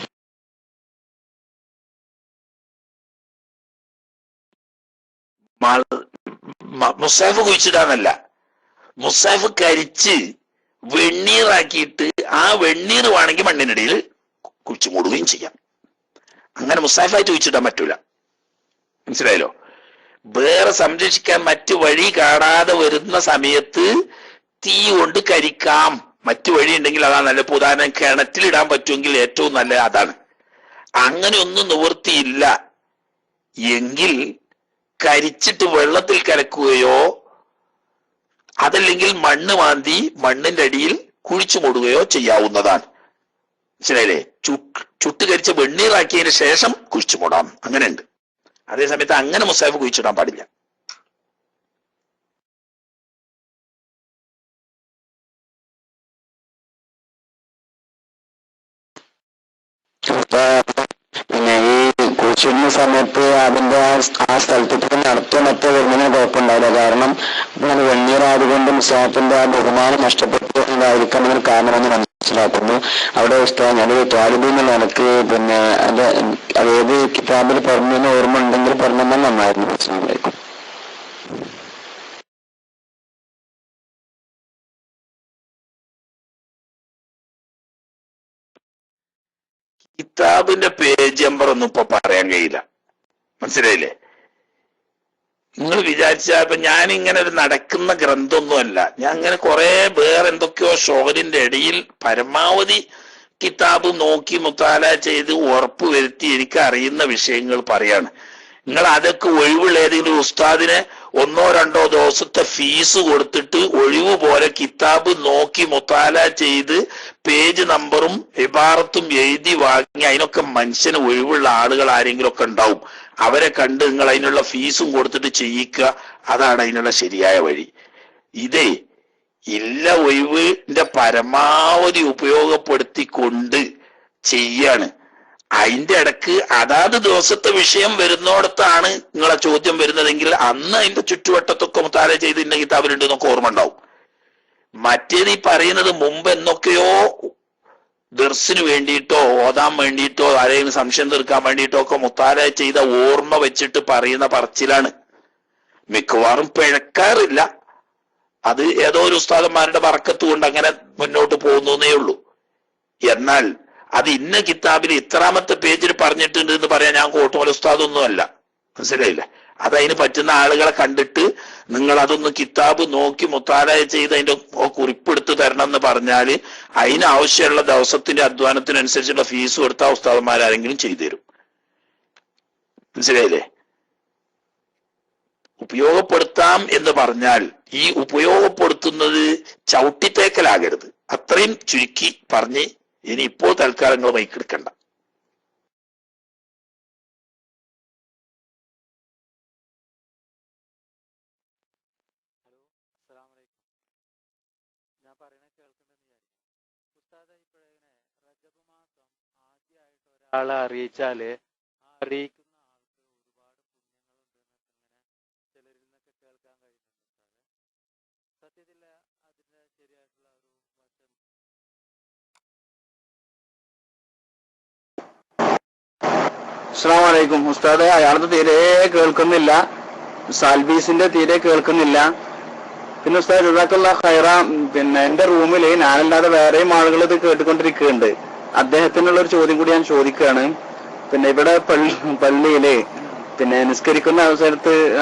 Speaker 1: മുസാഫ് കുഴിച്ചിടാന്നല്ല, മുസാഫ് കരിച്ച് വെണ്ണീറാക്കിയിട്ട് ആ വെണ്ണീർ വേണമെങ്കിൽ മണ്ണിനടിയിൽ കുഴിച്ചു മൂടുകയും ചെയ്യാം. അങ്ങനെ മുസാഫായിട്ട് കുഴിച്ചിടാൻ പറ്റൂല. മനസ്സിലായല്ലോ? വേറെ സംരക്ഷിക്കാൻ മറ്റു വഴി കാണാതെ വരുന്ന സമയത്ത് തീ കൊണ്ട് കരിക്കാം. മറ്റു വഴി ഉണ്ടെങ്കിൽ അതാണ് നല്ല. ഉദാഹരണം, കിണറ്റിലിടാൻ പറ്റുമെങ്കിൽ ഏറ്റവും നല്ല അതാണ്. അങ്ങനെ ഒന്നും നിവൃത്തിയില്ല എങ്കിൽ കരിച്ചിട്ട് വെള്ളത്തിൽ കലക്കുകയോ അതല്ലെങ്കിൽ മണ്ണ് മാന്തി മണ്ണിന്റെ അടിയിൽ കുഴിച്ചു മൂടുകയോ ചെയ്യാവുന്നതാണ്. മനസ്സിലായില്ലേ? ചുട്ട് കരിച്ച വെണ്ണീറാക്കിയതിന് ശേഷം കുഴിച്ചു മൂടാം, അങ്ങനെയുണ്ട്. അതേസമയത്ത് അങ്ങനെ മുസാഫ് കുഴിച്ചിടാൻ പാടില്ല.
Speaker 10: പിന്നെ ഈ കുഴിച്ചിടുന്ന സമയത്ത് അതിന്റെ ആ സ്ഥലത്ത് തന്നെ അടുത്ത വരുന്നതിന് കുഴപ്പമുണ്ടാവില്ല. കാരണം അത് വെണ്ണീറായതുകൊണ്ട് മുസാഫിന്റെ ആ ബഹുമാനം നഷ്ടപ്പെട്ടതായിരിക്കണം എന്നൊരു കാരണമെന്ന് മനസ്സിലാക്കുന്നു. അവിടെ ഞാനൊരു താലിബ് എന്നുള്ള നിലക്ക് പിന്നെ അത് ഏത് കിതാബിൽ പറഞ്ഞെന്ന് ഓർമ്മ ഉണ്ടെങ്കിൽ പറഞ്ഞെന്നാൽ നന്നായിരുന്നു. അസ്സലാമു അലൈക്കും.
Speaker 1: കിതാബിന്റെ പേജ് നമ്പർ ഒന്നും ഇപ്പൊ പറയാൻ കഴിയില്ല. മനസ്സിലായില്ലേ? നിങ്ങൾ വിചാരിച്ച ഞാനിങ്ങനെ ഒരു നടക്കുന്ന ഗ്രന്ഥമൊന്നുമല്ല. ഞാൻ അങ്ങനെ കുറെ വേറെ എന്തൊക്കെയോ ഷോറിന്റെ ഇടയിൽ പരമാവധി കിതാബ് നോക്കി മുത്താല ചെയ്ത് ഉറപ്പ് വരുത്തി എനിക്ക് അറിയുന്ന വിഷയങ്ങൾ പറയാണ്. നിങ്ങൾ അതൊക്കെ ഒഴിവുള്ള ഏതെങ്കിലും ഉസ്താദിനെ ഒന്നോ രണ്ടോ ദിവസത്തെ ഫീസ് കൊടുത്തിട്ട് ഒഴിവ് പോലെ കിതാബ് നോക്കി മുത്താല ചെയ്ത് പേജ് നമ്പറും ഇബാറത്തും എഴുതി വാങ്ങി, അതിനൊക്കെ മനുഷ്യന് ഒഴിവുള്ള ആളുകൾ ആരെങ്കിലും ഒക്കെ ഉണ്ടാവും. അവരെ കണ്ട് നിങ്ങൾ അതിനുള്ള ഫീസും കൊടുത്തിട്ട് ചെയ്യിക്കുക. അതാണ് അതിനുള്ള ശരിയായ വഴി. ഇതേ ഇല്ല ഒഴിവിന്റെ പരമാവധി ഉപയോഗപ്പെടുത്തിക്കൊണ്ട് ചെയ്യാണ്. അതിന്റെ ഇടക്ക് അതാത് ദിവസത്തെ വിഷയം വരുന്നോടത്താണ് നിങ്ങളെ ചോദ്യം വരുന്നതെങ്കിൽ അന്ന് അതിന്റെ ചുറ്റുവട്ടത്തൊക്കെ മുത്താല ചെയ്ത് ഇന്ന കിതാബിലുണ്ട് എന്നൊക്കെ ഓർമ്മ ഉണ്ടാവും. മറ്റേത് ഈ പറയുന്നത് മുമ്പ് എന്നൊക്കെയോ ദർസിന് വേണ്ടിയിട്ടോ ഓതാൻ വേണ്ടിയിട്ടോ ആരെങ്കിലും സംശയം തീർക്കാൻ വേണ്ടിയിട്ടോ ഒക്കെ മുത്താല ചെയ്ത ഓർമ്മ വെച്ചിട്ട് പറയുന്ന പറച്ചിലാണ്. മിക്കവാറും പിഴക്കാറില്ല. അത് ഏതോ ഒരു ഉസ്താദന്മാരുടെ ബർക്കത്ത് കൊണ്ട് അങ്ങനെ മുന്നോട്ട് പോകുന്നേ ഉള്ളൂ. എന്നാൽ അത് ഇന്ന കിതാബിൽ ഇത്രാമത്തെ പേജിൽ പറഞ്ഞിട്ടുണ്ട് എന്ന് പറയാൻ ഞാൻ കോട്ടുമല ഉസ്താദൊന്നും അല്ല. മനസ്സിലായില്ലേ? അതതിന് പറ്റുന്ന ആളുകളെ കണ്ടിട്ട് നിങ്ങൾ അതൊന്ന് കിതാബ് നോക്കി മുത്താലായ ചെയ്ത് അതിന്റെ കുറിപ്പെടുത്ത് തരണം എന്ന് പറഞ്ഞാല് അതിന് ആവശ്യമുള്ള ദിവസത്തിന്റെ അധ്വാനത്തിനനുസരിച്ചുള്ള ഫീസ് കൊടുത്ത ഉസ്താദന്മാരാരെങ്കിലും ചെയ്തു തരും. മനസ്സിലായില്ലേ? ഉപയോഗപ്പെടുത്താം എന്ന് പറഞ്ഞാൽ ഈ ഉപയോഗപ്പെടുത്തുന്നത് ചവിട്ടിത്തേക്കലാകരുത്. അത്രയും ചുരുക്കി പറഞ്ഞ് ഇനി ഇപ്പോൾ തൽക്കാലങ്ങൾ മൈക്കെടുക്കണ്ട.
Speaker 11: ഞാൻ പറയുന്നത് കേൾക്കുന്നുണ്ടെന്ന് വിചാരിക്കും. ഉസ്താദ് ഇപ്പോഴേ റജബ് മാസം ഒരാളെ അറിയിച്ചാല് ആ അറിയിക്കുന്ന ആൾക്ക് ഒരുപാട് പുണ്യങ്ങളുണ്ട് എന്നൊക്കെ ചിലരിൽ നിന്നൊക്കെ കേൾക്കാൻ കഴിയുന്നുണ്ട്. സത്യത്തിൽ അതിന്റെ ശരിയായിട്ടുള്ള ഒരു വശം.
Speaker 9: അസ്സലാമു അലൈക്കും ഉസ്താദെ, അയാളത് തീരെ കേൾക്കുന്നില്ല, സാൽബീസിന്റെ തീരെ കേൾക്കുന്നില്ല. പിന്നെ ഉസ്താദ് ജസാക്കല്ലാഹ് ഖൈറ, പിന്നെ എന്റെ റൂമിൽ ഞാനല്ലാതെ വേറെയും ആളുകൾ ഇത് കേട്ടുകൊണ്ടിരിക്കുന്നുണ്ട്. അദ്ദേഹത്തിനുള്ള ഒരു ചോദ്യം കൂടി ഞാൻ ചോദിക്കുകയാണ്. പിന്നെ ഇവിടെ പള്ളിയില് പിന്നെ നിസ്കരിക്കുന്ന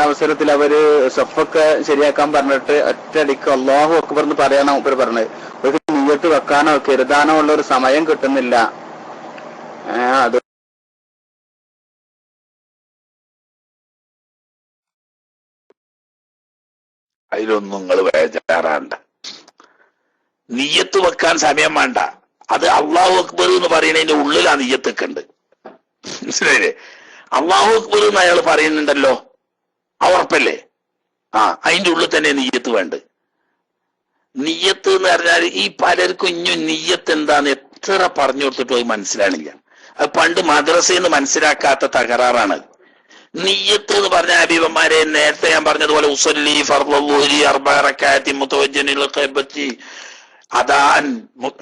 Speaker 9: അവസരത്തിൽ അവര് സഫൊക്കെ ശരിയാക്കാൻ പറഞ്ഞിട്ട് ഒറ്റയടിക്ക് അല്ലാഹു അക്ബർ എന്ന് പറയാനാണ് ഇവർ പറഞ്ഞത്. ഒരു നിയ്യത്ത് വെക്കാനോ കരുതാനോ ഉള്ള ഒരു സമയം കിട്ടുന്നില്ല. അത്
Speaker 1: അതിലൊന്നും നിങ്ങൾ ബേജാറാണ്ട. നിയ്യത്ത് വെക്കാൻ സമയം വേണ്ട. അത് അള്ളാഹു അക്ബർ എന്ന് പറയുന്നതിന്റെ ഉള്ളിൽ ആ നിയ്യത്തൊക്കെ ഉണ്ട്. മനസ്സിലായില്ലേ? അള്ളാഹു അക്ബർ എന്ന് അയാൾ പറയുന്നുണ്ടല്ലോ, ആ ഉറപ്പല്ലേ? അതിന്റെ ഉള്ളിൽ തന്നെ നിയ്യത്ത് വേണ്ട. നിയ്യത്ത് എന്ന് പറഞ്ഞാൽ ഈ പലർക്കും ഇഞ്ഞും നിയ്യത്ത് എന്താന്ന് എത്ര പറഞ്ഞു കൊടുത്തിട്ടും അത് മനസ്സിലാണില്ല. അത് പണ്ട് മദ്രസയിൽ നിന്ന് മനസ്സിലാക്കാത്ത തകരാറാണ്. നിയ്യത്ത് എന്ന് പറഞ്ഞ ഹബീബന്മാരെ നേരത്തെ ഞാൻ പറഞ്ഞതുപോലെ ഉസല്ലി ഫർളുഹുരി അർബഅ റകഅത്തി മുതവജ്ജിനിൽ ഖിബ്ലത്തി അദാൻ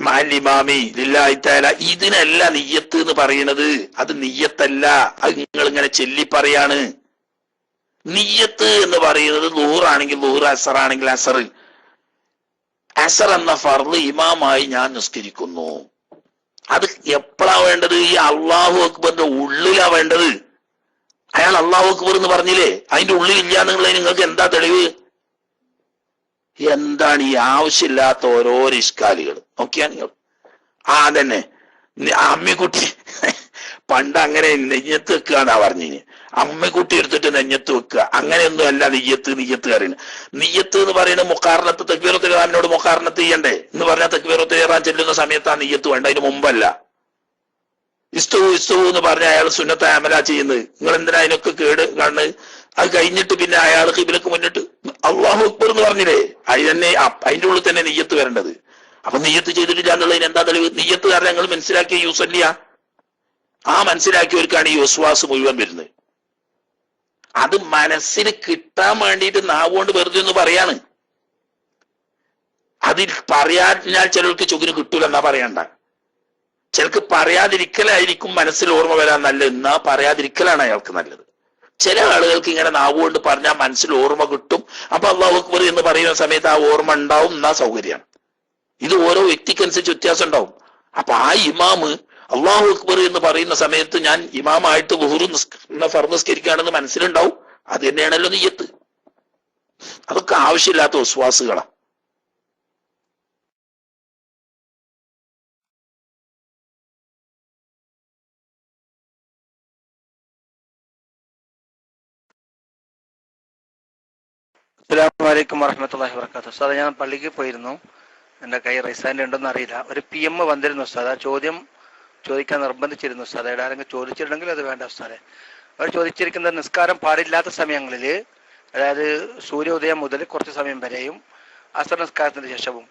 Speaker 1: മഅൽ ഇമാമി ലില്ലാഹി തആല, ഇതിനല്ല നിയ്യത്ത് എന്ന് പറയുന്നത്. അത് നിയ്യത്തല്ല, അത് നിങ്ങൾ ഇങ്ങനെ ചൊല്ലി പറയാണ്. നിയ്യത്ത് എന്ന് പറയുന്നത് ളുഹുറാണെങ്കിൽ ളുഹുർ, അസറാണെങ്കിൽ അസർ. അസർ എന്ന ഫർള് ഇമാമായി ഞാൻ നിസ്കരിക്കുന്നു. അത് എപ്പോഴാ വേണ്ടത്? ഈ അല്ലാഹു അക്ബറിന്റെ ഉള്ളിലാ വേണ്ടത്. അയാൾ അല്ലാഹു അക്ബർ എന്ന് പറഞ്ഞില്ലേ, അതിന്റെ ഉള്ളിൽ ഇല്ല എന്നുള്ളതിന് നിങ്ങൾക്ക് എന്താ തെളിവ്? എന്താണ് ഈ ആവശ്യമില്ലാത്ത ഓരോരോ ഇഷ്കാലികൾ നോക്കിയാ നിങ്ങൾ? അതന്നെ അമ്മിക്കുട്ടി പണ്ട് അങ്ങനെ നെഞ്ഞത്ത് വെക്കുക എന്നാ പറഞ്ഞിന്. അമ്മിക്കുട്ടി എടുത്തിട്ട് നെഞ്ഞത്ത് വെക്കുക, അങ്ങനെയൊന്നും അല്ല നിയ്യത്ത് അറിയുന്നത്. നിയ്യത്ത് എന്ന് പറയുന്നത് മുഖാറിനത്ത് തക്ബീറത്തുൽ ഇഹ്റാമിനോട് മുഖാറിനത്ത് ചെയ്യണ്ടേ എന്ന് പറഞ്ഞാൽ തക്ബീറത്തുൽ ഇഹ്റാം ചെല്ലുന്ന സമയത്താണ് നിയ്യത്ത് വേണ്ട, അതിന് മുമ്പല്ല. ഇസ്തു എന്ന് പറഞ്ഞ അയാൾ സുന്നത്ത് അമല ചെയ്യുന്നത്. നിങ്ങൾ എന്തിനാ അതിനൊക്കെ കേട് കാണുന്നത്? അത് കഴിഞ്ഞിട്ട് പിന്നെ അയാൾ ഖിബ്ലക്ക് മുന്നിട്ട് അല്ലാഹു അക്ബർ എന്ന് പറഞ്ഞില്ലേ, അതിന്റെ ഉള്ളിൽ തന്നെ നിയ്യത്ത് വരേണ്ടത്. അപ്പൊ നിയ്യത്ത് ചെയ്തിട്ടില്ല എന്നുള്ളതിന് എന്താ തെളിവ്? നിയ്യത്ത് കാരണം ഞങ്ങൾ മനസ്സിലാക്കിയ യൂസല്ലിയ, ആ മനസ്സിലാക്കിയവർക്കാണ് ഈ വിശ്വാസം മുഴുവൻ വരുന്നത്. അത് മനസ്സിന് കിട്ടാൻ വേണ്ടിയിട്ട് നാവുകൊണ്ട് വെറുതെ ഒന്ന് പറയാണ്. അതിൽ പറയാൻ ചിലർക്ക് ചുകിന് കിട്ടൂല എന്നാ പറയണ്ട. ചിലർക്ക് പറയാതിരിക്കലായിരിക്കും മനസ്സിൽ ഓർമ്മ വരാൻ നല്ലത്, എന്നാ പറയാതിരിക്കലാണ് അയാൾക്ക് നല്ലത്. ചില ആളുകൾക്ക് ഇങ്ങനെ നാവുകൊണ്ട് പറഞ്ഞാൽ മനസ്സിൽ ഓർമ്മ കിട്ടും. അപ്പൊ അല്ലാഹു അക്ബർ എന്ന് പറയുന്ന സമയത്ത് ആ ഓർമ്മ ഉണ്ടാവും, എന്നാ സൗകര്യമാണ്. ഇത് ഓരോ വ്യക്തിക്കനുസരിച്ച് വ്യത്യാസം ഉണ്ടാവും. അപ്പൊ ആ ഇമാമ് അല്ലാഹു അക്ബർ എന്ന് പറയുന്ന സമയത്ത് ഞാൻ ഇമാമായിട്ട് ളുഹുർ ഫർദ് നിസ്കരിക്കുകയാണെന്ന് മനസ്സിലുണ്ടാവും. അത് തന്നെയാണല്ലോ നിയ്യത്ത്. അതൊക്കെ ആവശ്യമില്ലാത്ത വിശ്വാസുകളാണ്.
Speaker 3: അസ്സലാമു അലൈക്കും വറഹ്മത്തുള്ളാഹി വബറകാതുഹു. ഉസ്താദ്, ഞാൻ പള്ളിക്ക് പോയിരുന്നു. എൻ്റെ കൈ റൈസാൻ്റെ ഉണ്ടെന്ന് അറിയില്ല. ഒരു PM വന്നിരുന്നു ഉസ്താദ്. ആ ചോദ്യം ചോദിക്കാൻ നിർബന്ധിച്ചിരുന്നു ഉസ്താദ്. ആരെങ്കിലും ചോദിച്ചിട്ടുണ്ടെങ്കിൽ അത് വേണ്ട ഉസ്താദെ. അവർ ചോദിച്ചിരിക്കുന്നത് നിസ്കാരം പാടില്ലാത്ത സമയങ്ങളിൽ, അതായത് സൂര്യോദയം മുതൽ കുറച്ച് സമയം വരെയും അസർ നിസ്കാരത്തിന് ശേഷവും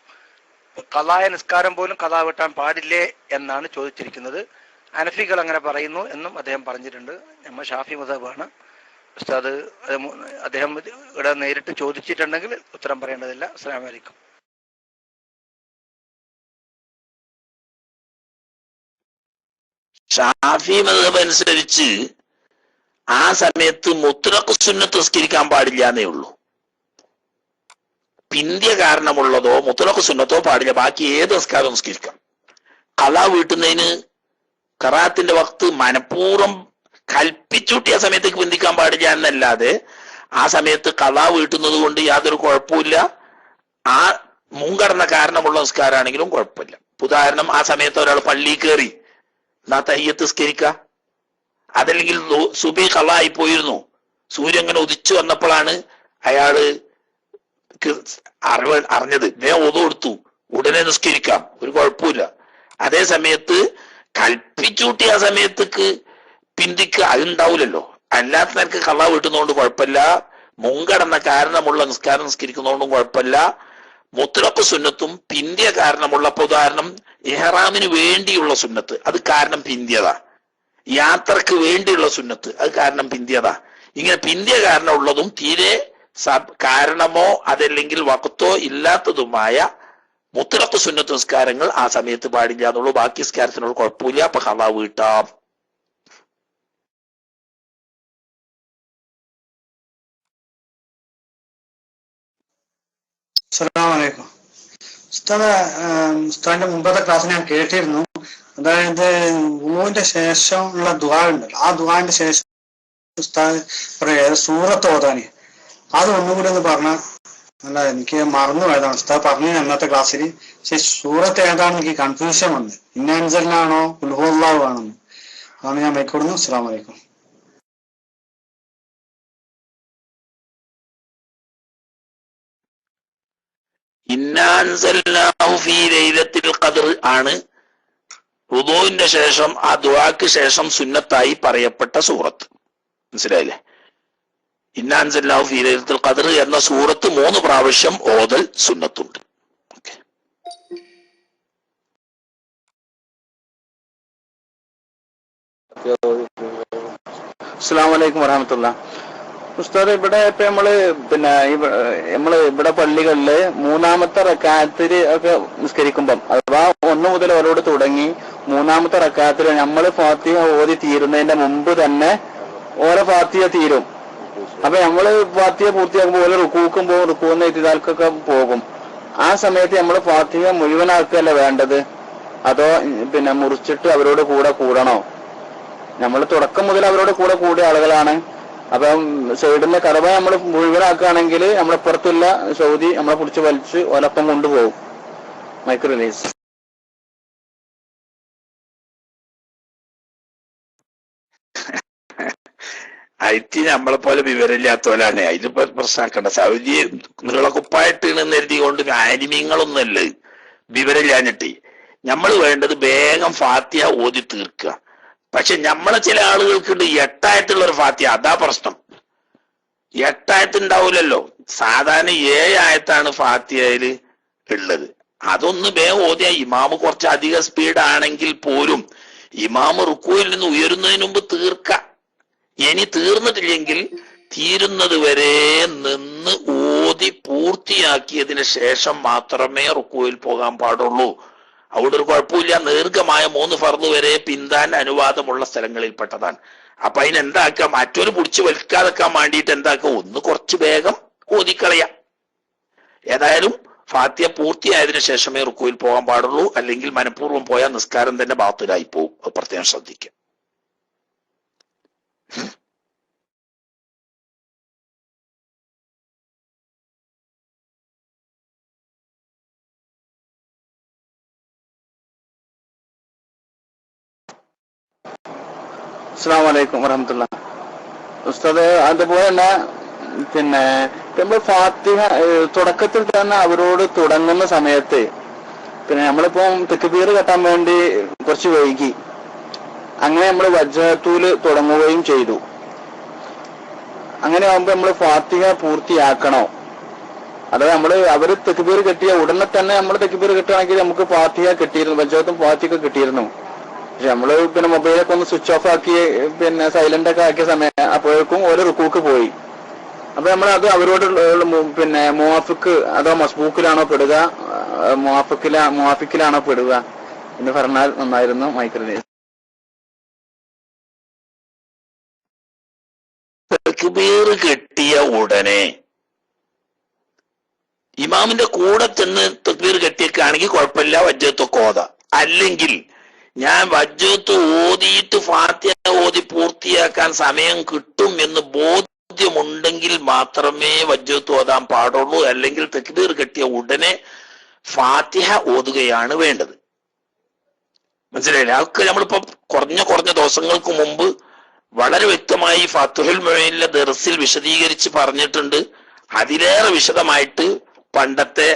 Speaker 3: ഖളായ നിസ്കാരം പോലും ഖളാ വെട്ടാൻ പാടില്ലേ എന്നാണ് ചോദിച്ചിരിക്കുന്നത്. ഹനഫികൾ അങ്ങനെ പറയുന്നു എന്നും അദ്ദേഹം പറഞ്ഞിട്ടുണ്ട്. നമ്മൾ ഷാഫി മദ്ഹബാണ് ഉസ്താദ്. അദ്ദേഹം ഇവിടെ നേരിട്ട് ചോദിച്ചിട്ടുണ്ടെങ്കിൽ ഉത്തരം പറയേണ്ടതില്ല. അസ്സലാമു അലൈക്കും.
Speaker 1: ഷാഫി മദ്ഹബ് അനുസരിച്ച് ആ സമയത്ത് മുത്ലഖ് സുന്നത്ത് നിസ്കരിക്കാൻ പാടില്ല എന്നേ ഉള്ളൂ. പിന്തിയ കാരണമുള്ളതോ മുത്ലഖ് സുന്നത്തോ പാടില്ല. ബാക്കി ഏത് നിസ്കാരം നിസ്കരിക്കാം. ഖളാ വീട്ടുന്നതിന് ഖറാത്തിന്റെ വക്ത് മനഃപൂർവ്വം കൽപ്പിച്ചൂട്ടിയ സമയത്തേക്ക് ബന്ധിക്കാൻ പാടില്ല എന്നല്ലാതെ ആ സമയത്ത് ഖളാ വീട്ടുന്നത് കൊണ്ട് യാതൊരു കുഴപ്പമില്ല. ആ മുൻകടന്ന കാരണമുള്ള നിസ്കാരമാണെങ്കിലും കുഴപ്പമില്ല. ഉദാഹരണം, ആ സമയത്ത് ഒരാൾ പള്ളിയിൽ കയറി എന്നാ തഹിയ്യത്ത് നിസ്കരിക്കുക. അതല്ലെങ്കിൽ സുബഹി ഖളാ ആയി പോയിരുന്നു, സൂര്യൻ ഇങ്ങനെ ഉദിച്ചു വന്നപ്പോഴാണ് അയാള് അറിഞ്ഞത്, വേഗം ഒതു കൊടുത്തു, ഉടനെ നിസ്കരിക്കാം, ഒരു കുഴപ്പമില്ല. അതേ സമയത്ത് കൽപ്പിച്ചൂട്ടി ആ സമയത്തേക്ക് പിന്തിക്ക് അതുണ്ടാവില്ലല്ലോ. അല്ലാത്ത നിനക്ക് ഖളാ വീട്ടുന്നതുകൊണ്ട് കുഴപ്പമില്ല. മുൻകടന്ന കാരണമുള്ള നിസ്കാരം നിസ്കരിക്കുന്നതുകൊണ്ടും കുഴപ്പമില്ല. മുത്തലഖ് സുന്നത്തും പിന്തിയ കാരണമുള്ള, ഉദാഹരണം ഇഹ്റാമിന് വേണ്ടിയുള്ള സുന്നത്ത്, അത് കാരണം പിന്തിയതാ. യാത്രക്ക് വേണ്ടിയുള്ള സുന്നത്ത്, അത് കാരണം പിന്തിയതാ. ഇങ്ങനെ പിന്തിയ കാരണമുള്ളതും തീരെ കാരണമോ അതല്ലെങ്കിൽ വഖത്തോ ഇല്ലാത്തതുമായ മുത്തലഖ് സുന്നത്ത് നിസ്കാരങ്ങൾ ആ സമയത്ത് പാടില്ല എന്നുള്ളൂ. ബാക്കി നിസ്കാരത്തിനുള്ള കുഴപ്പമില്ല. അപ്പൊ ഖളാ വീട്ടാം.
Speaker 8: അസ്സലാമു അലൈക്കും. ഉസ്താദിന്റെ മുമ്പത്തെ ക്ലാസ് ഞാൻ കേട്ടിരുന്നു. അതായത് വുളുവിന്റെ ശേഷം ഉള്ള ദുആ ഉണ്ടല്ലോ, ആ ദുആന്റെ ശേഷം ഉസ്താദ് പറയാ സൂറത്ത് ഓതാന്, അത് ഒന്നുകൂടി ഒന്ന് പറഞ്ഞ. അല്ല, എനിക്ക് മറന്നുപോയതാണ് ഉസ്താദ് പറഞ്ഞു അന്നത്തെ ക്ലാസ്സിൽ. പക്ഷെ സൂറത്ത് ഏതാണെന്ന് എനിക്ക് കൺഫ്യൂഷൻ വന്നു. ഇന്നാൻസലിനാണോ ഉൽഹുല്ലാഹു ആണെന്ന്. അതാണ് ഞാൻ മൈക്കോടുന്നു. അസ്സലാമു അലൈക്കും.
Speaker 1: ഇന്നാ അൻസൽനാഹു ഫീ ലൈലത്തുൽ ഖദ്ർ ആണ് വുദൂഇന്റെ ശേഷം ആ ദുആക്ക് ശേഷം സുന്നത്തായി പറയപ്പെട്ട സൂറത്ത്. മനസ്സിലായില്ലേ? ഇന്നാ അൻസൽനാഹു ഫീ ലൈലത്തുൽ ഖദ്ർ എന്ന സൂറത്ത് 3 പ്രാവശ്യം ഓതൽ സുന്നത്തുണ്ട്.
Speaker 9: അസ്സലാമു അലൈക്കും വറഹ്മത്തുള്ളാഹി. ഉസ്താദ്, ഇവിടെ ഇപ്പൊ നമ്മള് ഇവിടെ പള്ളികളില് 3-ാമത്തെ റക്അത്തില് ഒക്കെ നിസ്കരിക്കുമ്പം, അഥവാ 1 മുതൽ അവരോട് തുടങ്ങി 3-ാമത്തെ റക്അത്തില് നമ്മള് ഫാത്തിഹ ഓതി തീരുന്നതിന്റെ മുമ്പ് തന്നെ ഓരോ ഫാത്തിഹ തീരും. അപ്പൊ നമ്മള് ഫാത്തിഹ പൂർത്തിയാക്കുമ്പോൾ ഓരോ റുക്കൂക്കും പോകും, റുക്കൂന്ന് ഇത്തിദാൽക്കൊക്കെ പോകും. ആ സമയത്ത് നമ്മള് ഫാത്തിഹ മുഴുവനാക്കുകയല്ലേ വേണ്ടത്, അതോ മുറിച്ചിട്ട് അവരോട് കൂടെ കൂടണോ? നമ്മൾ തുടക്കം മുതൽ അവരോട് കൂടെ കൂടിയ ആളുകളാണ്. അപ്പം സൈഡിന്റെ കറവ നമ്മൾ മുഴുവനാക്കുകയാണെങ്കിൽ നമ്മളെപ്പുറത്തുള്ള സൗദി നമ്മളെ പിടിച്ച് വലിച്ച് ഒലപ്പം കൊണ്ടുപോകും. Mic release.
Speaker 1: ഐറ്റി നമ്മളെ പോലെ വിവരമില്ലാത്തവരാണ്. അതിലിപ്പോ പ്രശ്നമാക്കണ്ട. സൗദി നീളക്കുപ്പായിട്ട് എഴുതി കൊണ്ട് ആനിമീങ്ങളൊന്നുമല്ല, വിവരമില്ലാഞ്ഞിട്ട്. നമ്മൾ വേണ്ടത് വേഗം ഫാത്തിഹ ഓതി തീർക്കുക. പക്ഷെ നമ്മളെ ചില ആളുകൾക്കുണ്ട് 8 ആയത്തുള്ള ഒരു ഫാത്തിഹ. അതാ പ്രശ്നം. 8 ആയത്ത് ഉണ്ടാവൂലല്ലോ. സാധാരണ 7 ആയത്താണ് ഫാത്തിഹയില് ഉള്ളത്. അതൊന്ന് വേഗം ഓതിയ ഇമാമ് കുറച്ച് അധിക സ്പീഡ് ആണെങ്കിൽ പോലും ഇമാമ് റുക്കുവിൽ നിന്ന് ഉയരുന്നതിന് മുമ്പ് തീർക്കുക. ഇനി തീർന്നിട്ടില്ലെങ്കിൽ തീരുന്നത് വരെ നിന്ന് ഓതി പൂർത്തിയാക്കിയതിന് ശേഷം മാത്രമേ റുക്കുവിൽ പോകാൻ പാടുള്ളൂ. അവിടെ ഒരു കുഴപ്പമില്ല. ദീർഘമായ 3 ഫർദ് വരെ പിന്താൻ അനുവാദമുള്ള സ്ഥലങ്ങളിൽപ്പെട്ടതാണ്. അപ്പൊ അതിനെന്താക്കാം, മറ്റൊരു പിടിച്ച് വലിക്കാതെക്കാൻ വേണ്ടിയിട്ട് എന്താക്കാം, ഒന്ന് കുറച്ച് വേഗം ഓതിക്കളയാം. ഏതായാലും ഫാത്തിഹ പൂർത്തിയായതിനു ശേഷമേ റുക്കുവിൽ പോകാൻ പാടുള്ളൂ. അല്ലെങ്കിൽ മനഃപൂർവ്വം പോയാൽ നിസ്കാരം തന്നെ ബാത്തിലായി പോകും. അത് പ്രത്യേകം ശ്രദ്ധിക്കുക.
Speaker 9: അസ്സലാമു അലൈക്കും വറഹ്മത്തുള്ളാഹി. ഉസ്താദ്, അതുപോലെ തന്നെ നമ്മൾ ഫാത്തിഹ തുടക്കത്തിൽ തന്നെ അവരോട് തുടങ്ങുന്ന സമയത്ത് നമ്മളിപ്പം തക്ബീർ കെട്ടാൻ വേണ്ടി കുറച്ച് വൈകി, അങ്ങനെ നമ്മൾ വജ്ഹത്തൂല് തുടങ്ങുകയും ചെയ്തു. അങ്ങനെ ആകുമ്പോ നമ്മൾ ഫാത്തിഹ പൂർത്തിയാക്കണോ? അതായത് അവര് തക്ബീർ കെട്ടിയ ഉടനെ തന്നെ നമ്മൾ തക്ബീർ കെട്ടുകയാണെങ്കിൽ നമുക്ക് ഫാത്തിഹ കിട്ടിയിരുന്നു, വജ്ഹത്തും ഫാത്തിഹ കിട്ടിയിരുന്നു. പക്ഷെ നമ്മള് മൊബൈലൊക്കെ ഒന്ന് സ്വിച്ച് ഓഫ് ആക്കി സൈലന്റ് ഒക്കെ ആക്കിയ സമയം അപ്പോഴേക്കും ഒരു റുക്കൂക്ക് പോയി. അപ്പൊ അത് അവരോട് മുവാഫിക്ക് അതോ മസ്ബൂക്കിലാണോ പെടുക, മുവാഫിക്കിലാണോ പെടുക എന്ന് പറഞ്ഞാൽ നന്നായിരുന്നു. മൈക്രോവേവ്.
Speaker 1: തക്ബീർ കെട്ടിയ ഉടനെ ഇമാമിന്റെ കൂടെ ചെന്ന് തക്ബീർ കെട്ടിയൊക്കെയാണെങ്കിൽ കുഴപ്പമില്ല, വജ്ജത്തൊക്കെ ഓതാ. അല്ലെങ്കിൽ ഞാൻ വജ്ജത്ത് ഓതിയിട്ട് ഫാത്തിഹ ഓതി പൂർത്തിയാക്കാൻ സമയം കിട്ടും എന്ന് ബോധ്യമുണ്ടെങ്കിൽ മാത്രമേ വജ്ജത്ത് ഓതാൻ പാടുള്ളൂ. അല്ലെങ്കിൽ തക്ബീർ കെട്ടിയ ഉടനെ ഫാത്തിഹ ഓതുകയാണ് വേണ്ടത്. മനസ്സിലായില്ലേ? അതൊക്കെ നമ്മളിപ്പോ കുറഞ്ഞ ദിവസങ്ങൾക്ക് മുമ്പ് വളരെ വ്യക്തമായി ഫത്തുഹുൽ മുഈനിലെ ദർസിൽ വിശദീകരിച്ച് പറഞ്ഞിട്ടുണ്ട്. അതിലേറെ വിശദമായിട്ട് പണ്ടത്തെ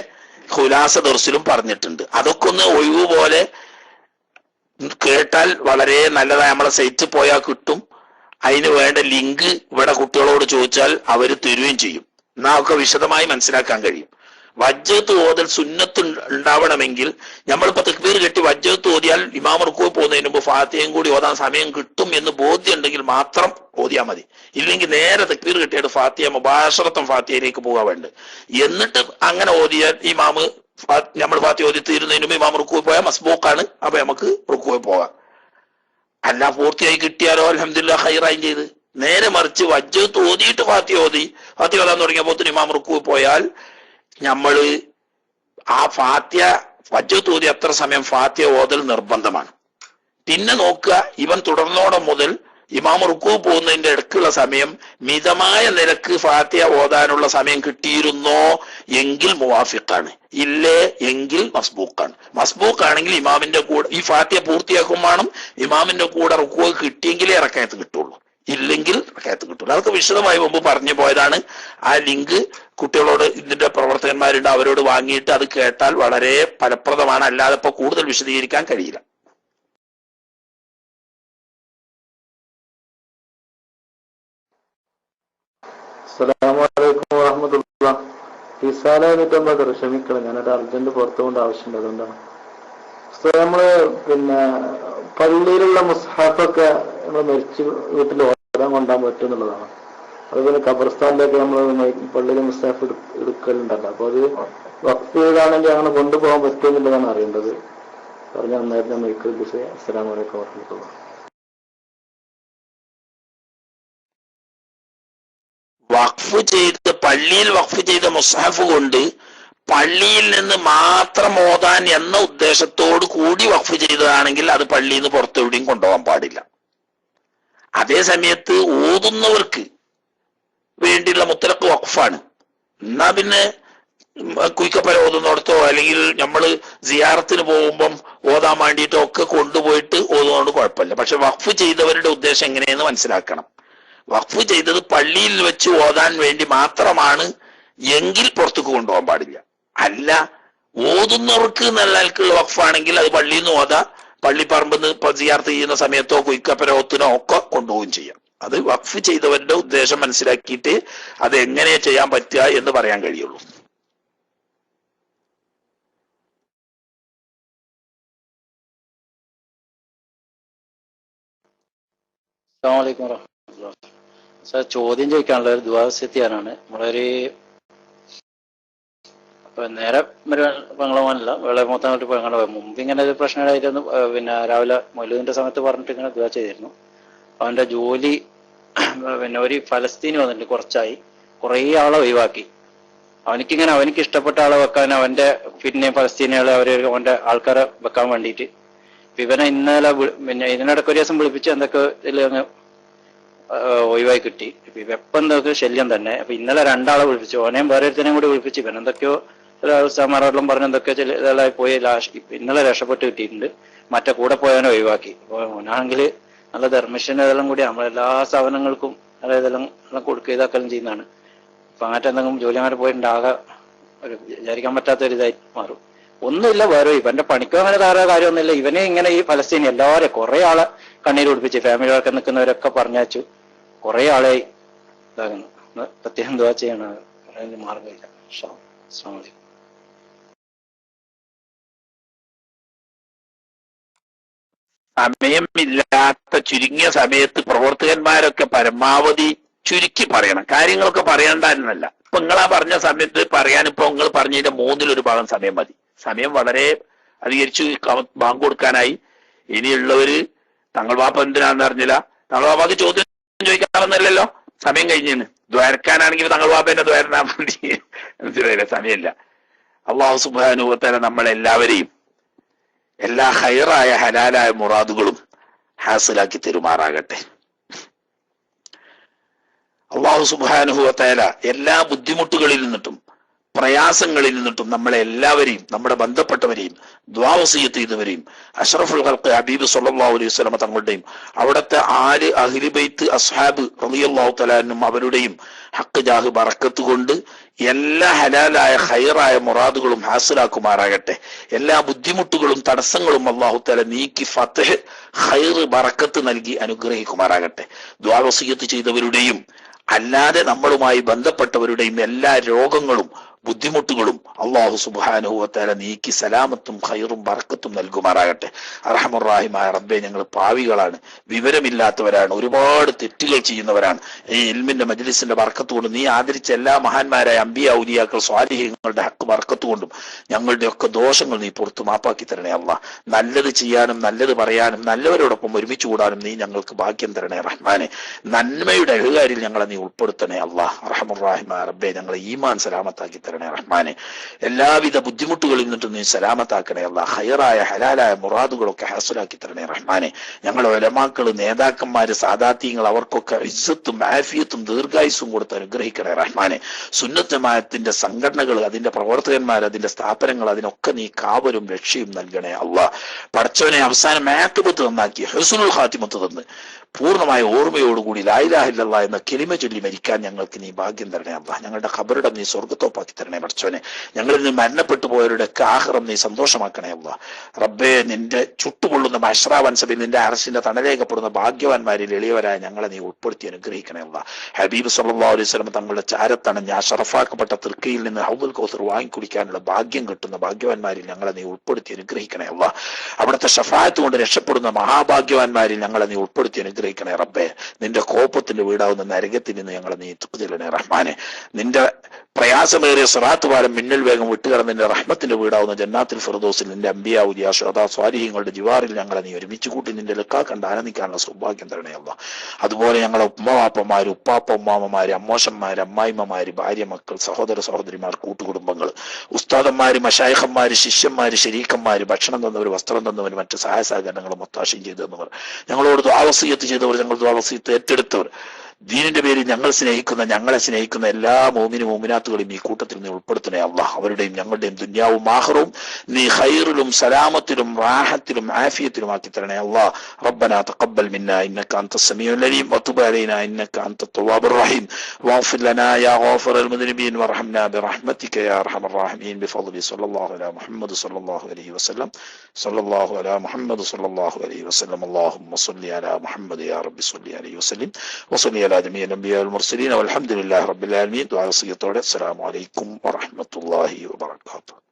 Speaker 1: ഖുലാസ ദർസിലും പറഞ്ഞിട്ടുണ്ട്. അതൊക്കെ ഒന്ന് ഒഴിവ് പോലെ കേട്ടാൽ വളരെ നല്ലതായി. നമ്മളെ സൈറ്റിൽ പോയാൽ കിട്ടും. അതിന് വേണ്ട ലിങ്ക് ഇവിടെ കുട്ടികളോട് ചോദിച്ചാൽ അവർ തരുകയും ചെയ്യും. എന്നാ ഒക്കെ വിശദമായി മനസ്സിലാക്കാൻ കഴിയും. വജ്ജത്ത് ഓതൽ സുന്നത്ത് ഉണ്ടാവണമെങ്കിൽ നമ്മളിപ്പോ തക്ബീർ കെട്ടി വജ്ജത്ത് ഓതിയാൽ ഇമാം റുക്കോയിൽ പോകുന്നതിന് മുമ്പ് ഫാത്തിഹയും കൂടി ഓതാൻ സമയം കിട്ടും എന്ന് ബോധ്യം ഉണ്ടെങ്കിൽ മാത്രം ഓതിയാൽ മതി. ഇല്ലെങ്കിൽ നേരെ തക്ബീർ കെട്ടിയിട്ട് ഫാത്തിഹ മുബാശറത്തും ഫാത്തിഹയിലേക്ക് പോകാൻ വേണ്ട. എന്നിട്ട് അങ്ങനെ ഓതിയാൽ ഇമാമ് നമ്മൾ ഫാത്തിഹ ഓതി തീരുന്നതിന് മുമ്പ് ഇമാം റുക്കോയിൽ പോയാൽ മസ്ബൂക്കാണ്, അപ്പൊ നമുക്ക് റുക്കോയിൽ പോകാം. അല്ല പൂർത്തിയായി കിട്ടിയാലോ അൽഹംദുലില്ലാഹ് ഖൈറായും ചെയ്ത്. നേരെ മറിച്ച് വജ്ജത്ത് ഓതിയിട്ട് ഫാത്തിഹ ഓതാൻ തുടങ്ങിയപ്പോൾ ഇമാം റുക്കോയിൽ പോയാൽ നമ്മള് ആ ഫാത്തിഹ വജ്ജത്ത് ഓതി അത്ര സമയം ഫാത്തിഹ ഓതൽ നിർബന്ധമാണ്. പിന്നെ നോക്കുക, ഇവൻ തുടർന്നോടെ മുതൽ ഇമാം റുക്കൂ പോകുന്നതിന്റെ ഇടയ്ക്കുള്ള സമയം മിതമായ നിരക്ക് ഫാത്തിഹ ഓതാനുള്ള സമയം കിട്ടിയിരുന്നോ എങ്കിൽ മുവാഫിഖാണ്, ഇല്ലേ എങ്കിൽ മസ്ബൂക്കാണ്. മസ്ബൂക്കാണെങ്കിൽ ഇമാമിന്റെ കൂടെ ഈ ഫാത്തിഹ പൂർത്തിയാക്കും വേണം, ഇമാമിന്റെ കൂടെ റുക്കൂ കിട്ടിയെങ്കിലേ റക്അത്ത് കിട്ടുള്ളൂ, ഇല്ലെങ്കിൽ റക്അത്ത് കിട്ടുള്ളൂ. അതൊക്കെ വിശദമായി മുമ്പ് പറഞ്ഞു പോയതാണ്. ആ ലിങ്ക് കുട്ടികളോട് ഇതിന്റെ പ്രവർത്തകന്മാരുണ്ട്, അവരോട് വാങ്ങിയിട്ട് അത് കേട്ടാൽ വളരെ ഫലപ്രദമാണ്. അല്ലാതെ ഇപ്പൊ കൂടുതൽ വിശദീകരിക്കാൻ കഴിയില്ല.
Speaker 9: അസ്സലാമു വറഹ്മത്തുള്ളാഹി. ക്ഷമിക്കണം, ഞാനൊരു അർജന്റ് പുറത്തുകൊണ്ട് ആവശ്യമുണ്ട്, അതുകൊണ്ടാണ്. നമ്മള് പിന്നെ പള്ളിയിലുള്ള മുസ്ഹാഫൊക്കെ നമ്മൾ മരിച്ച് വീട്ടിൽ ഓടാൻ കൊണ്ടാൻ പറ്റും എന്നുള്ളതാണ്. അതുപോലെ ഖബർസ്ഥാനിലൊക്കെ നമ്മൾ പള്ളിയിലെ മുസ്ഹാഫ് എടുക്കലുണ്ടല്ലോ, അപ്പൊ അത് വഖഫ് ചെയ്താണെങ്കിൽ അങ്ങനെ കൊണ്ടുപോകാൻ പറ്റും എന്നുള്ളതാണ് അറിയേണ്ടത്. പറഞ്ഞ നന്നായിരുന്നു. അസ്സലാമു അലൈക്കും വറഹ്മത്തുള്ളാഹി.
Speaker 1: വഖഫ് ചെയ്ത് പള്ളിയിൽ വഖഫ് ചെയ്ത മുസ്ഹഫ് കൊണ്ട് പള്ളിയിൽ നിന്ന് മാത്രം ഓതാൻ എന്ന ഉദ്ദേശത്തോട് കൂടി വഖഫ് ചെയ്തതാണെങ്കിൽ അത് പള്ളിയിൽ നിന്ന് പുറത്തെവിടെയും കൊണ്ടുപോകാൻ പാടില്ല. അതേ സമയത്ത് ഓതുന്നവർക്ക് വേണ്ടിയുള്ള മുത്തലക്ക് വഖഫാണ്. എന്നാ പിന്നെ കുയിക്കപ്പര ഓതുന്നിടത്തോ അല്ലെങ്കിൽ നമ്മൾ സിയാറത്തിന് പോകുമ്പം ഓതാൻ വേണ്ടിയിട്ടോ ഒക്കെ കൊണ്ടുപോയിട്ട് ഓതുന്നതുകൊണ്ട് കുഴപ്പമില്ല. പക്ഷെ വഖഫ് ചെയ്തവരുടെ ഉദ്ദേശം എങ്ങനെയെന്ന് മനസ്സിലാക്കണം. വഖഫ് ചെയ്തത് പള്ളിയിൽ വെച്ച് ഓതാൻ വേണ്ടി മാത്രമാണ് എങ്കിൽ പുറത്തേക്ക് കൊണ്ടുപോകാൻ പാടില്ല. അല്ല, ഓതുന്നവർക്ക് നല്ല നിലക്കുള്ള വഖഫാണെങ്കിൽ അത് പള്ളിയിൽ നിന്ന് ഓതാ, പള്ളിപ്പറമ്പിൽ നിന്ന് സിയാറത്ത് ചെയ്യുന്ന സമയത്തോ കുയിക്കപ്പരോത്തിനോ ഒക്കെ കൊണ്ടുപോവുകയും ചെയ്യാം. അത് വഖഫ് ചെയ്തവരുടെ ഉദ്ദേശം മനസ്സിലാക്കിയിട്ട് അത് എങ്ങനെ ചെയ്യാൻ പറ്റുക എന്ന് പറയാൻ കഴിയുള്ളൂ.
Speaker 12: അസ്സലാമു അലൈക്കും വറഹ്മത്തുള്ളാഹി. സാർ, ചോദ്യം ചോദിക്കാനുള്ള ഒരു ദുആവസ്യത്തിയാണ്. നമ്മളൊരു നേരെ പെങ്ങളോനല്ല, വെള്ളമൂത്താൻ പെങ്ങളെ മുമ്പ് ഇങ്ങനെ ഒരു പ്രശ്നമായിരുന്നു. പിന്നെ രാവിലെ മൗലൂദിന്റെ സമയത്ത് പറഞ്ഞിട്ട് ഇങ്ങനെ ദുആ ചെയ്തിരുന്നു. അവന്റെ ജോലി പിന്നെ ഒരു ഫലസ്തീനി വന്നിട്ട് കുറച്ചായി, കുറേ ആളെ ഒഴിവാക്കി. അവനിക്ക് ഇഷ്ടപ്പെട്ട ആളെ വെക്കാൻ അവന്റെ പിന്നെ ഫലസ്തീനികളെ അവന്റെ ആൾക്കാരെ വെക്കാൻ വേണ്ടിയിട്ട് ഇവനെ ഇന്നലെ പിന്നെ ഇതിനിടയ്ക്ക് ഒരു ദിവസം വിളിപ്പിച്ച് എന്തൊക്കെ അങ്ങ് ഒഴിവായി കിട്ടി. വെപ്പം എന്തൊക്കെ ശല്യം തന്നെ. അപ്പൊ ഇന്നലെ രണ്ടാളെ വിളിപ്പിച്ചു, ഓനെയും വേറെ ഒരുത്തനെയും കൂടി വിളിപ്പിച്ചു. ഇവൻ എന്തൊക്കെയോ ഉസ്താമാരെല്ലാം പറഞ്ഞ് എന്തൊക്കെയോ ചില ഇതെല്ലാം പോയി ഇന്നലെ രക്ഷപ്പെട്ട് കിട്ടിയിട്ടുണ്ട്. മറ്റേ കൂടെ പോയവനെ ഒഴിവാക്കി. അപ്പൊ ഓനാണെങ്കിൽ നല്ല ധർമ്മശന് ഇതെല്ലാം കൂടി നമ്മളെല്ലാ സ്ഥാപനങ്ങൾക്കും ഇതെല്ലാം കൊടുക്കുക ഇതാക്കെല്ലാം ചെയ്യുന്നതാണ്. അപ്പൊ അങ്ങനത്തെ എന്തെങ്കിലും ജോലി അങ്ങനെ പോയിട്ടുണ്ടാകെ ഒരു വിചാരിക്കാൻ പറ്റാത്ത ഒരു ഇതായി മാറും. ഒന്നുമില്ല, വേറെ ഇവന്റെ പണിക്കോ അങ്ങനെ ധാരാ കാര്യമൊന്നുമില്ല. ഇവനെ ഇങ്ങനെ ഈ ഫലസ്തീനി എല്ലാവരും കുറെ ആളെ കണ്ണീര് കുടിപ്പിച്ച് ഫാമിലികളൊക്കെ നിൽക്കുന്നവരൊക്കെ പറഞ്ഞയച്ചു. കുറെ ആളായി ഇതാകുന്നു. പ്രത്യേകം ദുആ ചെയ്യണം, മാർഗമില്ല. അസ്സലാമു അലൈക്കും.
Speaker 1: സമയമില്ലാത്ത ചുരുങ്ങിയ സമയത്ത് പ്രവർത്തകന്മാരൊക്കെ പരമാവധി ചുരുക്കി പറയണം. കാര്യങ്ങളൊക്കെ പറയണ്ടെന്നല്ല. ഇപ്പൊ നിങ്ങളാ പറഞ്ഞ സമയത്ത് പറയാൻ ഇപ്പൊ നിങ്ങൾ പറഞ്ഞതിന്റെ 1/3 ഭാഗം സമയം മതി. സമയം വളരെ അധികരിച്ചു ബാങ്ക് കൊടുക്കാനായി. ഇനിയുള്ളവര് തങ്ങൾ വാപ്പ എന്തിനാന്ന് അറിഞ്ഞില്ല, തങ്ങൾ വാപ്പാക്ക് ചോദ്യം ചോദിക്കാമെന്നല്ലല്ലോ, സമയം കഴിഞ്ഞാണ്. ദ്വാരക്കാനാണെങ്കിൽ തങ്ങൾ വാപ്പേന്റെ ദ്വാരനാ മതി. മനസ്സിലായില്ല, സമയമില്ല. അല്ലാഹു സുബ്ഹാനഹു വ തആല നമ്മളെല്ലാവരെയും എല്ലാ ഹൈറായ ഹലാലായ മുറാദുകളും ഹാസിലാക്കി തെരുമാറാകട്ടെ. അല്ലാഹു സുബ്ഹാനഹു വ തആല എല്ലാ ബുദ്ധിമുട്ടുകളിൽ നിന്നിട്ടും പ്രയാസങ്ങളിൽ നിന്നിട്ടും നമ്മളെ എല്ലാവരെയും നമ്മുടെ ബന്ധപ്പെട്ടവരെയും ദുആവസിയത്ത് ചെയ്തവരെയും അഷ്റഫുൽ ഖൽഖ് ഹബീബ് സല്ലല്ലാഹു അലൈഹി വസല്ലം തങ്ങളുടെയും അവിടുത്തെ ആല് അഹ്ലി ബൈത്ത് അസ്ഹാബ് റളിയല്ലാഹു തആല അൻഹും അവരുടെയും ഹഖ് ജാഹ് ബറക്കത്ത് കൊണ്ട് എല്ലാ ഹലാലായ ഖൈറായ മുറാദുകളും ഹാസിലാക്കുമാറാകട്ടെ. എല്ലാ ബുദ്ധിമുട്ടുകളും തടസ്സങ്ങളും അല്ലാഹു തആല നീക്കി ഫത്ഹ് ഖൈർ ബറക്കത്ത് നൽകി അനുഗ്രഹിക്കുമാറാകട്ടെ. ദുആവസിയത്ത് ചെയ്തവരുടെയും അല്ലാതെ നമ്മളുമായി ബന്ധപ്പെട്ടവരുടെയും എല്ലാ രോഗങ്ങളും ബുദ്ധിമുട്ടുകളും അള്ളാഹു സുബ്ഹാനഹു വ തആല നീക്കി സലാമത്തും ഖൈറും ബർക്കത്തും നൽകുമാറാകട്ടെ. അർഹമുർ-റഹീമായ റബ്ബേ, ഞങ്ങൾ പാവികളാണ്, വിവരമില്ലാത്തവരാണ്, ഒരുപാട് തെറ്റുകൾ ചെയ്യുന്നവരാണ്. ഈ ഇൽമിന്റെ മജ്ലിസിന്റെ ബർക്കത്ത് കൊണ്ട് നീ ആദരിച്ച എല്ലാ മഹാന്മാരായ അംബിയ ഔലിയാക്കൾ സ്വാലിഹീങ്ങളുടെ ഹക്ക് ബർക്കത്ത് കൊണ്ടും ഞങ്ങളുടെ ഒക്കെ ദോഷങ്ങൾ നീ പുറത്തു മാപ്പാക്കി തരണേ അല്ലാഹ്. നല്ലത് ചെയ്യാനും നല്ലത് പറയാനും നല്ലവരോടൊപ്പം ഒരുമിച്ച് കൂടാനും നീ ഞങ്ങൾക്ക് ഭാഗ്യം തരണേ റഹ്മാനെ. നന്മയുടെ അഴുകാരിൽ ഞങ്ങളെ നീ ഉൾപ്പെടുത്തണേ അല്ലാഹ്. അർഹമുർ-റഹീമായ റബ്ബേ, ഞങ്ങളെ ഈമാൻ സലാമത്താക്കി തരണേ റഹ്മാനെ. എല്ലാവിധ ബുദ്ധിമുട്ടുകളിൽ നിന്നിട്ടും നീ സലാമത്താക്കണേ അല്ലാഹ്. ഹൈറായ ഹലാലായ മുറാദുകളൊക്കെ ഹാസുലാക്കി തരണേ റഹ്മാനെ. ഞങ്ങളുടെ ഉലമാക്കള്, നേതാക്കന്മാര്, സാദാത്യങ്ങൾ, അവർക്കൊക്കെ ഇസ്സത്തും ആഫിയത്തും ദീർഘായുസ്സും കൊടുത്ത് അനുഗ്രഹിക്കണേ റഹ്മാനെ. സുന്നത്ത് ജമാഅത്തിന്റെ സംഘടനകൾ, അതിന്റെ പ്രവർത്തകന്മാർ, അതിന്റെ സ്ഥാപനങ്ങൾ, അതിനൊക്കെ നീ കാവലും രക്ഷയും നൽകണേ അല്ലാഹ്. പടച്ചവനെ അവസാനം ആഖിബത്ത് നന്നാക്കി ഹുസ്നുൽ ഖാത്തിമത്ത് തന്ന് പൂർണ്ണമായ ഓർമ്മയോടുകൂടി ലാ ഇലാഹ ഇല്ലല്ലാഹ് എന്ന കലിമ ചൊല്ലി മരിക്കാൻ ഞങ്ങൾക്ക് നീ ഭാഗ്യം തരണേ അല്ലാഹ്. ഞങ്ങളുടെ ഖബറിടം നീ സ്വർഗ്ഗത്തോപ്പാക്കി തരണേ പടച്ചവനെ. ഞങ്ങളിൽ നിന്ന് മരണപ്പെട്ടു പോയവരുടെ ആഖിറം നീ സന്തോഷമാക്കണേ അല്ലാഹ്. റബ്ബേ, നിന്റെ ചുട്ടുകൊള്ളുന്ന മശ്റാവൻ സഭയിൽ നിന്റെ അർശിന്റെ തണലേക്കപ്പെടുന്ന ഭാഗ്യവാന്മാരിൽ എളിയവരായ ഞങ്ങളെ നീ ഉൾപ്പെടുത്തി അനുഗ്രഹിക്കണേ അല്ലാഹ്. ഹബീബ് സല്ലല്ലാഹു അലൈഹി വസല്ലം തങ്ങളുടെ ചാരത്തണഞ്ഞ ആ ശറഫാക്കപ്പെട്ട തൃക്കയിൽ നിന്ന് ഹൗദുൽ കൗസർ വാങ്ങിക്കുടിക്കാനുള്ള ഭാഗ്യം കിട്ടുന്ന ഭാഗ്യവാന്മാരിൽ ഞങ്ങളെ നീ ഉൾപ്പെടുത്തി അനുഗ്രഹിക്കണേ അല്ലാഹ്. അവിടുത്തെ ഷഫാഅത്ത് കൊണ്ട് രക്ഷപ്പെടുന്ന മഹാഭാഗ്യവാന്മാരിൽ ഞങ്ങളെ നീ ഉൾപ്പെടുത്തി അനുഗ്രഹിക്കണേ റബ്ബേ. നിന്റെ കോപത്തിന്റെ വീടാവുന്ന നരകത്തിൽ നിന്ന് ഞങ്ങളെ നീ തുകതിലണേ റഹ്മാനെ. നിന്റെ പ്രയാസമേറിയ സിറാത്ത് പാലം മിന്നൽ വേഗം വിട്ടുകിടന്ന് നിന്റെ റഹ്മത്തിന്റെ വീടാവുന്ന ജന്നാത്തുൽ ഫിർദൗസിൽ നിന്റെ അംബിയ ഔലിയ ശുഹദാ സ്വാലിഹീങ്ങളുടെ ജിവാറിൽ ഞങ്ങളെ നീ ഒരുമിച്ച് കൂട്ടി നിന്റെ ലക്കാ കണ്ട് ആനന്ദിക്കാനുള്ള സൗഭാഗ്യം തരണേ അല്ലാഹ്. അതുപോലെ ഞങ്ങളെ ഉമ്മവാപ്പമാര്, ഉപ്പാപ്പ ഉമ്മാമ്മമാര്, അമ്മോശന്മാര്, അമ്മായിമ്മമാര്, ഭാര്യ, മക്കൾ, സഹോദര സഹോദരിമാർ, കൂട്ടുകുടുംബങ്ങൾ, ഉസ്താദന്മാര്, മശായിഖന്മാര്, ശിഷ്യന്മാര്, ശരീക്കന്മാര്, ഭക്ഷണം തന്നവർ, വസ്ത്രം തന്നവർ, മറ്റ് സഹായ സഹകരണങ്ങളും ഒത്താശയും ചെയ്തു തന്നവർ, ഞങ്ങളോട് ദുആ വസിയ്യത്ത് ചെയ്തവർ, ഞങ്ങൾ ദുആ വസിയ്യത്ത് ഏറ്റെടുത്തവർ, ദീനിന്റെ പേരിൽ ഞങ്ങളെ സ്നേഹിക്കുന്ന എല്ലാ മോമിനാത്തുകളെയും ഈ കൂട്ടത്തിൽ നീ ഉൾപ്പെടുത്തണേ അല്ലാഹ്. അവരുടെയും ഞങ്ങളുടെയും ദുനിയാവും ആഖിറവും നീ ഖൈറിലും സലാമത്തിലും റാഹത്തിലും ആഫിയത്തിലും ആക്കി തരണേ അല്ലാഹ്. റബ്ബനാ തഖബ്ബൽ മിന്നാ ഇന്നക അൻതസ് സമീഉൽ അലീം വതുബ് അലൈനാ ഇന്നക അൻതത് തവ്വാബുർ റഹീം വഗ്ഫിർ ലനാ യാ ഗാഫിറൽ മുദ്നിബീൻ വർഹംനാ ബിറഹ്മതിക യാ അർഹമർ റഹീമീൻ ബിഫദ്ലി സ്വല്ലല്ലാഹു അലാ മുഹമ്മദ് സ്വല്ലല്ലാഹു അലൈഹി വസല്ലം സ്വല്ലല്ലാഹു അലാ മുഹമ്മദ് സ്വല്ലല്ലാഹു അലൈഹി വസല്ലം. അല്ലാഹുമ്മ സ്വല്ലി അലാ മുഹമ്മദ് യാ റബ്ബി സ്വല്ലി അലൈഹി വസല്ലം വസല്ലി على جميع الأنبياء والمرسلين والحمد لله رب العالمين. دعاء وصية. السلام عليكم ورحمة الله وبركاته.